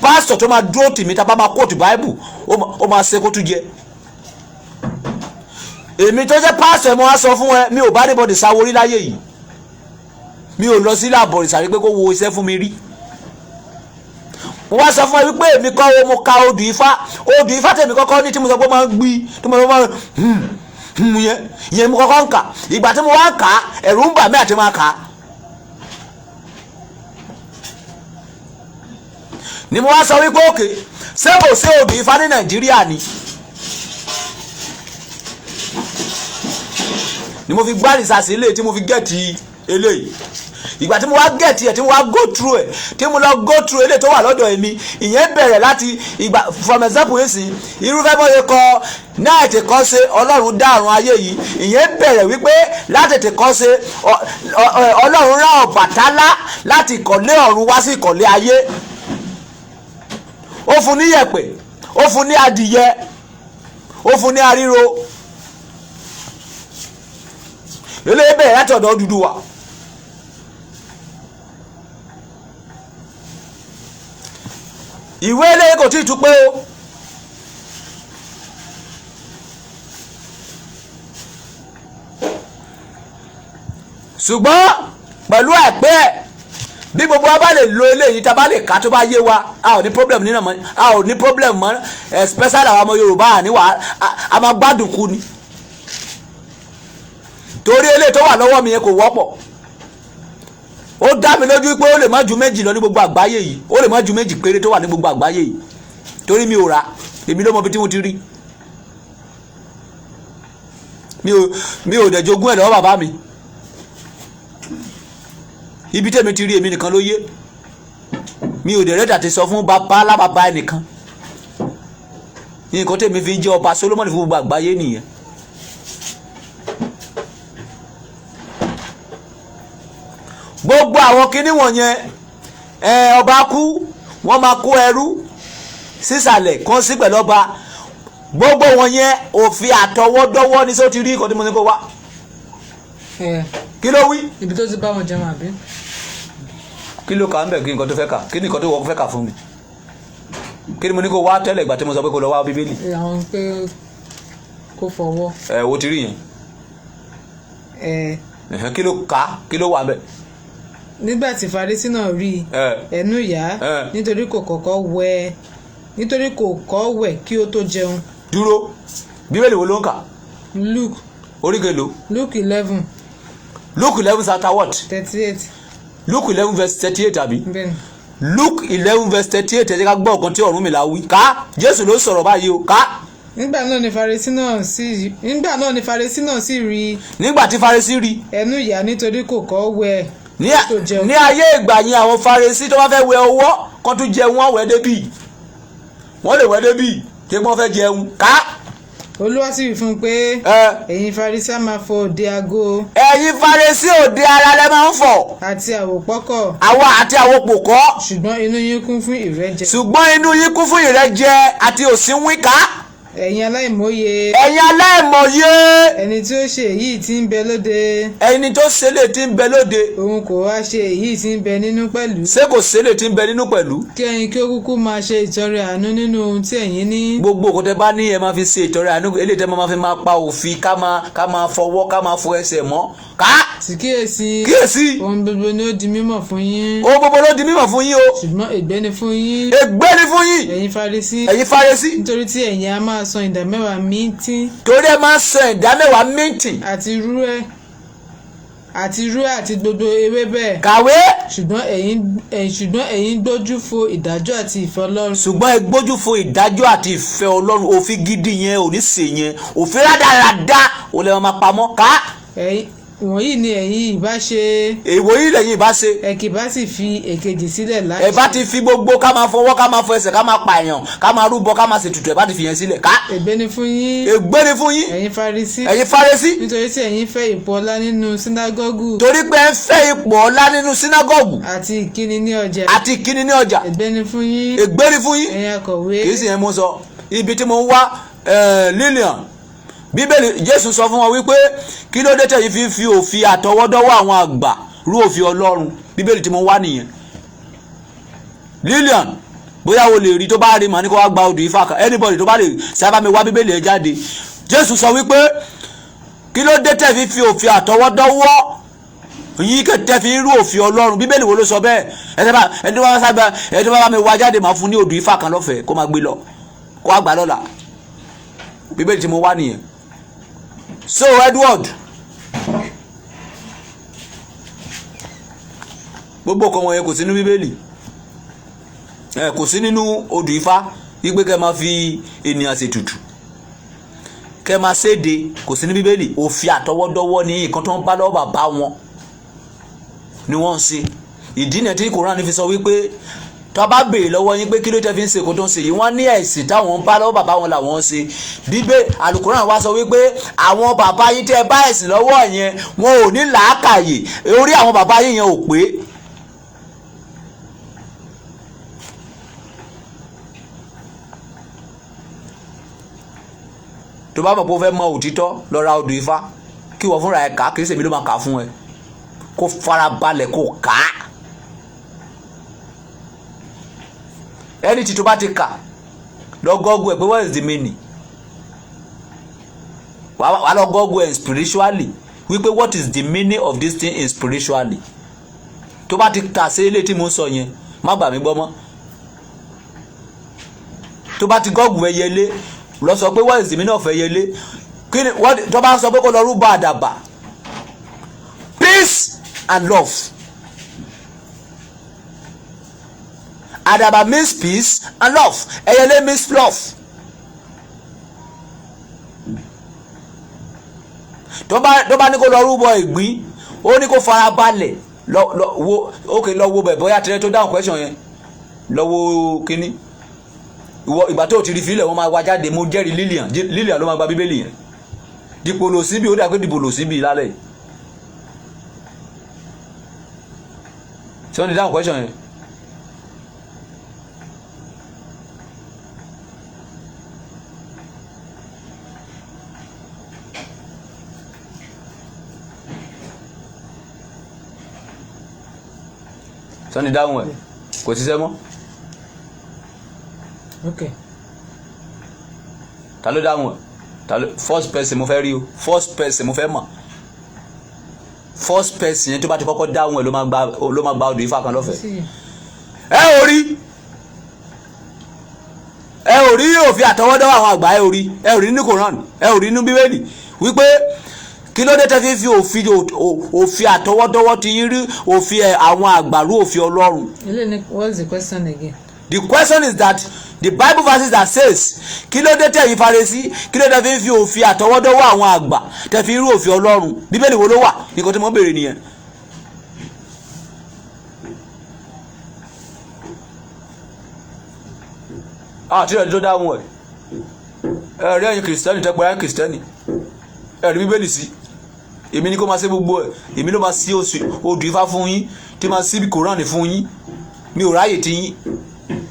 pastor tó máa dúró tì mí tá a bá máa quote Bible ó máa ṣe kó tún jẹ èmi tó jẹ́ pastor ẹ̀ mo wá sọ fún ẹ mi ò bá anybody sáwó orí láyé yìí mi ò lọ sí láàbọ̀ ìsàrí pé kó wo iṣẹ́ fún mi rí mo wá sọ fún ẹ wípé èmi kọ́ mo ka odù ifá tèmi kọ́kọ́ ní tí mo sọ pé máa ń gbí tí mo sọ pé yẹn mo kọ́kọ́ ń kà ìgbà tí mo wá ń kà ẹ̀rù ń bà mí àti máa kà ni mo wá sọ wípé òkè ṣé kò sí odù ifá ní Nàìjíríà ni mo fi gbá rìsàsì eléyìí tí mo fi gẹ̀ẹ́tì eléyìí ìgbà tí mo wá gẹ̀ẹ́tì ẹ̀ tí mo wá go through ẹ̀ tí mo lọ go through eléyìí tó wà lọ́dọ̀ èmi ìyẹn bẹ̀rẹ̀ láti ìgbà from example yìí sí irúfẹ́ bó ṣe kọ náà ètè kan ṣe Ọlọ́run dá ọ̀run ayé yìí ìyẹn bẹ̀rẹ̀ wípé láti ètè kan ṣe Ọlọ́run rán Ọbàtálá láti ìkọ̀lé ọ̀run wá sí ìkọ̀lé ayé ó fún ní yẹ̀pẹ̀ ó fún ní adìyẹ ó fún ní aríro eléyìí bẹ̀rẹ̀ láti ọ̀dọ̀ Odùduwà ìwé eléyìí kò tí ì tú pé o ṣùgbọ́n pẹ̀lú àìpẹ́ bí gbogbo wa bá lè lo eléyìí tá a bá lè kà tó bá yé wa a ò ní problem nínú mọ́ a ò ní problem mọ́ especially àwọn ọmọ Yorùbá àníwá a máa gbádùn kú ni torí eléyìí tó wà lọ́wọ́ mi yẹn kò wọ́pọ̀ ó dá mi lójú pé ó lè má ju méjì lọ ní gbogbo àgbáyé yìí ó lè má ju méjì péré tó wà ní gbogbo àgbáyé yìí torí mi ò rà èmi ló mọ bí tí mo ti rí mi ò dẹ̀ jogún ẹ̀ lọ́wọ́ bàbá mi ibi tẹ́mi ti rí èmi nìkan ló yé mi ò dẹ̀ rẹ́dà ti sọ fún bàbá alábàbá ẹnìkan nǹkan tẹ́mi fi jẹ́ ọba Solomoni fún gbogbo àgbáyé nìyẹn. gbogbo àwọn kinní wọ̀nyẹn ọba kú wọ́n máa kó ẹrú sísàlẹ̀ kan sí pẹ̀lú ọba gbogbo wọ̀nyẹn òfin àtọwọ́dọ́wọ́ ní sọ ti rí nǹkan tí mo ní kó wá. kí ló wí. ibi tó ti bá wọn jẹun àbí. kí ló kà ń bẹ̀ kí nǹkan tó fẹ́ kà kí ni nǹkan tó wọ́n fẹ́ kà fún mi kí ni mo ní kó wá tẹ́lẹ̀ ìgbà tí mo sọ pé kó lọ wá bíbélì. àwọn pé kó fọwọ́. wo ti rí yẹn. kí ló kà kí ló wà ń bẹ̀. nígbà tí Farisí náà rí ẹnu yá nítorí kò kọ́ wẹ̀ kí ó tó jẹun. dúró bíbélì wo ló ń kà. Luke. orí kèlò. Luke 11. Luke 11 chapter what. 38. Luke 11 verse 38 àbí. bẹ́ẹ̀ni. Luke 11 verse 38 ẹ jẹ́ ká gbọ́ ọ̀kan tí Ọ̀rúnmìlà wí ká Jésù ló sọ̀rọ̀ báyìí o ká. nígbà náà ni Farisí náà sì rí. nígbà tí Farisí rí. ẹnu yá nítorí kò kọ́ wẹ̀. ní ayé ìgbà yẹn àwọn Farisí tó bá fẹ́ wẹ ọwọ́ kó tún jẹun wọ́n wẹ̀ débì wọ́n lè wẹ̀ débì kí wọ́n fẹ́ jẹun ká. Olúwa sì wí fún un pé ẹ̀yin Farisí á máa fọ òde ago. ẹ̀yin Farisí òde ara lẹ máa ń fọ. àti àwòpọ́kọ̀. àti àwòpòkọ́. ṣùgbọ́n inú yín kún fún ìrẹ́jẹ. àti òsínwín ká. ẹ̀yin aláìmọ̀ye. ẹni tí ó ṣe èyí tí ń bẹ lóde. ẹni tó ṣe lè tí ń bẹ lóde. òun kò wá ṣe èyí tí ń bẹ nínú pẹ̀lú. ṣé kò ṣe lè tí ń bẹ nínú pẹ̀lú. kí ẹ̀yin kí ó kúkú máa ṣe ìtọrẹ àánú nínú ohun tí ẹ̀yin ní. gbogbo òkú tẹ bá ní ẹ máa fi ṣe ìtọrẹ àánú eléyìí tẹ máa fi máa pa òfin ká máa fọwọ́ ká máa fọ ẹsẹ̀ mọ́ ká. sì kíyèsí. ohun gbogbo ni ó di mímọ̀ fún yín. ohun gbogbo ló di mímọ̀ fún yín o. ṣùgbọ́n ègbé ni fún yín. ẹ̀yin Farisí. nítorí tí ẹ̀yin á máa san ìdámẹ́wàá míntín. torí ẹ máa san ìdámẹ́wàá míntín. àti rúẹ́ àti gbogbo ewébẹ̀. kàwé. ṣùgbọ́n ẹ̀yin gbójú fo ìdájọ́ àti ìfẹ́ Ọlọ́run. ṣùgbọ́n ẹ gbójú fo ìdájọ́ àti ìfẹ́ Ọlọ́run òfin gidi yẹn ò ní ṣe yẹn òfin rádaràda ò lè máa pamọ́ ká. wọ̀nyí ni ẹ̀yin ìbá ṣe. èwòyí lẹ́yìn ìbá ṣe. ẹ kì bá sì fi èkejì sílẹ̀ láti. ẹ bá ti fi gbogbo ká máa fọwọ́ ká máa fọ ẹsẹ̀ ká máa pààyàn ká máa rúbọ ká máa ṣètùtù ẹ bá ti fi yẹn sílẹ̀ ká. ègbé ni fún yín. ẹ̀yin Farisí. nítorí tí ẹ̀yin fẹ́ ipò ọlá nínú sínágọ́gù. torí pé ẹ fẹ́ ipò ọlá nínú sínágọ́gù. àti ìkíni ní ọjà. ègbé ni fún yín. ẹ̀yin akọ̀wé. kì í sì yẹn mo sọ ibi tí mo ń wá Lillian bíbélì Jésù sọ fún wọn wípé kí ló dé tẹ̀yìn fi òfin àtọwọ́dọ́wọ́ àwọn àgbà rú òfin Ọlọ́run bíbélì tí mo wá nìyẹn. Lillian bóyá o lè rí tó bá rí màá ní kó wá gba odù Ifá kan anybody tó bá lè sábà mi wá bíbélì ẹ jáde. Jésù sọ wípé kí ló dé tẹ̀yìn fi òfin àtọwọ́dọ́wọ́ yín kẹtẹ fi ń rú òfin Ọlọ́run. Bíbélì wo ló sọ bẹ́ẹ̀? ẹni tó bá mi wá jáde máa fún ní odù Ifá kan lọ́fẹ̀ẹ́ kó máa gbé lọ kó wá gbà lọ́la. Bíbélì tí mo wá nìyẹn. So Edward, gbogbo kan wọ̀nyẹn kò sí nínú Bíbélì, kò sí nínú odù Ifá wípé kẹ́ máa fi ènìyàn ṣètùtù, kẹ́ máa ṣèdè, kò sí ní Bíbélì. Òfin àtọwọ́dọ́wọ́ ní nǹkan tó ń bá lọ́wọ́ bàbá wọn ni wọ́n ń ṣe. Ìdí nìyẹn tí Kùránì fi sọ wípé tó a bá béèrè lọ́wọ́ yín pé kí ló tẹ́ fi ń ṣe kó tó ń ṣe yìí, wọ́n ní ẹ̀sìn táwọn ń bá lọ́wọ́ bàbá wọn làwọn ń ṣe. Àlùkùránì wá sọ wípé àwọn bàbá yín tẹ́ bá ẹ̀sìn lọ́wọ́ yẹn wọn ò ní làákàyè, orí àwọn bàbá yín yẹn ò pé. tó bá mọ̀ pé ó fẹ́ mọ òtítọ́ lọ ra odù Ifá kí wọ́n fúnra ẹ̀ kà á, kì í ṣèmi ló máa kà á fún ẹ, kó fara balẹ̀ kó kà á. ẹni tí tó bá ti kà lọ gọ́gù ẹ̀ pé what is the meaning, wà lọ gọ́gù ẹ̀ spiritually wípé what is the meaning of this thing in spiritually. tó bá ti kà sí ilé tí mo ń sọ yẹn má gbà mí gbọ́ mọ́. tó bá ti gọ́gù ẹ̀ yẹlé lọ sọ pé what is the meaning of ẹyẹlé, kí ni tó bá sọ pé kó lọ rúbọ àdàbà, peace and love. Àdàbà means peace and love, ẹyẹlé means love. tó bá ní kó lọ rúbọ ìgbín, ó ní kó fara balẹ̀ lọ wo bẹ̀ bóyá tẹ́lẹ̀ tó dáhùn question yẹn lọ wo kíní. Ìgbà tó ti rí fílẹ̀ wọ́n máa wá jáde, mo jẹ́rìí Lillian ló máa gba Bíbélì yẹn. Dìpò lò síbi, ó dà pé dìpò lò síbi lálẹ́. ṣé wọ́n ti dáhùn question yẹn? ṣé wọ́n ti dáhùn ẹ̀? Kò ṣiṣẹ́ mọ́. Okay. Ta ló dáhùn ẹ̀? First person mo fẹ́ rí o, first person mo fẹ́ mọ̀. First person yẹn tó bá ti kọ́kọ́ dáhùn ẹ̀ ló máa gba odù Ifá kan lọ́fẹ̀ẹ́. ẹ ò rí òfin àtọwọ́dọ́wọ́ àwọn àgbà, ẹ ò rí nínú Kùránì, ẹ ò rí nínú Bíbélì wípé kí ló dé tẹ́ fi òfin àtọwọ́dọ́wọ́ ti yín rí òfin àwọn àgbàrú òfin Ọlọ́run. What's the question again? The question is that the Bible verses that says kí ló dé tẹ́ yín Farisí, kí ló dé fi òfin àtọwọ́dọ́wọ́ àwọn àgbà tẹ́ fi rú òfin Ọlọ́run. Bíbélì wo ló wà? Nǹkan tí mo béèrè nìyẹn. Àti ẹni tó dáhùn ẹ̀ rí ẹ̀yin Kìrìsìtẹ́nì tẹ́ pẹ́ ẹ̀yin Kìrìsìtẹ́nì ẹ̀ rí Bíbélì sí. Èmi ni kó máa ṣe gbogbo ẹ̀, èmi ló máa ṣí odù Ifá fún yín, tí máa ṣí Kùránì fún yín, mi ò ráyè tí yín.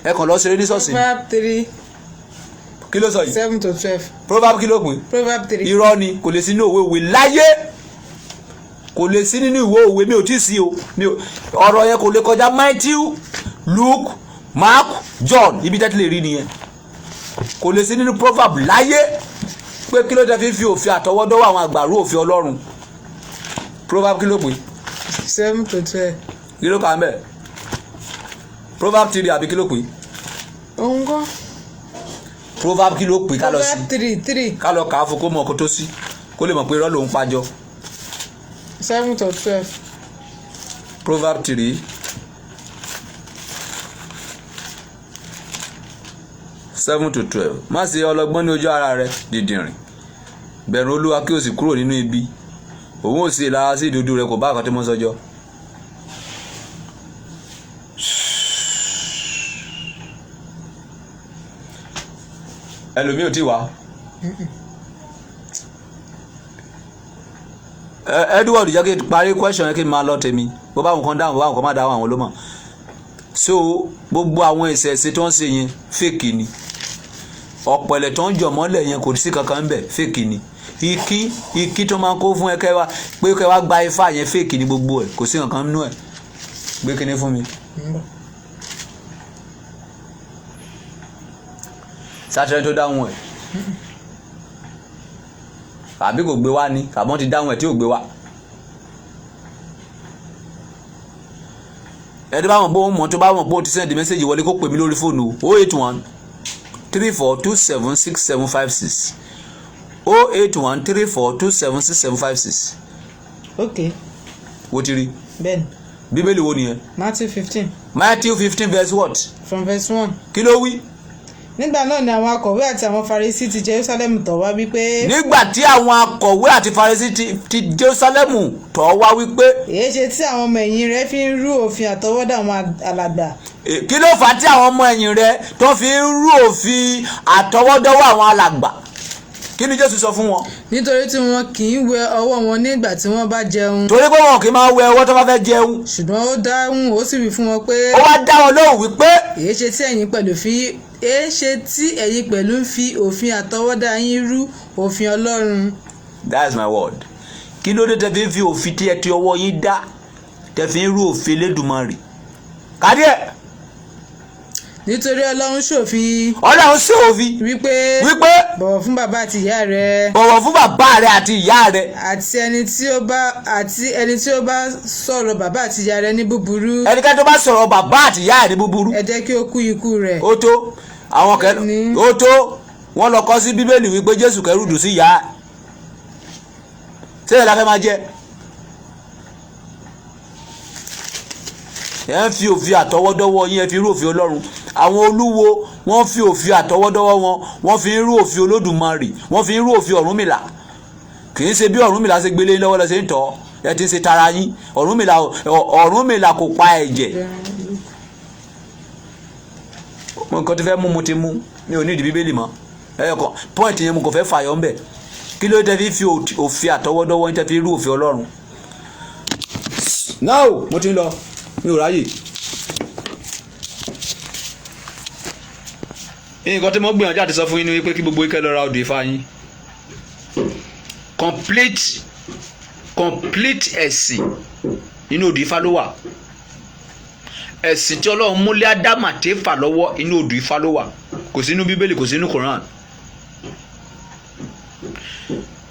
Ẹ kàn lọ ṣeré ní ṣọ́ọ̀ṣì. Proverbs 3. Kí ló sọ yìí? 7-12. Proverbs kí ló pín? Proverbs 3. Irọ́ ni, kò lè sí nínú òwe láyé, kò lè sí nínú ìwé òwe, mi ò tí ì sí o. Ọ̀rọ̀ yẹn kò lè kọjá Matthew, Luke, Mark, John, ibi tẹ́tí lè rí nìyẹn. Kò lè sí nínú Proverbs láyé pé kí ló dé fi òfin àtọwọ́dọ́wọ́ àwọn àgbàrú òfin Ọlọ́run. Proverbs kí ló pín? 7-12. Kí ló kà ń bẹ̀? Proverbs 3 àbí kí ló pín? Òun kọ́. Proverbs kí ló pín ká lọ sí? Proverbs 3. Ká lọ kà á fún kó mọ ọkọ tó sí, kó lè mọ̀ pé irọ́ lòún pàjọ. 7-12. Proverbs 3. 7-12. Má ṣe ọlọ́gbọ́n ní ojú ara rẹ, dìdìrìn. Bẹ̀rù Olúwa kí o sì kúrò nínú ibi. Òun ò sí ìlara sí ìdodo rẹ, kò bá àkàtúntò mọ́ sọ́jọ́. Ẹlòmíì ò tí wá. Edward jẹ́ kí n parí question yẹn kí n máa lọ tèmi. Bó bá wọn kan dáhùn, bó bá wọn kan má dáhùn, àwọn ló mọ̀. So gbogbo àwọn ìṣẹ̀ṣe tó ń ṣe yẹn fake ni. Ọ̀pẹ̀lẹ̀ tó ń jọ mọ́lẹ̀ yẹn kò sí kankan ń bẹ̀, fake ni. Ikí tó máa ń kó fún ẹ kẹwàá pé kẹwàá gba ifá yẹn fake ni gbogbo ẹ̀, kò sí kankan nínú ẹ̀. Gbé kíní fún mi. Sátẹ́rẹ́ tó dáhùn ẹ̀ àbí kò gbé wá ní àbọ̀n ti dáhùn ẹ̀ tí ò gbé wá. ẹni bá mọ̀ pé òun mọ̀ tó bá mọ̀ pé òun ti send message wọlé kó pè mí lórí fóònù 08134276756 08134276756. ok wo ti rí bẹ́ẹ̀ni bíbélì wo nìyẹn. Matthew 15 Matthew 15 verse what. from verse 1. kí ló wí. nígbà náà ni àwọn akọ̀wé àti àwọn Farisí ti Jerusalem tọ̀ wá wípé. nígbà tí àwọn akọ̀wé àti Farisí ti Jerusalem tọ̀ wá wípé. èyí ṣe tí àwọn ọmọ ẹ̀yìn rẹ̀ fi ń rú òfin àtọwọ́dá àwọn alàgbà. kí ló fà á tí àwọn ọmọ ẹ̀yìn rẹ̀ tó fi ń rú òfin àtọwọ́dọ́wọ́ àwọn alàgbà. kí ni Jésù sọ fún wọn. nítorí tí wọn kì í wẹ ọwọ́ wọn nígbà tí wọ́n bá jẹun. torí pé wọn kì í máa wẹ ọwọ́ tó bá fẹ́ jẹun. ṣùgbọ́n ó dáhùn ó sì wí fún wọn pé. ó wá dá wọn lóhùn wípé. èyí ṣe tí ẹ̀yin pẹ̀lú ń fi òfin àtọwọ́dá yín rú òfin Ọlọ́run. That's my word. kí ló dé tẹ́ fi ń fi òfin tí ẹ ti ọwọ́ yín dá tẹ́ fi ń rú òfin Elédùmarè. kádìẹ́. nítorí Ọlọ́run ṣòfin. Ọlọ́run ṣòfin. wípé bọ̀wọ̀ fún bàbá àti ìyá rẹ. bọ̀wọ̀ fún bàbá rẹ àti ìyá rẹ. àti ẹni tí ó bá sọ̀rọ̀ bàbá àti ìyá rẹ ní búburú. ẹnikẹ́ni tó bá sọ̀rọ̀ bàbá àti ìyá rẹ ní búburú. ẹ jẹ́ kí ó kú ikú rẹ̀. ó tó àwọn kẹrù ó tó wọ́n lọ kọ sí Bíbélì wípé Jésù kẹrùdù sí ìyá sẹ́yìn la fẹ́ máa jẹ́. ẹ ń fi òfin àtọwọ́dọ́wọ́ yín ẹ fi rú òfin Ọlọ́run. àwọn olúwo wọ́n fi òfin àtọwọ́dọ́wọ́ wọn fi ń rú òfin Olódùmarè wọ́n fi ń rú òfin Ọ̀rúnmìlà. kì í ṣe bí Ọ̀rúnmìlà ṣe gbélé lọ́wọ́ lọ ṣe ń tọ́ ẹ ti ń ṣe tara yín. Ọ̀rúnmìlà kò pa ẹ̀jẹ̀. nǹkan tó fẹ́ mú ti mú mi ò ní ìdí Bíbélì mọ́ ẹ̀yọ̀kan pọ́ìntì yẹn mo kò fẹ́ fàyọ̀ ńbẹ̀. kí ló tẹ́ fi òfin àtọwọ́dọ́wọ́ yín tẹ́ fi rú òfin Ọlọ́run. náà mo ti ń lọ mi ò ráyè. nǹkan tí mo gbìyànjú àti sọ fún yín ni wípé kí gbogbo ike lọ ra odò Ifá yín. complete ẹ̀sìn inú odò Ifá ló wà. ẹ̀sìn tí Ọlọ́run múlẹ̀ Ádámà tẹ́fà lọ́wọ́ inú odò Ifá ló wà. kò sí inú Bíbélì kò sí inú Quran.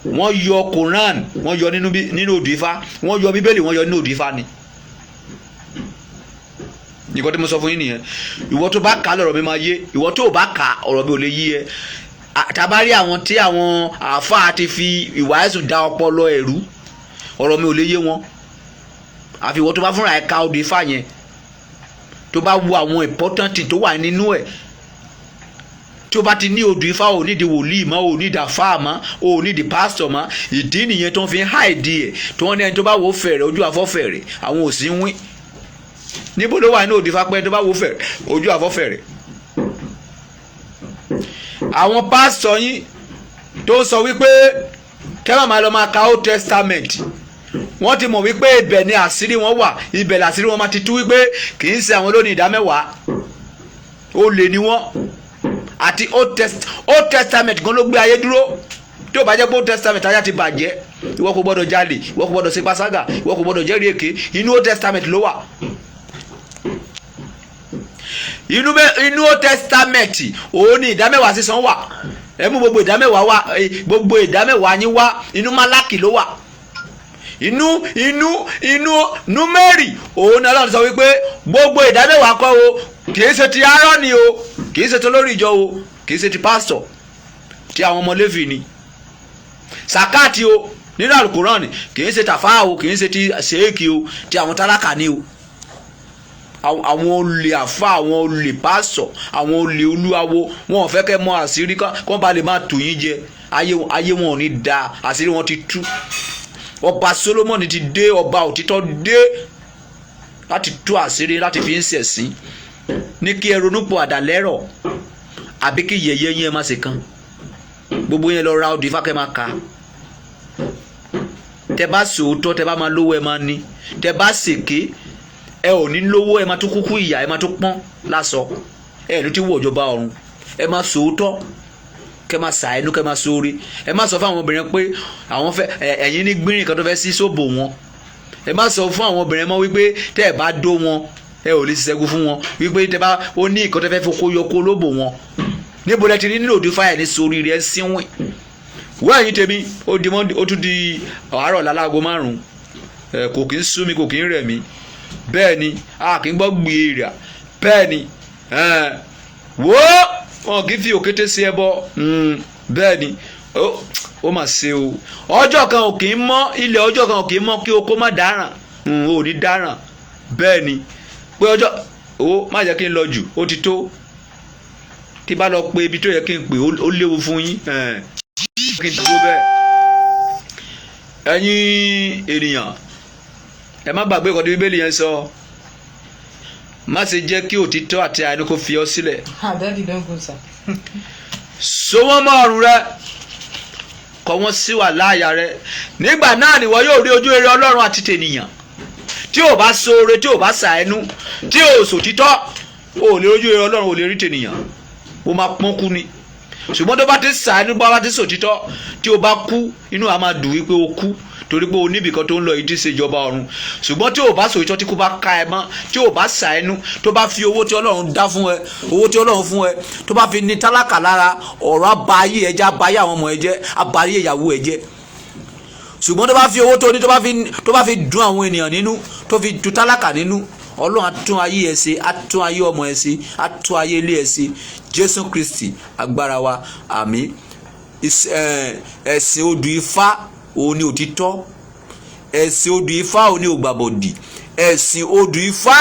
wọ́n yọ Quran wọ́n yọ nínú odò Ifá wọ́n yọ Bíbélì wọ́n yọ nínú odò Ifá ni. nǹkan tí mo sọ fún yín nìyẹn. ìwọ tó bá kà á lọ̀rọ̀ mi máa yé ìwọ tó bá kà á ọ̀rọ̀ mi ò lè yé ẹ. tàbárí àwọn tí àwọn àáfàá ti fi ìwà ẹ̀sùn dá ọpọlọ ẹ̀rú ọ̀rọ̀ mi ò lè yé wọn. àfi ìwọ tó bá fúnra ẹ̀ ka odò Ifá yẹn tó bá wo àwọn important tó wà nínú ẹ̀ tí o bá ti ní odò Ifá ò ní di wòlíì mọ́ ò ní di àfáà mọ́ ò ní di pásítọ̀ mọ́ ìdí nìyẹn tó ń fi háìdí ẹ̀ tó wọ́n ní ẹni tó bá wò fẹ̀rẹ̀ ojú àfọ́ fẹ̀rẹ̀ àwọn ò sí ń wín níbo ló wà ní odò Ifá pẹ́ tó bá wò fẹ̀rẹ̀ ojú àfọ́ fẹ̀rẹ̀. àwọn pásítọ̀ yín tó ń sọ wípé kẹ́mà máa lọ máa ka Old Testament wọ́n ti mọ̀ wípé ibẹ̀ ni àṣírí wọn wà ibẹ̀ làṣírí wọn máa ti tú wípé kì í ṣe àwọn lónìí ìdámẹ́wàá olè ni wọ́n àti Old Testament gan ló gbé ayé dúró tí ó bá jẹ́ pé Old Testament ayé ti bàjẹ́ ìwọ kò gbọ́dọ̀ jalè ìwọ kò gbọ́dọ̀ ṣe panṣágà ìwọ kò gbọ́dọ̀ jẹ́rìí èké inú Old Testament ló wà. inú Old Testament òun ni ìdámẹ́wàá sísan wà ẹ mú gbogbo ìdámẹ́wàá yín wá inú Málákì ló wà. inú Númérì òun ni Ọlọ́run sọ wípé gbogbo ìdámẹ́wàá kọ́ o kì í ṣe ti Áárónì o kì í ṣe ti olórí ìjọ o kì í ṣe ti pásítọ̀ ti àwọn ọmọ Léfì ni. sàkáàtì o nínú àlùkùránì kì í ṣe tàfáà o kì í ṣe ti ṣèékì o ti àwọn tálákà ni o. àwọn olè àfá àwọn olè pásítọ̀ àwọn olè olúwawo wọn ò fẹ́ kẹ́ mọ àṣírí kán bá lè máa tù yín jẹ ayé wọn ò ní da àṣírí wọn ti tú. ọba Solomoni ti dé ọba òtítọ́ dé láti tú àṣírí láti fi ń ṣẹ̀sín ní kí ẹ ronúpọ̀ àdàlẹ́rọ̀ àbí kí yẹ̀yẹ́ yín ẹ má ṣe kan gbogbo yẹn lọ ra odò Ifá kẹ́ máa ka. tẹ bá sòótọ́ tẹ bá máa lówó ẹ máa ní tẹ bá ṣèké ẹ ò ní lówó ẹ máa tún kúkú ìyà ẹ máa tún pọ́n lásọ ẹ ní tí wọ̀ ìjọba ọ̀run ẹ máa sòótọ́ kẹ́ máa ṣàánú kẹ́ máa sóore ẹ má sọ fún àwọn obìnrin pé àwọn fẹ́ ẹ̀yin ní gbìnrín kan tó fẹ́ sí sóbò wọn ẹ má sọ fún àwọn obìnrin mọ́ wípé tẹ́ ẹ bá dó wọn ẹ ò lè ṣẹ́gun fún wọn wípé tẹ́ bá ó ní nǹkan tẹ́ fẹ́ fokó yọkó lóbò wọn níbo lẹ ti rí nínú odò Ifá ní sórí rẹ síwìn wọ́n ẹ̀yin tèmi ó tún di àárọ̀ lálágo 5 kò kí ń sú mi kò kí ń rẹ̀ mí bẹ́ẹ̀ ni a kì í gbọ́ gbìyànjú bẹ́ẹ̀ ni wo wọn kì í fi òkété sí ẹbọ bẹ́ẹ̀ ni ó mà ṣe o ọjọ́ kan ò kì í mọ́ ilẹ̀ ọjọ́ kan ò kì í mọ́ kí oko má dáràn ò ní dáràn bẹ́ẹ̀ ni pé ọjọ́ ó má jẹ́ kí n lọ jù ó ti tó tí bá lọ pé ibi tó yẹ kí n pè ó léwu fún yín kí n dúró bẹ́ẹ̀ ẹ̀yin ènìyàn ẹ má gbàgbé ìkọ́ni bíbélì yẹn sọ má ṣe jẹ́ kí òtítọ́ àti àánú kó fi ọ́ sílẹ̀ so wọ́n mọ́ ọ̀run rẹ kọ wọ́n sí wà láàyà rẹ nígbà náà nìwọ yóò rí ojú rere Ọlọ́run àti tènìyàn tí ò bá ṣoore tí ò bá ṣàánú tí ò sòtítọ́ ò lè ojú rere Ọlọ́run ò lè rí tènìyàn ó máa pọ́n kú ni ṣùgbọ́n tó bá ti ṣàánú bá ti sòtítọ́ tí o bá kú inú a máa dùn wípé o kú torí pé o níbìkan tó ń lọ ìdí ìṣèjọba ọ̀run ṣùgbọ́n tí o bá sòtítọ́ tí kò bá ká ẹ mọ́ tí o bá ṣàánú tó bá fi owó tí Ọlọ́run dá fún ẹ owó tí Ọlọ́run fún ẹ tó bá fi ní tálákà lára ọ̀rọ̀ abayé ẹ jẹ́ abayé àwọn ọmọ ẹ jẹ́ abayé ìyàwó ẹ jẹ́ ṣùgbọ́n tó bá fi owó tó ní tó bá fi dùn àwọn ènìyàn nínú tó fi dùn tálákà nínú Ọlọ́run á tún ayé ẹ ṣe á tún ayé ọmọ ẹ ṣe á tún ayé ilé ẹ ṣe Jésù Kristi agbára wa àmín ẹ̀sìn odù Ifá òun ni òtítọ́ ẹ̀sìn odù Ifá òun ni ògbàbọ̀dì ẹ̀sìn odù Ifá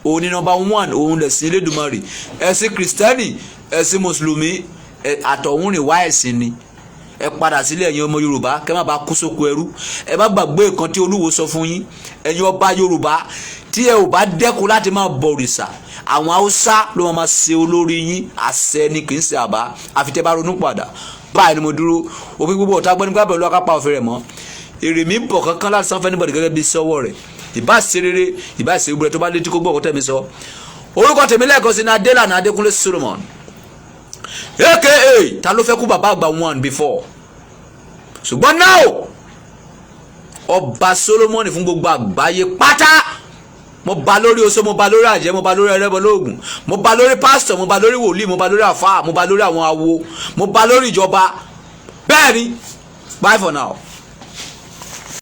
òun ni number 1 òun lẹ̀sìn Elédùmarè ẹ̀sìn Kristẹni ẹ̀sìn Mùsùlùmí àtọ̀húnrìn wá ẹ̀sìn ni ẹ padà sílẹ̀ ẹ̀yin ọmọ Yorùbá kẹ́ má bàa kú sóko ẹrú ẹ má gbàgbé nǹkan tí Olúwo sọ fún yín ẹ̀yin ọba Yorùbá tí ẹ ò bá dẹ́kun láti máa bọ òrìṣà àwọn Haúsá ló máa ṣe olórí yín àṣẹ ni kì í ṣe àbá àfi tẹ́ bá ronú padà báyìí ni mo dúró òfin gbogbo ọ̀tá gbọ́n nígbà pẹ̀lú akápá òfin rẹ̀ mọ́ èrè mi ń bọ̀ kankan láti sanfẹ́ níbọ̀dì gẹ́gẹ́ bí sọ́wọ́ rẹ̀ ìbá ṣe rere ìbá ṣe gbúrẹ́ tó bá létí kó gbọ́ ọ̀kọ́ tẹ̀mí sọ orúkọ tèmi lẹ́ẹ̀kan sí ní Adélànà Adékúnlé Solomon aka ta ló fẹ́ kú bàbá àgbà 1 before ṣùgbọ́n now ọba Solomon fún gbogbo àgbáyé pátá mo ba lórí oṣó mo ba lórí àjẹ́ mo ba lórí ẹrẹ́bọ lóògùn mo ba lórí pásítọ̀ mo ba lórí wòlíì mo ba lórí àfáà mo ba lórí àwọn awo mo ba lórí ìjọba bẹ́ẹ̀ ni bye for now.